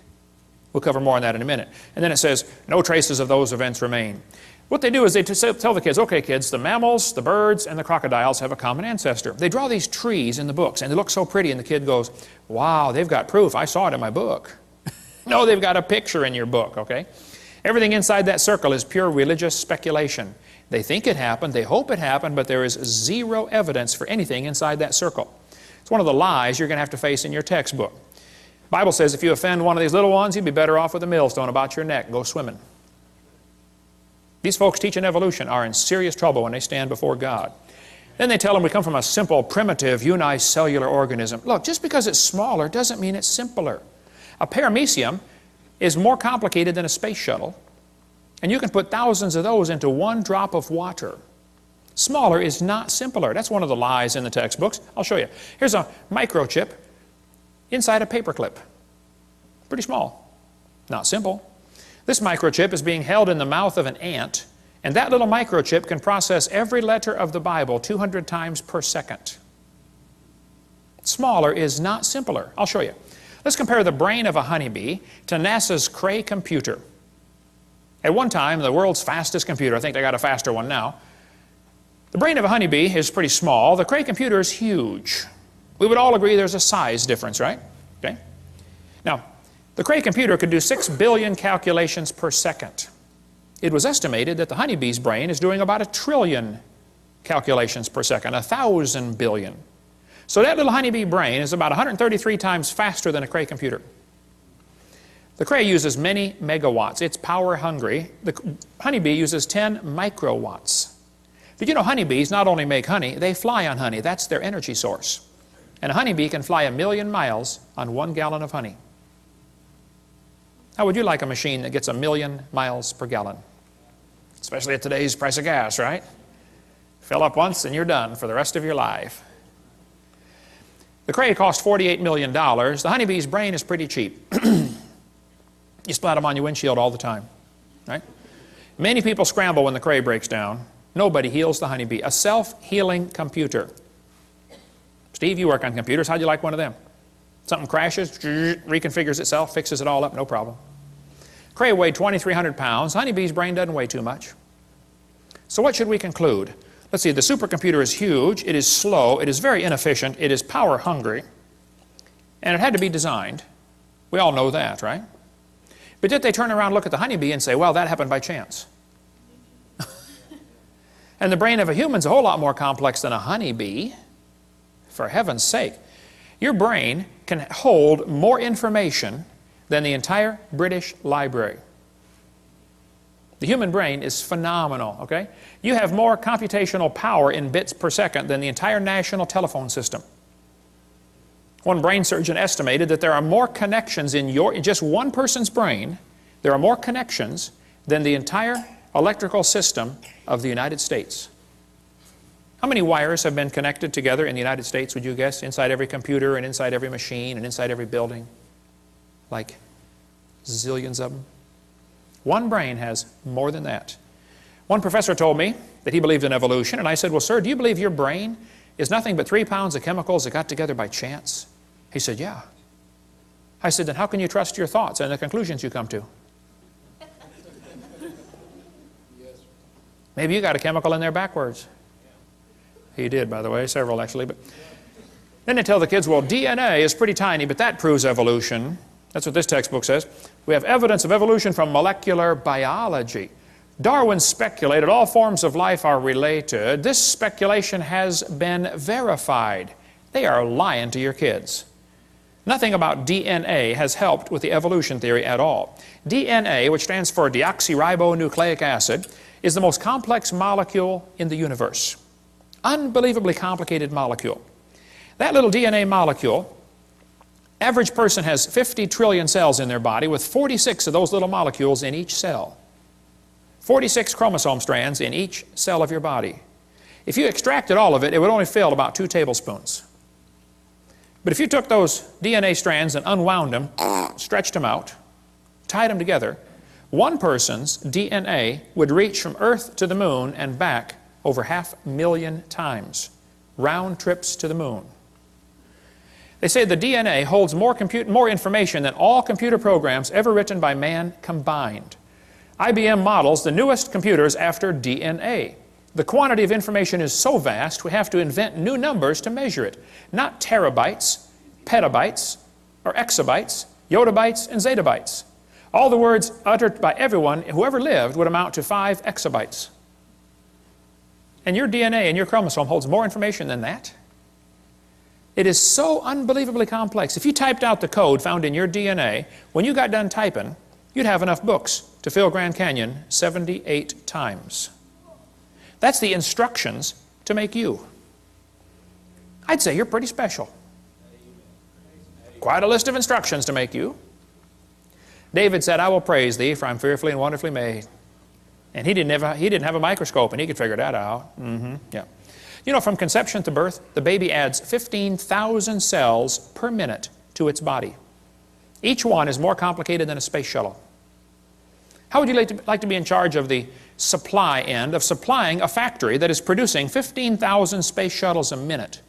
We'll cover more on that in a minute. And then it says, no traces of those events remain. What they do is they tell the kids, okay kids, the mammals, the birds, and the crocodiles have a common ancestor. They draw these trees in the books, and they look so pretty, and the kid goes, wow, they've got proof. I saw it in my book. No, they've got a picture in your book, okay? Everything inside that circle is pure religious speculation. They think it happened, they hope it happened, but there is zero evidence for anything inside that circle. It's one of the lies you're going to have to face in your textbook. The Bible says if you offend one of these little ones, you'd be better off with a millstone about your neck. Go swimming. These folks teaching evolution are in serious trouble when they stand before God. Then they tell them we come from a simple, primitive, unicellular organism. Look, just because it's smaller doesn't mean it's simpler. A paramecium is more complicated than a space shuttle, and you can put thousands of those into one drop of water. Smaller is not simpler. That's one of the lies in the textbooks. I'll show you. Here's a microchip inside a paperclip. Pretty small. Not simple. This microchip is being held in the mouth of an ant, and that little microchip can process every letter of the Bible 200 times per second. Smaller is not simpler. I'll show you. Let's compare the brain of a honeybee to NASA's Cray computer. At one time, the world's fastest computer, I think they got a faster one now. The brain of a honeybee is pretty small. The Cray computer is huge. We would all agree there's a size difference, right? Okay. Now, the Cray computer could do 6 billion calculations per second. It was estimated that the honeybee's brain is doing about 1 trillion calculations per second, 1,000 billion. So that little honeybee brain is about 133 times faster than a Cray computer. The Cray uses many megawatts. It's power hungry. The honeybee uses 10 microwatts. Did you know honeybees not only make honey, they fly on honey. That's their energy source. And a honeybee can fly 1,000,000 miles on 1 gallon of honey. How would you like a machine that gets 1,000,000 miles per gallon? Especially at today's price of gas, right? Fill up once and you're done for the rest of your life. The Cray cost $48 million. The honeybee's brain is pretty cheap. You splat them on your windshield all the time, right? Many people scramble when the Cray breaks down. Nobody heals the honeybee. A self-healing computer. Steve, you work on computers. How'd you like one of them? Something crashes, reconfigures itself, fixes it all up, no problem. Cray weighed 2,300 pounds. Honeybee's brain doesn't weigh too much. So what should we conclude? Let's see, the supercomputer is huge, it is slow, it is very inefficient, it is power hungry, and it had to be designed. We all know that, right? But did they turn around and look at the honeybee and say, well, that happened by chance? And the brain of a human is a whole lot more complex than a honeybee. For heaven's sake. Your brain can hold more information than the entire British Library. The human brain is phenomenal, okay? You have more computational power in bits per second than the entire national telephone system. One brain surgeon estimated that there are more connections in just one person's brain, there are more connections than the entire electrical system of the United States. How many wires have been connected together in the United States, would you guess, inside every computer and inside every machine and inside every building? Like zillions of them. One brain has more than that. One professor told me that he believed in evolution, and I said, well, sir, do you believe your brain is nothing but 3 pounds of chemicals that got together by chance? He said, yeah. I said, then how can you trust your thoughts and the conclusions you come to? Maybe you got a chemical in there backwards. He did, by the way, several actually. But then they tell the kids, well, DNA is pretty tiny, but that proves evolution. That's what this textbook says. We have evidence of evolution from molecular biology. Darwin speculated all forms of life are related. This speculation has been verified. They are lying to your kids. Nothing about DNA has helped with the evolution theory at all. DNA, which stands for deoxyribonucleic acid, is the most complex molecule in the universe. Unbelievably complicated molecule. That little DNA molecule, average person has 50 trillion cells in their body with 46 of those little molecules in each cell. 46 chromosome strands in each cell of your body. If you extracted all of it, it would only fill about 2 tablespoons. But if you took those DNA strands and unwound them, stretched them out, tied them together, one person's DNA would reach from Earth to the moon and back over 500,000 times. Round trips to the moon. They say the DNA holds more information than all computer programs ever written by man combined. IBM models the newest computers after DNA. The quantity of information is so vast we have to invent new numbers to measure it. Not terabytes, petabytes, or exabytes, yottabytes, and zettabytes. All the words uttered by everyone who ever lived would amount to 5 exabytes. And your DNA and your chromosome holds more information than that? It is so unbelievably complex. If you typed out the code found in your DNA, when you got done typing, you'd have enough books to fill Grand Canyon 78 times. That's the instructions to make you. I'd say you're pretty special. Quite a list of instructions to make you. David said, I will praise thee, for I'm fearfully and wonderfully made. And he didn't have a microscope, and he could figure that out. Yeah. You know, from conception to birth, the baby adds 15,000 cells per minute to its body. Each one is more complicated than a space shuttle. How would you like to be in charge of the supply end of supplying a factory that is producing 15,000 space shuttles a minute?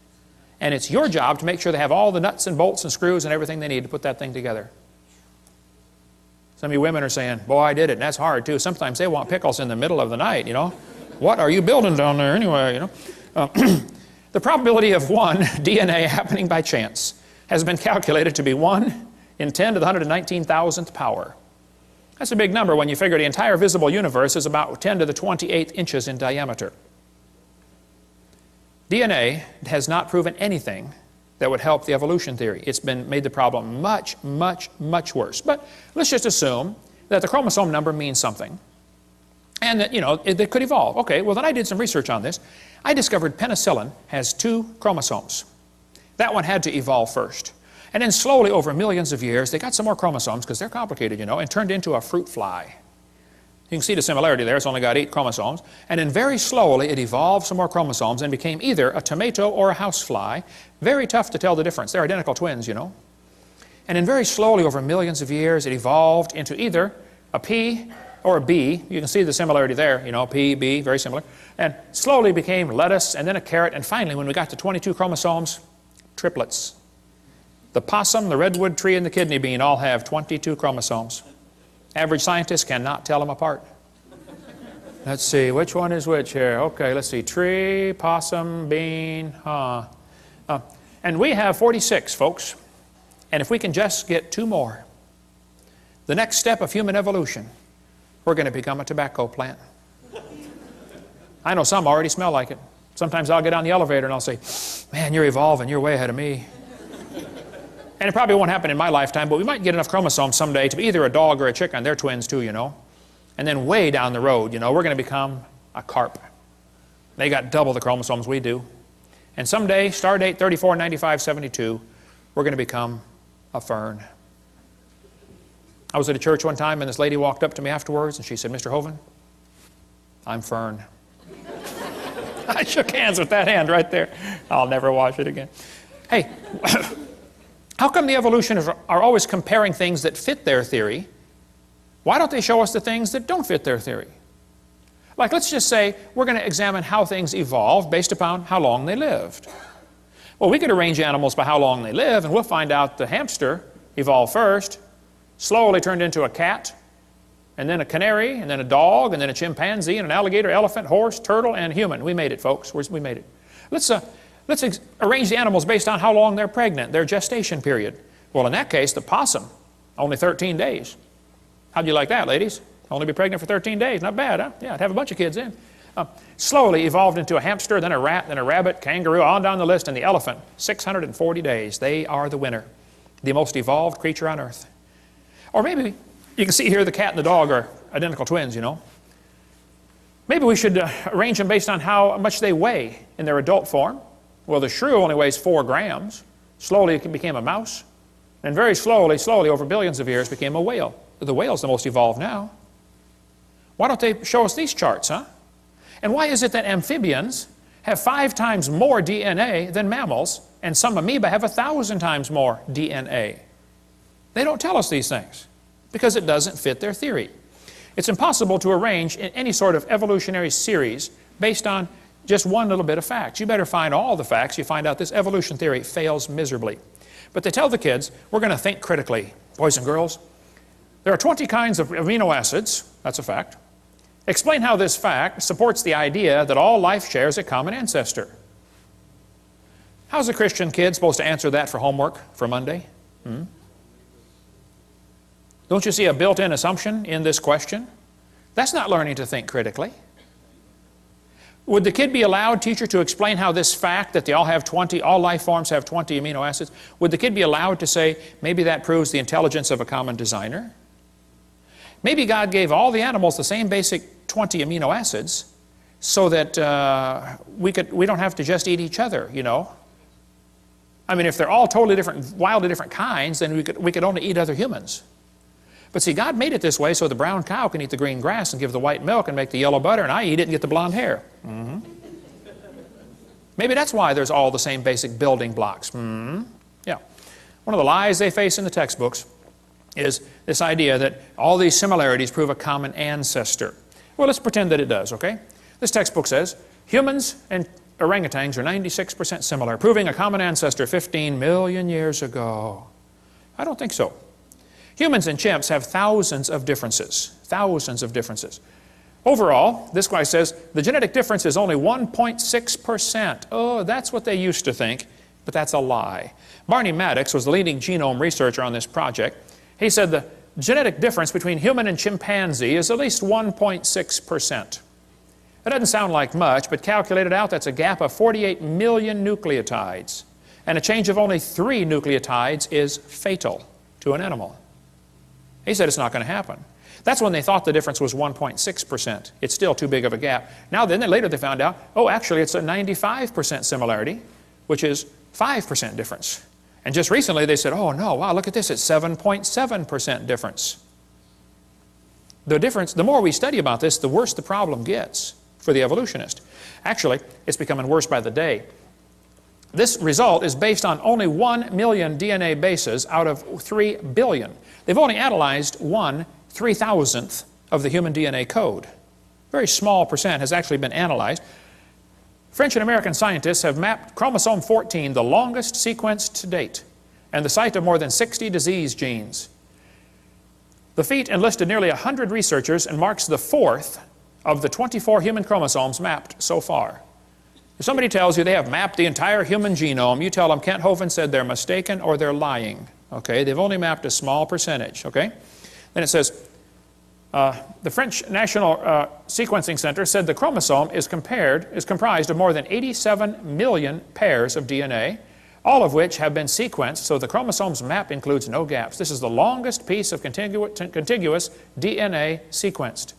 And it's your job to make sure they have all the nuts and bolts and screws and everything they need to put that thing together. Some of you women are saying, boy, I did it, and that's hard too. Sometimes they want pickles in the middle of the night, you know. What are you building down there anyway, you know? The probability of one DNA happening by chance has been calculated to be 1 in 10 to the 119,000th power. That's a big number when you figure the entire visible universe is about 10 to the 28th inches in diameter. DNA has not proven anything that would help the evolution theory. It's been made the problem much, much, much worse. But let's just assume that the chromosome number means something and that, you know, it could evolve. Okay, well then I did some research on this. I discovered penicillin has 2 chromosomes. That one had to evolve first. And then slowly over millions of years, they got some more chromosomes because they're complicated, you know, and turned into a fruit fly. You can see the similarity there. It's only got 8 chromosomes. And then very slowly it evolved some more chromosomes and became either a tomato or a housefly. Very tough to tell the difference. They're identical twins, you know. And then very slowly over millions of years, it evolved into either a pea or a bee. You can see the similarity there, you know, pea, bee, very similar. And slowly became lettuce and then a carrot. And finally, when we got to 22 chromosomes, triplets. The possum, the redwood tree, and the kidney bean all have 22 chromosomes. Average scientists cannot tell them apart. Let's see, which one is which here? Okay, let's see, tree, possum, bean, and we have 46, folks. And if we can just get 2 more, the next step of human evolution, we're going to become a tobacco plant. I know some already smell like it. Sometimes I'll get on the elevator and I'll say, man, you're evolving, you're way ahead of me. And it probably won't happen in my lifetime, but we might get enough chromosomes someday to be either a dog or a chicken. They're twins too, you know. And then way down the road, you know, we're going to become a carp. They got double the chromosomes we do. And someday, star date 349572, we're going to become a fern. I was at a church one time and this lady walked up to me afterwards and she said, Mr. Hovind, I'm fern. I shook hands with that hand right there. I'll never wash it again. Hey, how come the evolutionists are always comparing things that fit their theory? Why don't they show us the things that don't fit their theory? Like, let's just say we're going to examine how things evolved based upon how long they lived. Well, we could arrange animals by how long they live, and we'll find out the hamster evolved first, slowly turned into a cat, and then a canary, and then a dog, and then a chimpanzee, and an alligator, elephant, horse, turtle, and human. We made it, folks. We made it. Let's arrange the animals based on how long they're pregnant, their gestation period. Well, in that case, the possum, only 13 days. How'd you like that, ladies? Only be pregnant for 13 days. Not bad, huh? Yeah, I'd have a bunch of kids in. Slowly evolved into a hamster, then a rat, then a rabbit, kangaroo, on down the list, and the elephant. 640 days. They are the winner. The most evolved creature on earth. Or maybe, you can see here the cat and the dog are identical twins, you know. Maybe we should arrange them based on how much they weigh in their adult form. Well, the shrew only weighs 4 grams. Slowly it became a mouse. And very slowly, over billions of years, became a whale. The whale's the most evolved now. Why don't they show us these charts, huh? And why is it that amphibians have 5 times more DNA than mammals, and some amoeba have 1,000 times more DNA? They don't tell us these things because it doesn't fit their theory. It's impossible to arrange in any sort of evolutionary series based on just one little bit of facts. You better find all the facts. You find out this evolution theory fails miserably. But they tell the kids, we're going to think critically. Boys and girls, there are 20 kinds of amino acids. That's a fact. Explain how this fact supports the idea that all life shares a common ancestor. How's a Christian kid supposed to answer that for homework for Monday? Don't you see a built-in assumption in this question? That's not learning to think critically. Would the kid be allowed, teacher, to explain how this fact that all life forms have 20 amino acids, would the kid be allowed to say, maybe that proves the intelligence of a common designer? Maybe God gave all the animals the same basic 20 amino acids so that we don't have to just eat each other, you know. I mean, if they're all totally different, wildly different kinds, then we could only eat other humans. But see, God made it this way so the brown cow can eat the green grass and give the white milk and make the yellow butter, and I eat it and get the blonde hair. Maybe that's why there's all the same basic building blocks. Yeah. One of the lies they face in the textbooks is this idea that all these similarities prove a common ancestor. Well, let's pretend that it does, okay? This textbook says humans and orangutans are 96% similar, proving a common ancestor 15 million years ago. I don't think so. Humans and chimps have thousands of differences. Thousands of differences. Overall, this guy says the genetic difference is only 1.6%. Oh, that's what they used to think, but that's a lie. Barney Maddox was the leading genome researcher on this project. He said the genetic difference between human and chimpanzee is at least 1.6%. That doesn't sound like much, but calculated out, that's a gap of 48 million nucleotides. And a change of only 3 nucleotides is fatal to an animal. He said it's not going to happen. That's when they thought the difference was 1.6%. It's still too big of a gap. Now then, later they found out, oh, actually it's a 95% similarity, which is 5% difference. And just recently they said, oh no, wow, look at this, it's 7.7% difference. The difference, the more we study about this, the worse the problem gets for the evolutionist. Actually, it's becoming worse by the day. This result is based on only 1 million DNA bases out of 3 billion. They've only analyzed 1/3000th of the human DNA code. Very small percent has actually been analyzed. French and American scientists have mapped chromosome 14, the longest sequence to date. and the site of more than 60 disease genes. The feat enlisted nearly 100 researchers and marks the 4th of the 24 human chromosomes mapped so far. If somebody tells you they have mapped the entire human genome, you tell them Kent Hovind said they're mistaken or they're lying. Okay? They've only mapped a small percentage. Okay? Then it says, the French National Sequencing Center said the chromosome is comprised of more than 87 million pairs of DNA, all of which have been sequenced, so the chromosome's map includes no gaps. This is the longest piece of contiguous DNA sequenced.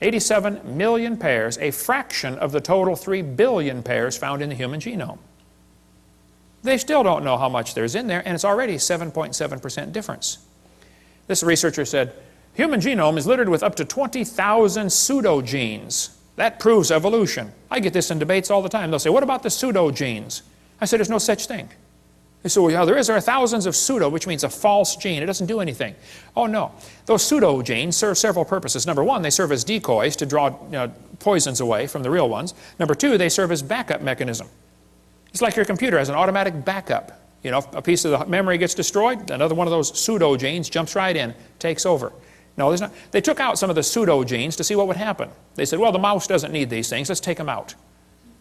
87 million pairs, a fraction of the total 3 billion pairs found in the human genome. They still don't know how much there's in there, and it's already 7.7% difference. This researcher said, human genome is littered with up to 20,000 pseudogenes. That proves evolution. I get this in debates all the time. They'll say, what about the pseudogenes? I said, there's no such thing. They said, well, yeah, there are thousands of pseudo, which means a false gene. It doesn't do anything. Oh, no. Those pseudogenes serve several purposes. Number one, they serve as decoys to draw poisons away from the real ones. Number two, they serve as backup mechanism. It's like your computer has an automatic backup. You know, if a piece of the memory gets destroyed, another one of those pseudogenes jumps right in, takes over. No, there's not. They took out some of the pseudogenes to see what would happen. They said, well, the mouse doesn't need these things. Let's take them out.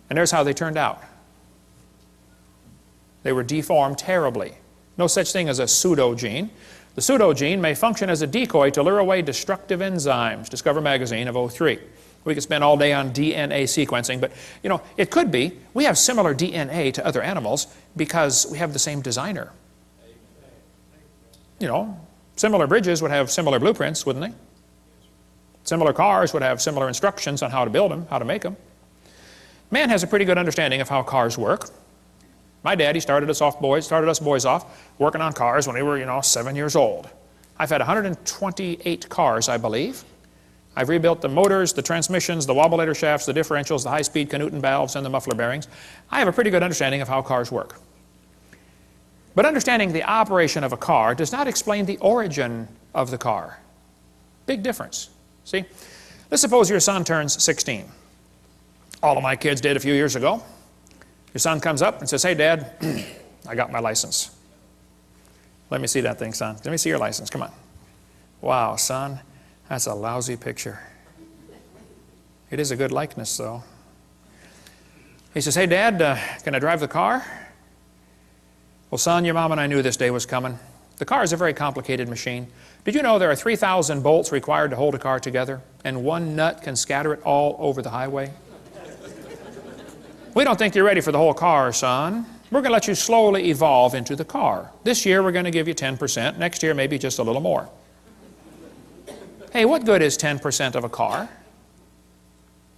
And there's how they turned out. They were deformed terribly. No such thing as a pseudogene. The pseudogene may function as a decoy to lure away destructive enzymes. Discover Magazine of '03. We could spend all day on DNA sequencing, but you know, it could be. We have similar DNA to other animals because we have the same designer. You know, similar bridges would have similar blueprints, wouldn't they? Similar cars would have similar instructions on how to build them, how to make them. Man has a pretty good understanding of how cars work. My daddy started us boys off working on cars when we were, 7 years old. I've had 128 cars, I believe. I've rebuilt the motors, the transmissions, the wobulator shafts, the differentials, the high-speed Canuten valves, and the muffler bearings. I have a pretty good understanding of how cars work. But understanding the operation of a car does not explain the origin of the car. Big difference. See? Let's suppose your son turns 16. All of my kids did a few years ago. Your son comes up and says, hey, Dad, I got my license. Let me see that thing, son. Let me see your license. Come on. Wow, son, that's a lousy picture. It is a good likeness, though. He says, hey, Dad, can I drive the car? Well, son, your mom and I knew this day was coming. The car is a very complicated machine. Did you know there are 3,000 bolts required to hold a car together, and one nut can scatter it all over the highway? We don't think you're ready for the whole car, son. We're going to let you slowly evolve into the car. This year we're going to give you 10%. Next year maybe just a little more. Hey, what good is 10% of a car?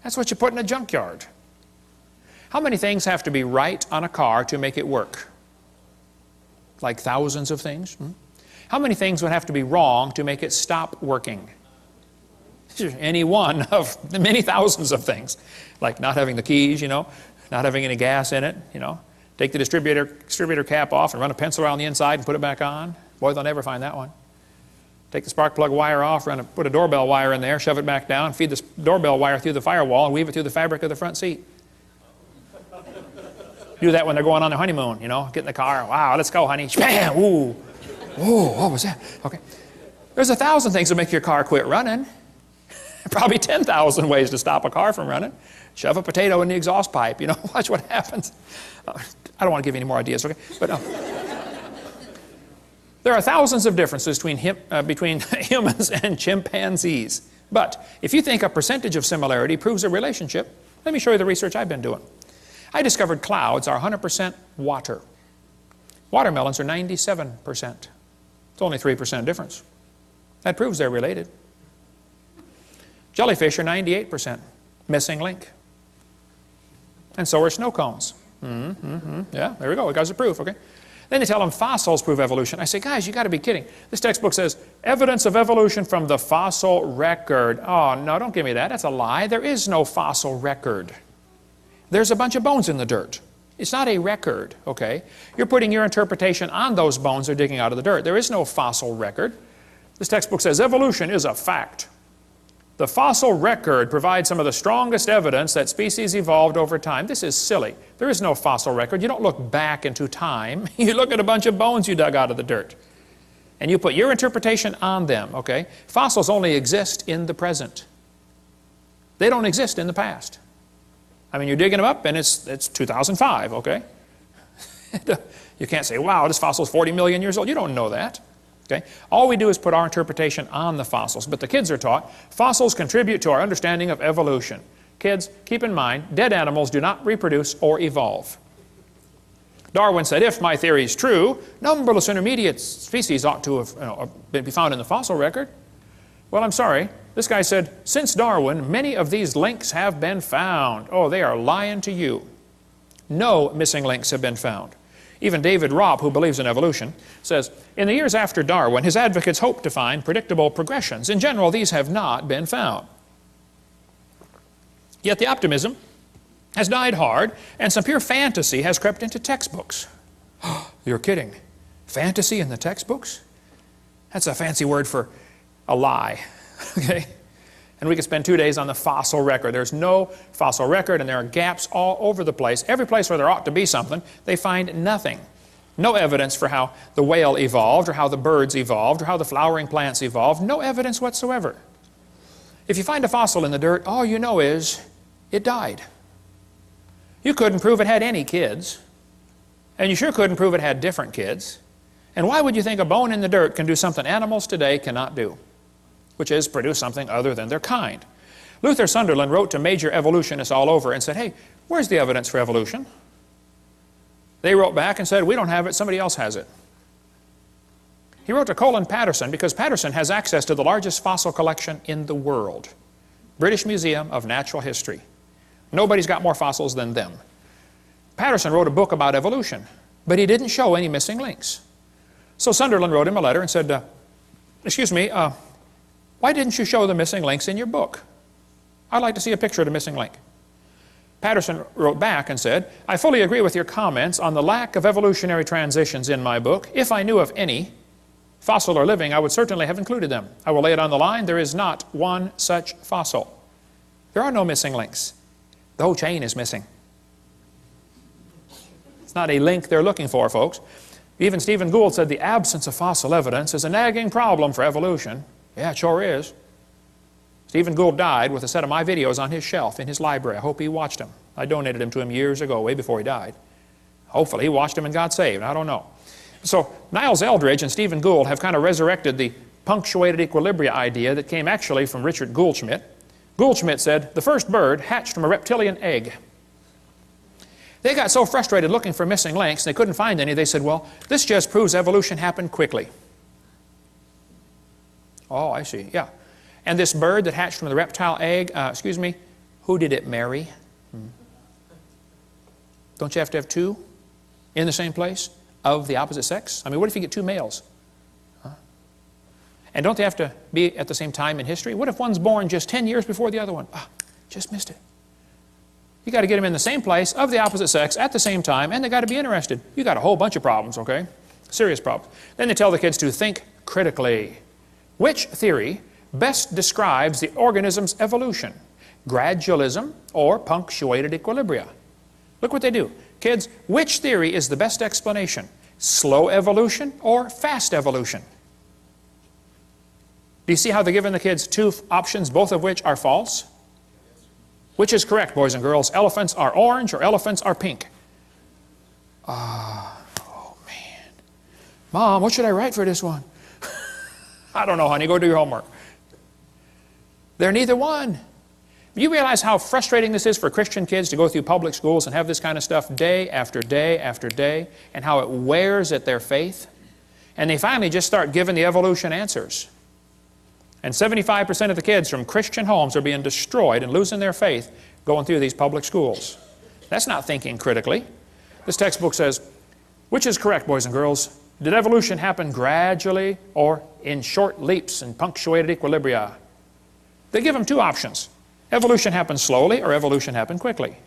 That's what you put in a junkyard. How many things have to be right on a car to make it work? Like thousands of things? How many things would have to be wrong to make it stop working? Any one of the many thousands of things. Like not having the keys, not having any gas in it, Take the distributor cap off and run a pencil around the inside and put it back on. Boy, they'll never find that one. Take the spark plug wire off, put a doorbell wire in there, shove it back down, feed the doorbell wire through the firewall, and weave it through the fabric of the front seat. Do that when they're going on their honeymoon, get in the car. Wow, let's go, honey. Bam! Ooh. Whoa, what was that? Okay. There's 1,000 things that make your car quit running. Probably 10,000 ways to stop a car from running. Shove a potato in the exhaust pipe, watch what happens. I don't want to give you any more ideas, okay? But there are thousands of differences between humans and chimpanzees. But if you think a percentage of similarity proves a relationship, let me show you the research I've been doing. I discovered clouds are 100% water. Watermelons are 97%. It's only 3% difference. That proves they're related. Jellyfish are 98%. Missing link. And so are snow cones. Yeah, there we go. We got the proof, okay? Then they tell them fossils prove evolution. I say, guys, you got to be kidding. This textbook says, evidence of evolution from the fossil record. Oh, no, don't give me that. That's a lie. There is no fossil record. There's a bunch of bones in the dirt. It's not a record, okay? You're putting your interpretation on those bones they're digging out of the dirt. There is no fossil record. This textbook says evolution is a fact. The fossil record provides some of the strongest evidence that species evolved over time. This is silly. There is no fossil record. You don't look back into time. You look at a bunch of bones you dug out of the dirt. And you put your interpretation on them, okay? Fossils only exist in the present. They don't exist in the past. I mean, you're digging them up and it's 2005, okay? You can't say, wow, this fossil is 40 million years old. You don't know that. Okay? All we do is put our interpretation on the fossils. But the kids are taught fossils contribute to our understanding of evolution. Kids, keep in mind, dead animals do not reproduce or evolve. Darwin said, if my theory is true, numberless intermediate species ought to have be found in the fossil record. Well, I'm sorry. This guy said, since Darwin, many of these links have been found. Oh, they are lying to you. No missing links have been found. Even David Ropp, who believes in evolution, says, in the years after Darwin, his advocates hoped to find predictable progressions. In general, these have not been found. Yet the optimism has died hard, and some pure fantasy has crept into textbooks. You're kidding. Fantasy in the textbooks? That's a fancy word for a lie. Okay? And we could spend 2 days on the fossil record. There's no fossil record, and there are gaps all over the place. Every place where there ought to be something, they find nothing. No evidence for how the whale evolved, or how the birds evolved, or how the flowering plants evolved. No evidence whatsoever. If you find a fossil in the dirt, all you know is it died. You couldn't prove it had any kids, and you sure couldn't prove it had different kids. And why would you think a bone in the dirt can do something animals today cannot do? Which is produce something other than their kind. Luther Sunderland wrote to major evolutionists all over and said, hey, where's the evidence for evolution? They wrote back and said, we don't have it, somebody else has it. He wrote to Colin Patterson because Patterson has access to the largest fossil collection in the world. British Museum of Natural History. Nobody's got more fossils than them. Patterson wrote a book about evolution, but he didn't show any missing links. So Sunderland wrote him a letter and said, excuse me, why didn't you show the missing links in your book? I'd like to see a picture of the missing link. Patterson wrote back and said, I fully agree with your comments on the lack of evolutionary transitions in my book. If I knew of any, fossil or living, I would certainly have included them. I will lay it on the line. There is not one such fossil. There are no missing links. The whole chain is missing. It's not a link they're looking for, folks. Even Stephen Gould said the absence of fossil evidence is a nagging problem for evolution. Yeah, it sure is. Stephen Gould died with a set of my videos on his shelf in his library. I hope he watched them. I donated them to him years ago, way before he died. Hopefully he watched them and got saved. I don't know. So Niles Eldridge and Stephen Gould have kind of resurrected the punctuated equilibria idea that came actually from Richard Goldschmidt. Goldschmidt said, the first bird hatched from a reptilian egg. They got so frustrated looking for missing links, they couldn't find any. They said, well, this just proves evolution happened quickly. Oh, I see, yeah. And this bird that hatched from the reptile egg, excuse me, who did it marry? Don't you have to have two in the same place of the opposite sex? I mean, what if you get two males? Huh? And don't they have to be at the same time in history? What if one's born just 10 years before the other one? Ah, just missed it. You got to get them in the same place of the opposite sex at the same time, and they got to be interested. You got a whole bunch of problems, okay? Serious problems. Then they tell the kids to think critically. Which theory best describes the organism's evolution? Gradualism or punctuated equilibria? Look what they do. Kids, which theory is the best explanation? Slow evolution or fast evolution? Do you see how they're giving the kids two options, both of which are false? Which is correct, boys and girls? Elephants are orange or elephants are pink? Oh man. Mom, what should I write for this one? I don't know, honey. Go do your homework. They're neither one. You realize how frustrating this is for Christian kids to go through public schools and have this kind of stuff day after day after day, and how it wears at their faith? And they finally just start giving the evolution answers. And 75% of the kids from Christian homes are being destroyed and losing their faith going through these public schools. That's not thinking critically. This textbook says, which is correct, boys and girls? Did evolution happen gradually or in short leaps and punctuated equilibria? They give them two options. Evolution happened slowly or evolution happened quickly.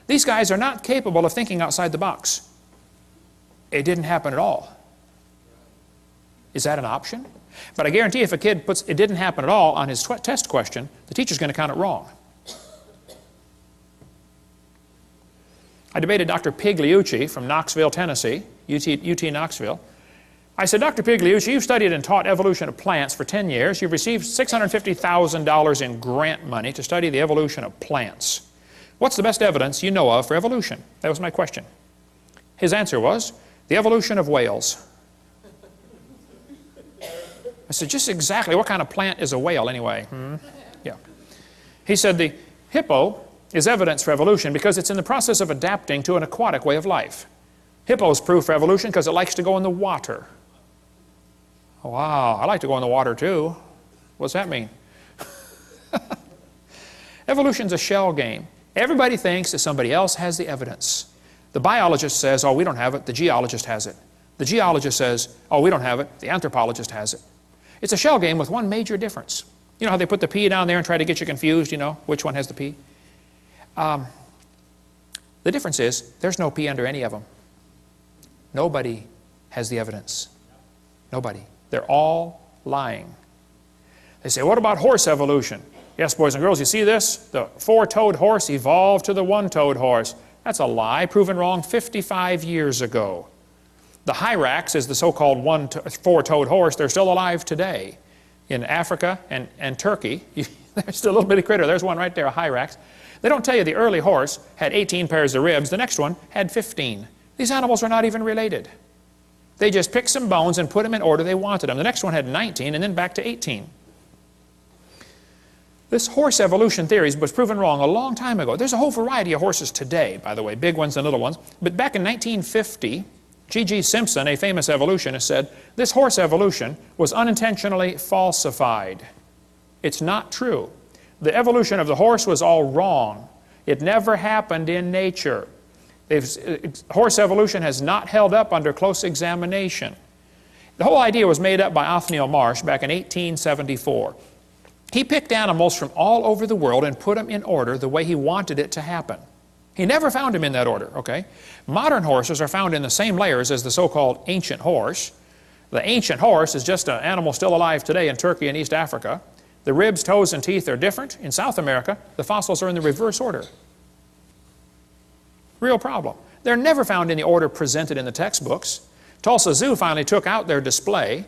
These guys are not capable of thinking outside the box. It didn't happen at all. Is that an option? But I guarantee if a kid puts it didn't happen at all on his test question, the teacher's going to count it wrong. I debated Dr. Pigliucci from Knoxville, Tennessee, UT Knoxville. I said, Dr. Pigliucci, you've studied and taught evolution of plants for 10 years. You've received $650,000 in grant money to study the evolution of plants. What's the best evidence you know of for evolution? That was my question. His answer was, the evolution of whales. I said, just exactly what kind of plant is a whale anyway? Yeah. He said, the hippo is evidence for evolution because it's in the process of adapting to an aquatic way of life. Hippo is proof for evolution because it likes to go in the water. Oh, wow, I like to go in the water too. What's that mean? Evolution's a shell game. Everybody thinks that somebody else has the evidence. The biologist says, oh, we don't have it. The geologist has it. The geologist says, oh, we don't have it. The anthropologist has it. It's a shell game with one major difference. You know how they put the P down there and try to get you confused, you know, which one has the P? The difference is there's no P under any of them. Nobody has the evidence. Nobody. They're all lying. They say, what about horse evolution? Yes, boys and girls, you see this? The four-toed horse evolved to the one-toed horse. That's a lie, proven wrong 55 years ago. The hyrax is the so-called four-toed horse. They're still alive today in Africa and Turkey. There's still a little bitty critter. There's one right there, a hyrax. They don't tell you the early horse had 18 pairs of ribs. The next one had 15. These animals were not even related. They just picked some bones and put them in order they wanted them. The next one had 19 and then back to 18. This horse evolution theory was proven wrong a long time ago. There's a whole variety of horses today, by the way, big ones and little ones. But back in 1950, G.G. Simpson, a famous evolutionist, said, this horse evolution was unintentionally falsified. It's not true. The evolution of the horse was all wrong. It never happened in nature. Horse evolution has not held up under close examination. The whole idea was made up by Othniel Marsh back in 1874. He picked animals from all over the world and put them in order the way he wanted it to happen. He never found them in that order, okay? Modern horses are found in the same layers as the so-called ancient horse. The ancient horse is just an animal still alive today in Turkey and East Africa. The ribs, toes, and teeth are different. In South America, the fossils are in the reverse order. Real problem. They're never found in the order presented in the textbooks. Tulsa Zoo finally took out their display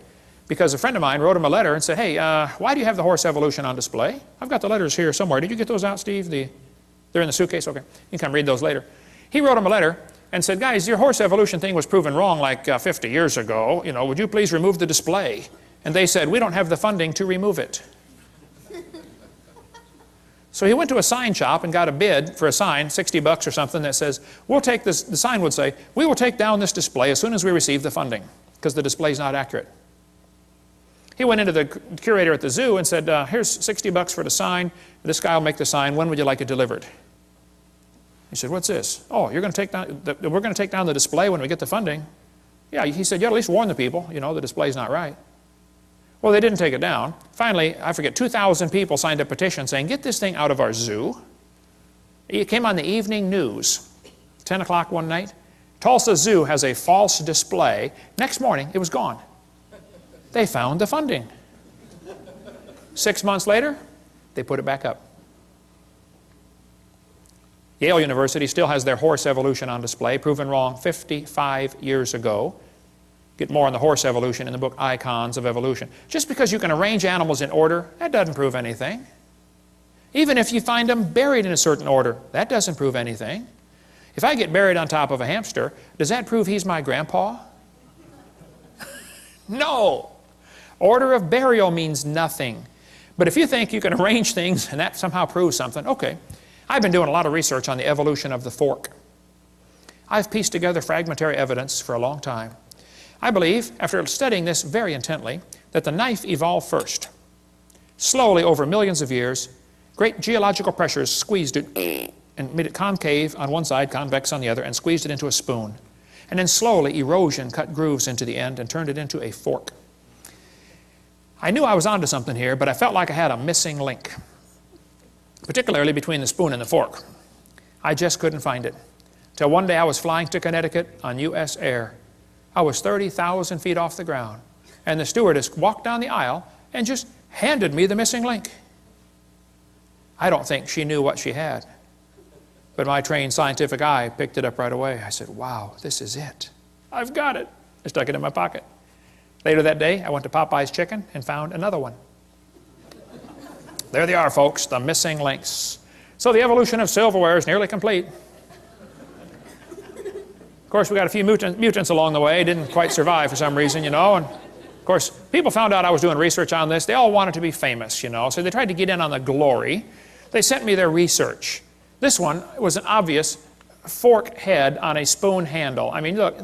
because a friend of mine wrote him a letter and said, hey, why do you have the horse evolution on display? I've got the letters here somewhere. Did you get those out, Steve? They're in the suitcase? Okay. You can come read those later. He wrote him a letter and said, guys, your horse evolution thing was proven wrong like 50 years ago. You know, would you please remove the display? And they said, we don't have the funding to remove it. So he went to a sign shop and got a bid for a sign, $60 or something, that says, we'll take this, the sign would say, we will take down this display as soon as we receive the funding, because the display is not accurate. He went into the curator at the zoo and said, here's $60 for the sign. This guy will make the sign. When would you like it delivered? He said, what's this? Oh, you're going to take down, we're going to take down the display when we get the funding. Yeah, he said, you ought to at least warn the people, you know, the display's not right. Well, they didn't take it down. Finally, I forget, 2,000 people signed a petition saying, get this thing out of our zoo. It came on the evening news, 10 o'clock one night. Tulsa Zoo has a false display. Next morning, it was gone. They found the funding. 6 months later, they put it back up. Yale University still has their horse evolution on display, proven wrong 55 years ago. Get more on the horse evolution in the book Icons of Evolution. Just because you can arrange animals in order, that doesn't prove anything. Even if you find them buried in a certain order, that doesn't prove anything. If I get buried on top of a hamster, does that prove he's my grandpa? No. Order of burial means nothing. But if you think you can arrange things and that somehow proves something, okay. I've been doing a lot of research on the evolution of the fork. I've pieced together fragmentary evidence for a long time. I believe, after studying this very intently, that the knife evolved first. Slowly, over millions of years, great geological pressures squeezed it and made it concave on one side, convex on the other, and squeezed it into a spoon. And then slowly, erosion cut grooves into the end and turned it into a fork. I knew I was onto something here, but I felt like I had a missing link, particularly between the spoon and the fork. I just couldn't find it. Till one day I was flying to Connecticut on U.S. Air. I was 30,000 feet off the ground, And the stewardess walked down the aisle and just handed me the missing link. I don't think she knew what she had. But my trained scientific eye picked it up right away. I said, wow, this is it. I've got it. I stuck it in my pocket. Later that day, I went to Popeye's Chicken and found another one. There they are, folks, the missing links. So the evolution of silverware is nearly complete. Of course, we got a few mutants along the way. Didn't quite survive for some reason, you know. And of course, people found out I was doing research on this. They all wanted to be famous, you know. So they tried to get in on the glory. They sent me their research. This one was an obvious fork head on a spoon handle. I mean, look,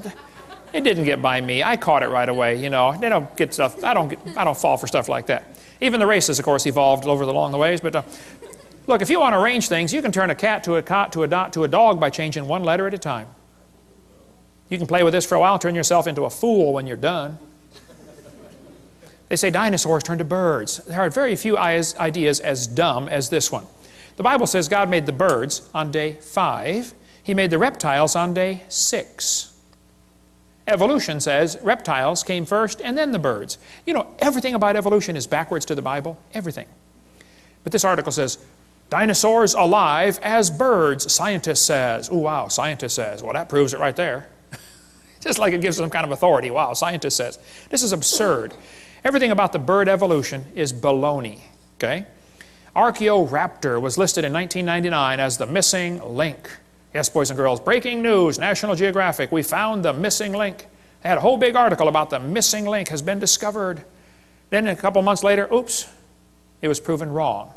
it didn't get by me. I caught it right away, you know. They don't get stuff. I don't fall for stuff like that. Even the races, of course, evolved over the long ways. But look, if you want to arrange things, you can turn a cat to a cot to a dot to a dog by changing one letter at a time. You can play with this for a while, turn yourself into a fool when you're done. They say dinosaurs turned to birds. There are very few ideas as dumb as this one. The Bible says God made the birds on day 5. He made the reptiles on day 6. Evolution says reptiles came first and then the birds. You know, everything about evolution is backwards to the Bible. Everything. But this article says, dinosaurs alive as birds, scientist says. Oh, wow, scientist says. Well, that proves it right there. Just like it gives some kind of authority. Wow, scientist says. This is absurd. Everything about the bird evolution is baloney. Okay? Archaeoraptor was listed in 1999 as the missing link. Yes, boys and girls, breaking news, National Geographic, we found the missing link. They had a whole big article about the missing link has been discovered. Then a couple months later, oops, it was proven wrong.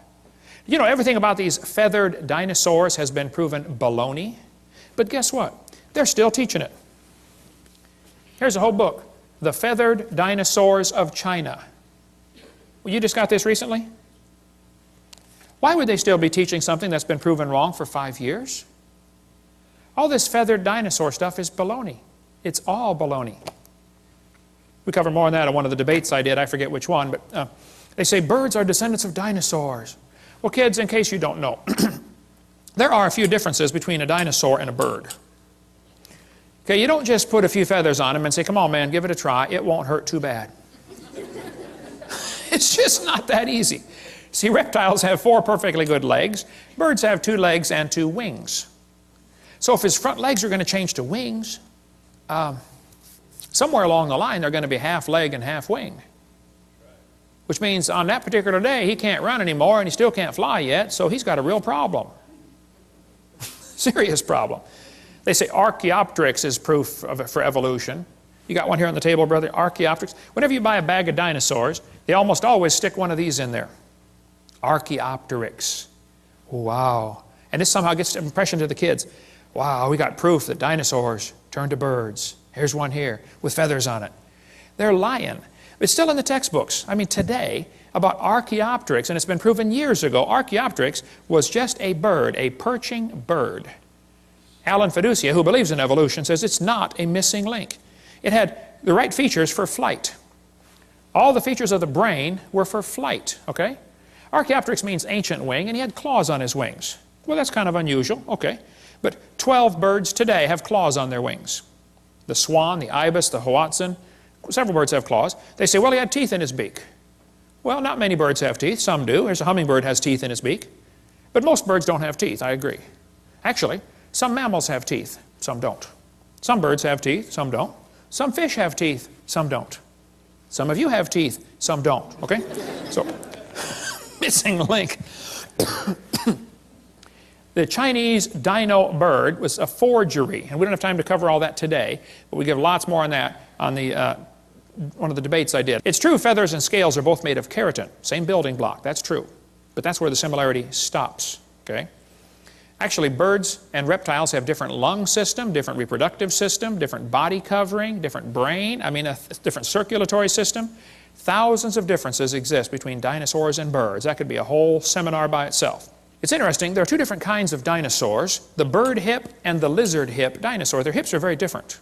You know, everything about these feathered dinosaurs has been proven baloney. But guess what? They're still teaching it. Here's a whole book, The Feathered Dinosaurs of China. Well, you just got this recently? Why would they still be teaching something that's been proven wrong for 5 years? All this feathered dinosaur stuff is baloney. It's all baloney. We cover more on that in one of the debates I did. I forget which one, but they say birds are descendants of dinosaurs. Well, kids, in case you don't know, there are a few differences between a dinosaur and a bird. Okay, you don't just put a few feathers on them and say, come on, man, give it a try. It won't hurt too bad. It's just not that easy. See, reptiles have 4 perfectly good legs. Birds have 2 legs and 2 wings. So if his front legs are going to change to wings, somewhere along the line they're going to be half leg and half wing. Which means on that particular day he can't run anymore and he still can't fly yet, so he's got a real problem. Serious problem. They say Archaeopteryx is proof for evolution. You got one here on the table, brother, Archaeopteryx. Whenever you buy a bag of dinosaurs, they almost always stick one of these in there. Archaeopteryx. Wow. And this somehow gets an impression to the kids. Wow, we got proof that dinosaurs turned to birds. Here's one here with feathers on it. They're lying. It's still in the textbooks. I mean, today, about Archaeopteryx, and it's been proven years ago, Archaeopteryx was just a bird, a perching bird. Alan Fiducia, who believes in evolution, says it's not a missing link. It had the right features for flight. All the features of the brain were for flight, okay? Archaeopteryx means ancient wing, and he had claws on his wings. Well, that's kind of unusual, okay. But 12 birds today have claws on their wings. The swan, the ibis, the hoatzin, several birds have claws. They say, well, he had teeth in his beak. Well, not many birds have teeth. Some do. There's a hummingbird has teeth in his beak. But most birds don't have teeth, I agree. Actually, some mammals have teeth. Some don't. Some birds have teeth. Some don't. Some fish have teeth. Some don't. Some of you have teeth. Some don't. Okay? So, missing link. The Chinese dino bird was a forgery, and we don't have time to cover all that today, but we give lots more on that on the one of the debates I did. It's true feathers and scales are both made of keratin, same building block, that's true. But that's where the similarity stops, okay? Actually, birds and reptiles have different lung system, different reproductive system, different body covering, different brain, I mean a different circulatory system. Thousands of differences exist between dinosaurs and birds. That could be a whole seminar by itself. It's interesting, there are 2 different kinds of dinosaurs, the bird hip and the lizard hip dinosaur. Their hips are very different.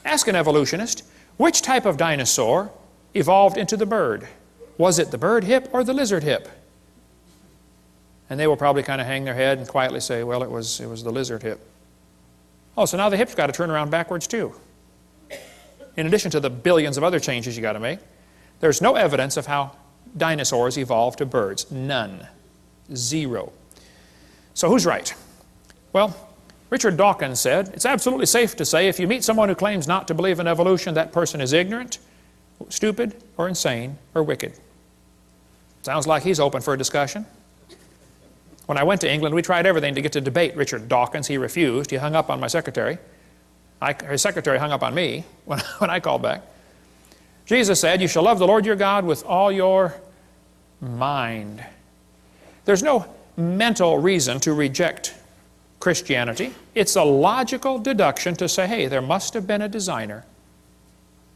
Ask an evolutionist, which type of dinosaur evolved into the bird? Was it the bird hip or the lizard hip? And they will probably kind of hang their head and quietly say, well, it was the lizard hip. Oh, so now the hip's got to turn around backwards too. in addition to the billions of other changes you got to make, there's no evidence of how dinosaurs evolved to birds. None. Zero. So who's right? Well, Richard Dawkins said, it's absolutely safe to say if you meet someone who claims not to believe in evolution, that person is ignorant, stupid, or insane, or wicked. Sounds like he's open for a discussion. When I went to England, we tried everything to get to debate Richard Dawkins. He refused. He hung up on my secretary. His secretary hung up on me when I called back. Jesus said, you shall love the Lord your God with all your mind. There's no mental reason to reject Christianity. It's a logical deduction to say, hey, there must have been a designer.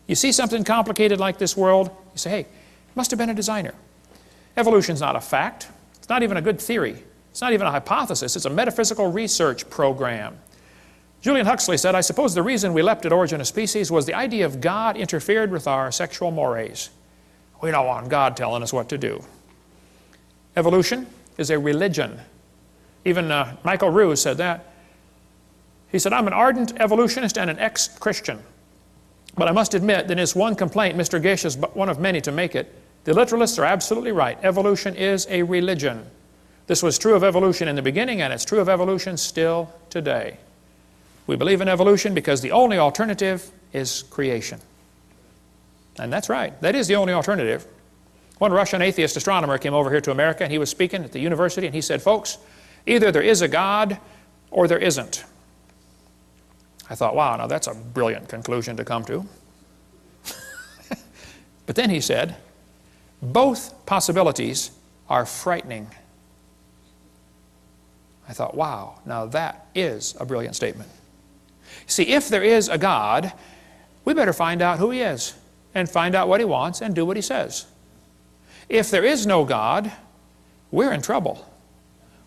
You see something complicated like this world, you say, hey, must have been a designer. Evolution's not a fact. It's not even a good theory. It's not even a hypothesis. It's a metaphysical research program. Julian Huxley said, I suppose the reason we leapt at origin of species was the idea of God interfered with our sexual mores. We don't want God telling us what to do. Evolution is a religion. Even Michael Ruse said that. He said, I'm an ardent evolutionist and an ex-Christian. But I must admit that in his one complaint, Mr. Gish is but one of many to make it. The literalists are absolutely right. Evolution is a religion. This was true of evolution in the beginning, and it's true of evolution still today. We believe in evolution because the only alternative is creation. And that's right. That is the only alternative. One Russian atheist astronomer came over here to America, and he was speaking at the university, and he said, folks, either there is a God or there isn't. I thought, wow, now that's a brilliant conclusion to come to. But then he said, both possibilities are frightening. I thought, wow, now that is a brilliant statement. See, if there is a God, we better find out who He is and find out what He wants and do what He says. If there is no God, we're in trouble.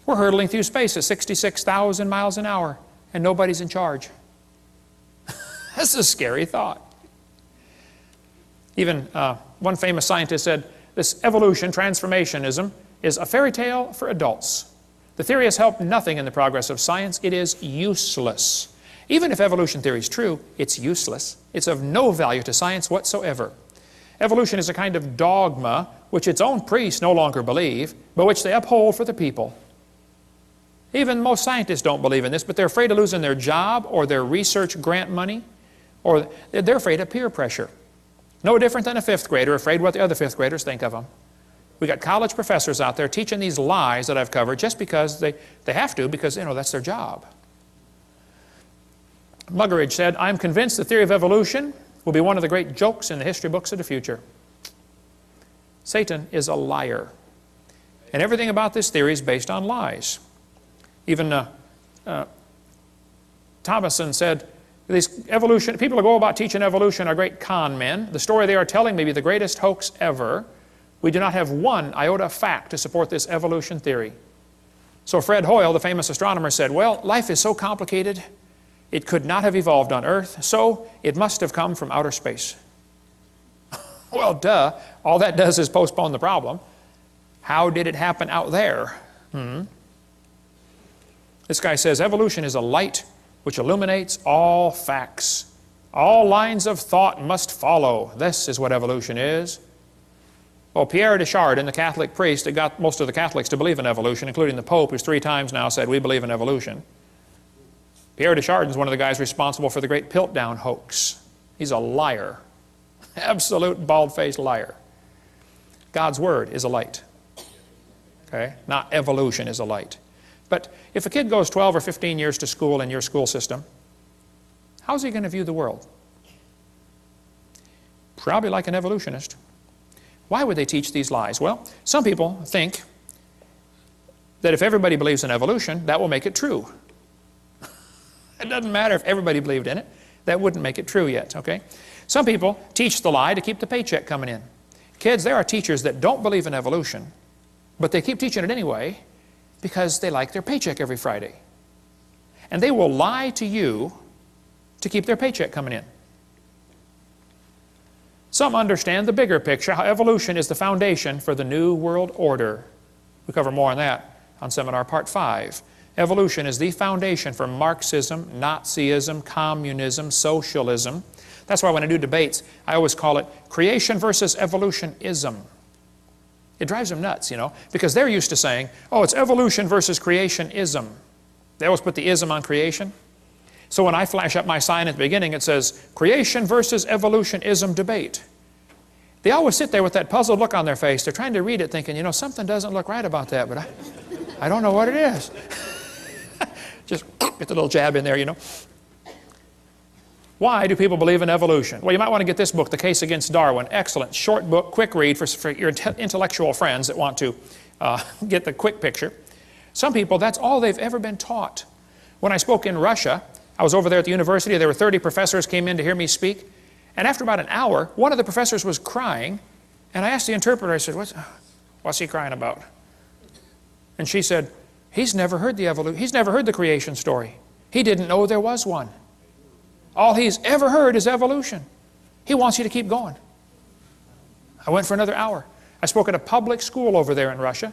We're hurtling through space at 66,000 miles an hour and nobody's in charge. That's a scary thought. Even one famous scientist said, this evolution, transformationism, is a fairy tale for adults. The theory has helped nothing in the progress of science. It is useless. Even if evolution theory is true, it's useless. It's of no value to science whatsoever. Evolution is a kind of dogma which its own priests no longer believe, but which they uphold for the people. Even most scientists don't believe in this, but they're afraid of losing their job or their research grant money, or they're afraid of peer pressure. No different than a fifth grader afraid what the other fifth graders think of them. We got college professors out there teaching these lies that I've covered just because they have to, because that's their job. Muggeridge said, I'm convinced the theory of evolution will be one of the great jokes in the history books of the future. Satan is a liar. And everything about this theory is based on lies. Even Thomason said, these people who go about teaching evolution are great con men. The story they are telling may be the greatest hoax ever. We do not have one iota of fact to support this evolution theory. So Fred Hoyle, the famous astronomer, said, well, life is so complicated, it could not have evolved on Earth, so it must have come from outer space. Well, duh. All that does is postpone the problem. How did it happen out there? This guy says, evolution is a light which illuminates all facts. All lines of thought must follow. This is what evolution is. Well, Pierre de Chardin, the Catholic priest that got most of the Catholics to believe in evolution, including the Pope, who's 3 times now said, we believe in evolution. Pierre de Chardin is one of the guys responsible for the great Piltdown hoax. He's a liar. Absolute bald-faced liar. God's Word is a light. Okay? Not evolution is a light. But if a kid goes 12 or 15 years to school in your school system, how's he going to view the world? Probably like an evolutionist. Why would they teach these lies? Well, some people think that if everybody believes in evolution, that will make it true. It doesn't matter if everybody believed in it. That wouldn't make it true yet, okay? Some people teach the lie to keep the paycheck coming in. Kids, there are teachers that don't believe in evolution, but they keep teaching it anyway because they like their paycheck every Friday. And they will lie to you to keep their paycheck coming in. Some understand the bigger picture, how evolution is the foundation for the New World Order. We cover more on that on Seminar Part 5. Evolution is the foundation for Marxism, Nazism, communism, socialism. That's why when I do debates, I always call it creation versus evolutionism. It drives them nuts, you know, because they're used to saying, oh, it's evolution versus creationism. They always put the ism on creation. So when I flash up my sign at the beginning, it says, creation versus evolutionism debate. They always sit there with that puzzled look on their face. They're trying to read it thinking, you know, something doesn't look right about that, but I don't know what it is. Just get the little jab in there, you know. Why do people believe in evolution? Well, you might want to get this book, The Case Against Darwin. Excellent, short book, quick read for your intellectual friends that want to get the quick picture. Some people, that's all they've ever been taught. When I spoke in Russia, I was over there at the university. There were 30 professors came in to hear me speak. And after about an hour, one of the professors was crying. And I asked the interpreter, I said, what's he crying about? And she said, he's never heard the creation story. He didn't know there was one. All he's ever heard is evolution. He wants you to keep going. I went for another hour. I spoke at a public school over there in Russia.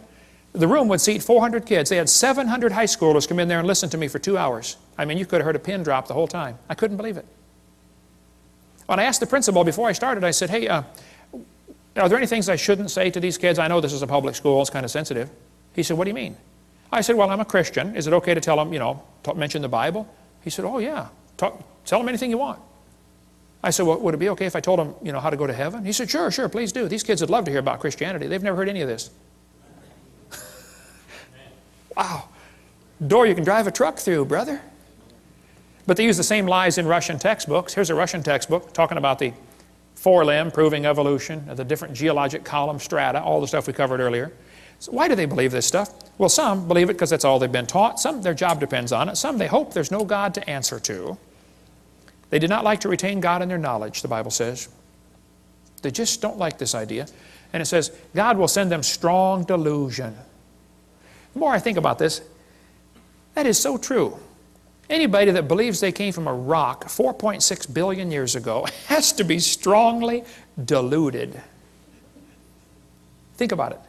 The room would seat 400 kids. They had 700 high schoolers come in there and listen to me for 2 hours. I mean, you could have heard a pin drop the whole time. I couldn't believe it. When I asked the principal before I started, I said, hey, are there any things I shouldn't say to these kids? I know this is a public school. It's kind of sensitive. He said, what do you mean? I said, well, I'm a Christian. Is it okay to tell them, you know, mention the Bible? He said, oh, yeah. Tell them anything you want. I said, well, would it be okay if I told them, you know, how to go to heaven? He said, sure, please do. These kids would love to hear about Christianity. They've never heard any of this. Wow. Door you can drive a truck through, brother. But they use the same lies in Russian textbooks. Here's a Russian textbook talking about the forelimb, proving evolution, the different geologic column strata, all the stuff we covered earlier. So why do they believe this stuff? Well, some believe it because that's all they've been taught. Some, their job depends on it. Some, they hope there's no God to answer to. They did not like to retain God in their knowledge, the Bible says. They just don't like this idea. And it says, God will send them strong delusion. The more I think about this, that is so true. Anybody that believes they came from a rock 4.6 billion years ago has to be strongly deluded. Think about it.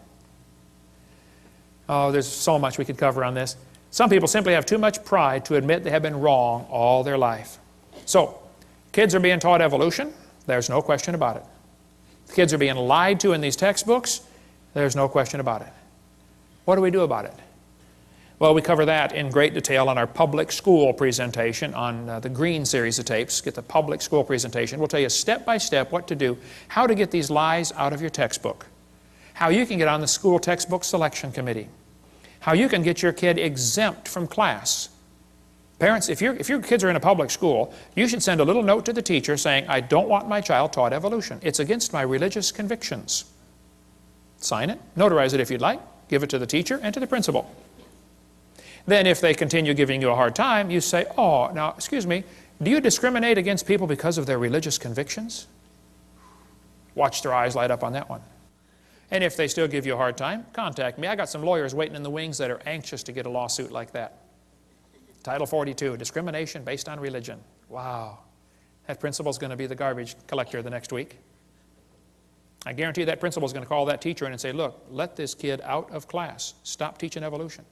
Oh, there's so much we could cover on this. Some people simply have too much pride to admit they have been wrong all their life. So, kids are being taught evolution. There's no question about it. Kids are being lied to in these textbooks. There's no question about it. What do we do about it? Well, we cover that in great detail on our public school presentation on the Green series of tapes. Get the public school presentation. We'll tell you step by step what to do, how to get these lies out of your textbook, how you can get on the school textbook selection committee, how you can get your kid exempt from class. Parents, if your kids are in a public school, you should send a little note to the teacher saying, I don't want my child taught evolution. It's against my religious convictions. Sign it, notarize it if you'd like, give it to the teacher and to the principal. Then if they continue giving you a hard time, you say, oh, now, excuse me, do you discriminate against people because of their religious convictions? Watch their eyes light up on that one. And if they still give you a hard time, contact me. I got some lawyers waiting in the wings that are anxious to get a lawsuit like that. Title 42, discrimination based on religion. Wow. That principal's going to be the garbage collector the next week. I guarantee that principal's going to call that teacher in and say, look, let this kid out of class. Stop teaching evolution.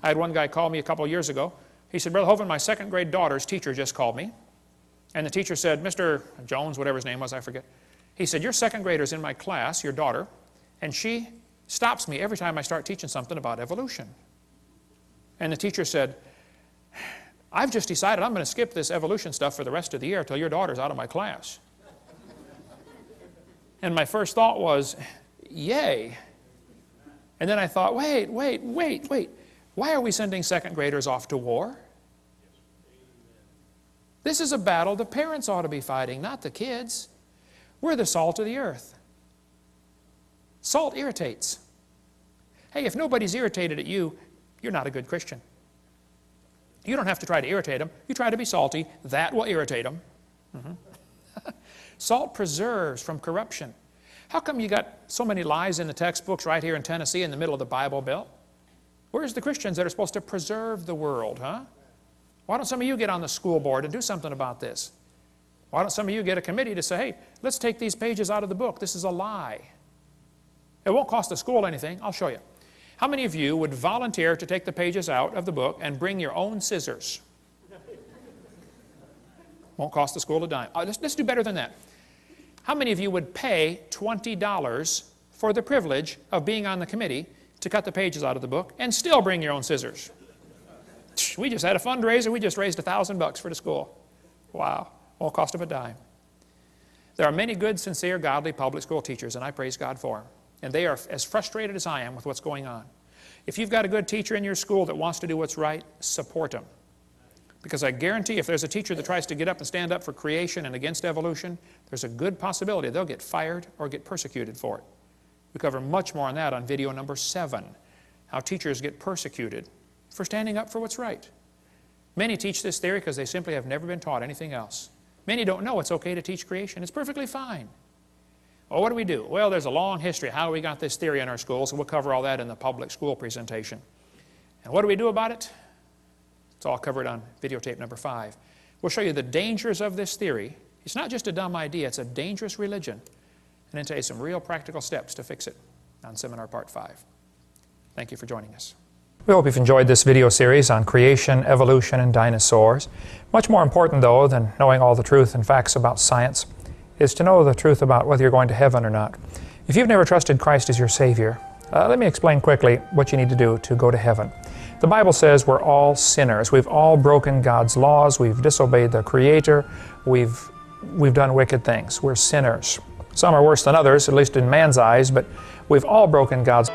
I had one guy call me a couple of years ago. He said, Brother Hovind, my second grade daughter's teacher just called me. And the teacher said, Mr. Jones, whatever his name was, I forget. He said, your second grader's in my class, your daughter, and she stops me every time I start teaching something about evolution. And the teacher said, I've just decided I'm going to skip this evolution stuff for the rest of the year until your daughter's out of my class. And my first thought was, yay. And then I thought, wait. Why are we sending second graders off to war? This is a battle the parents ought to be fighting, not the kids. We're the salt of the earth. Salt irritates. Hey, if nobody's irritated at you, you're not a good Christian. You don't have to try to irritate them. You try to be salty. That will irritate them. Salt preserves from corruption. How come you got so many lies in the textbooks right here in Tennessee in the middle of the Bible Belt? Where's the Christians that are supposed to preserve the world, huh? Why don't some of you get on the school board and do something about this? Why don't some of you get a committee to say, hey, let's take these pages out of the book. This is a lie. It won't cost the school anything. I'll show you. How many of you would volunteer to take the pages out of the book and bring your own scissors? Won't cost the school a dime. Let's do better than that. How many of you would pay $20 for the privilege of being on the committee to cut the pages out of the book and still bring your own scissors? We just had a fundraiser. We just raised $1,000 for the school. Wow. Won't cost them a dime. There are many good, sincere, godly public school teachers, and I praise God for them. And they are as frustrated as I am with what's going on. If you've got a good teacher in your school that wants to do what's right, support them. Because I guarantee if there's a teacher that tries to get up and stand up for creation and against evolution, there's a good possibility they'll get fired or get persecuted for it. We cover much more on that on video number 7, how teachers get persecuted for standing up for what's right. Many teach this theory because they simply have never been taught anything else. Many don't know it's okay to teach creation. It's perfectly fine. Well, what do we do? Well, there's a long history of how we got this theory in our schools, and we'll cover all that in the public school presentation. And what do we do about it? It's all covered on videotape number 5. We'll show you the dangers of this theory. It's not just a dumb idea, it's a dangerous religion. And then tell you some real practical steps to fix it on Seminar Part 5. Thank you for joining us. We hope you've enjoyed this video series on creation, evolution, and dinosaurs. Much more important, though, than knowing all the truth and facts about science is to know the truth about whether you're going to heaven or not. If you've never trusted Christ as your Savior, let me explain quickly what you need to do to go to heaven. The Bible says we're all sinners. We've all broken God's laws. We've disobeyed the Creator. We've done wicked things. We're sinners. Some are worse than others, at least in man's eyes, but we've all broken God's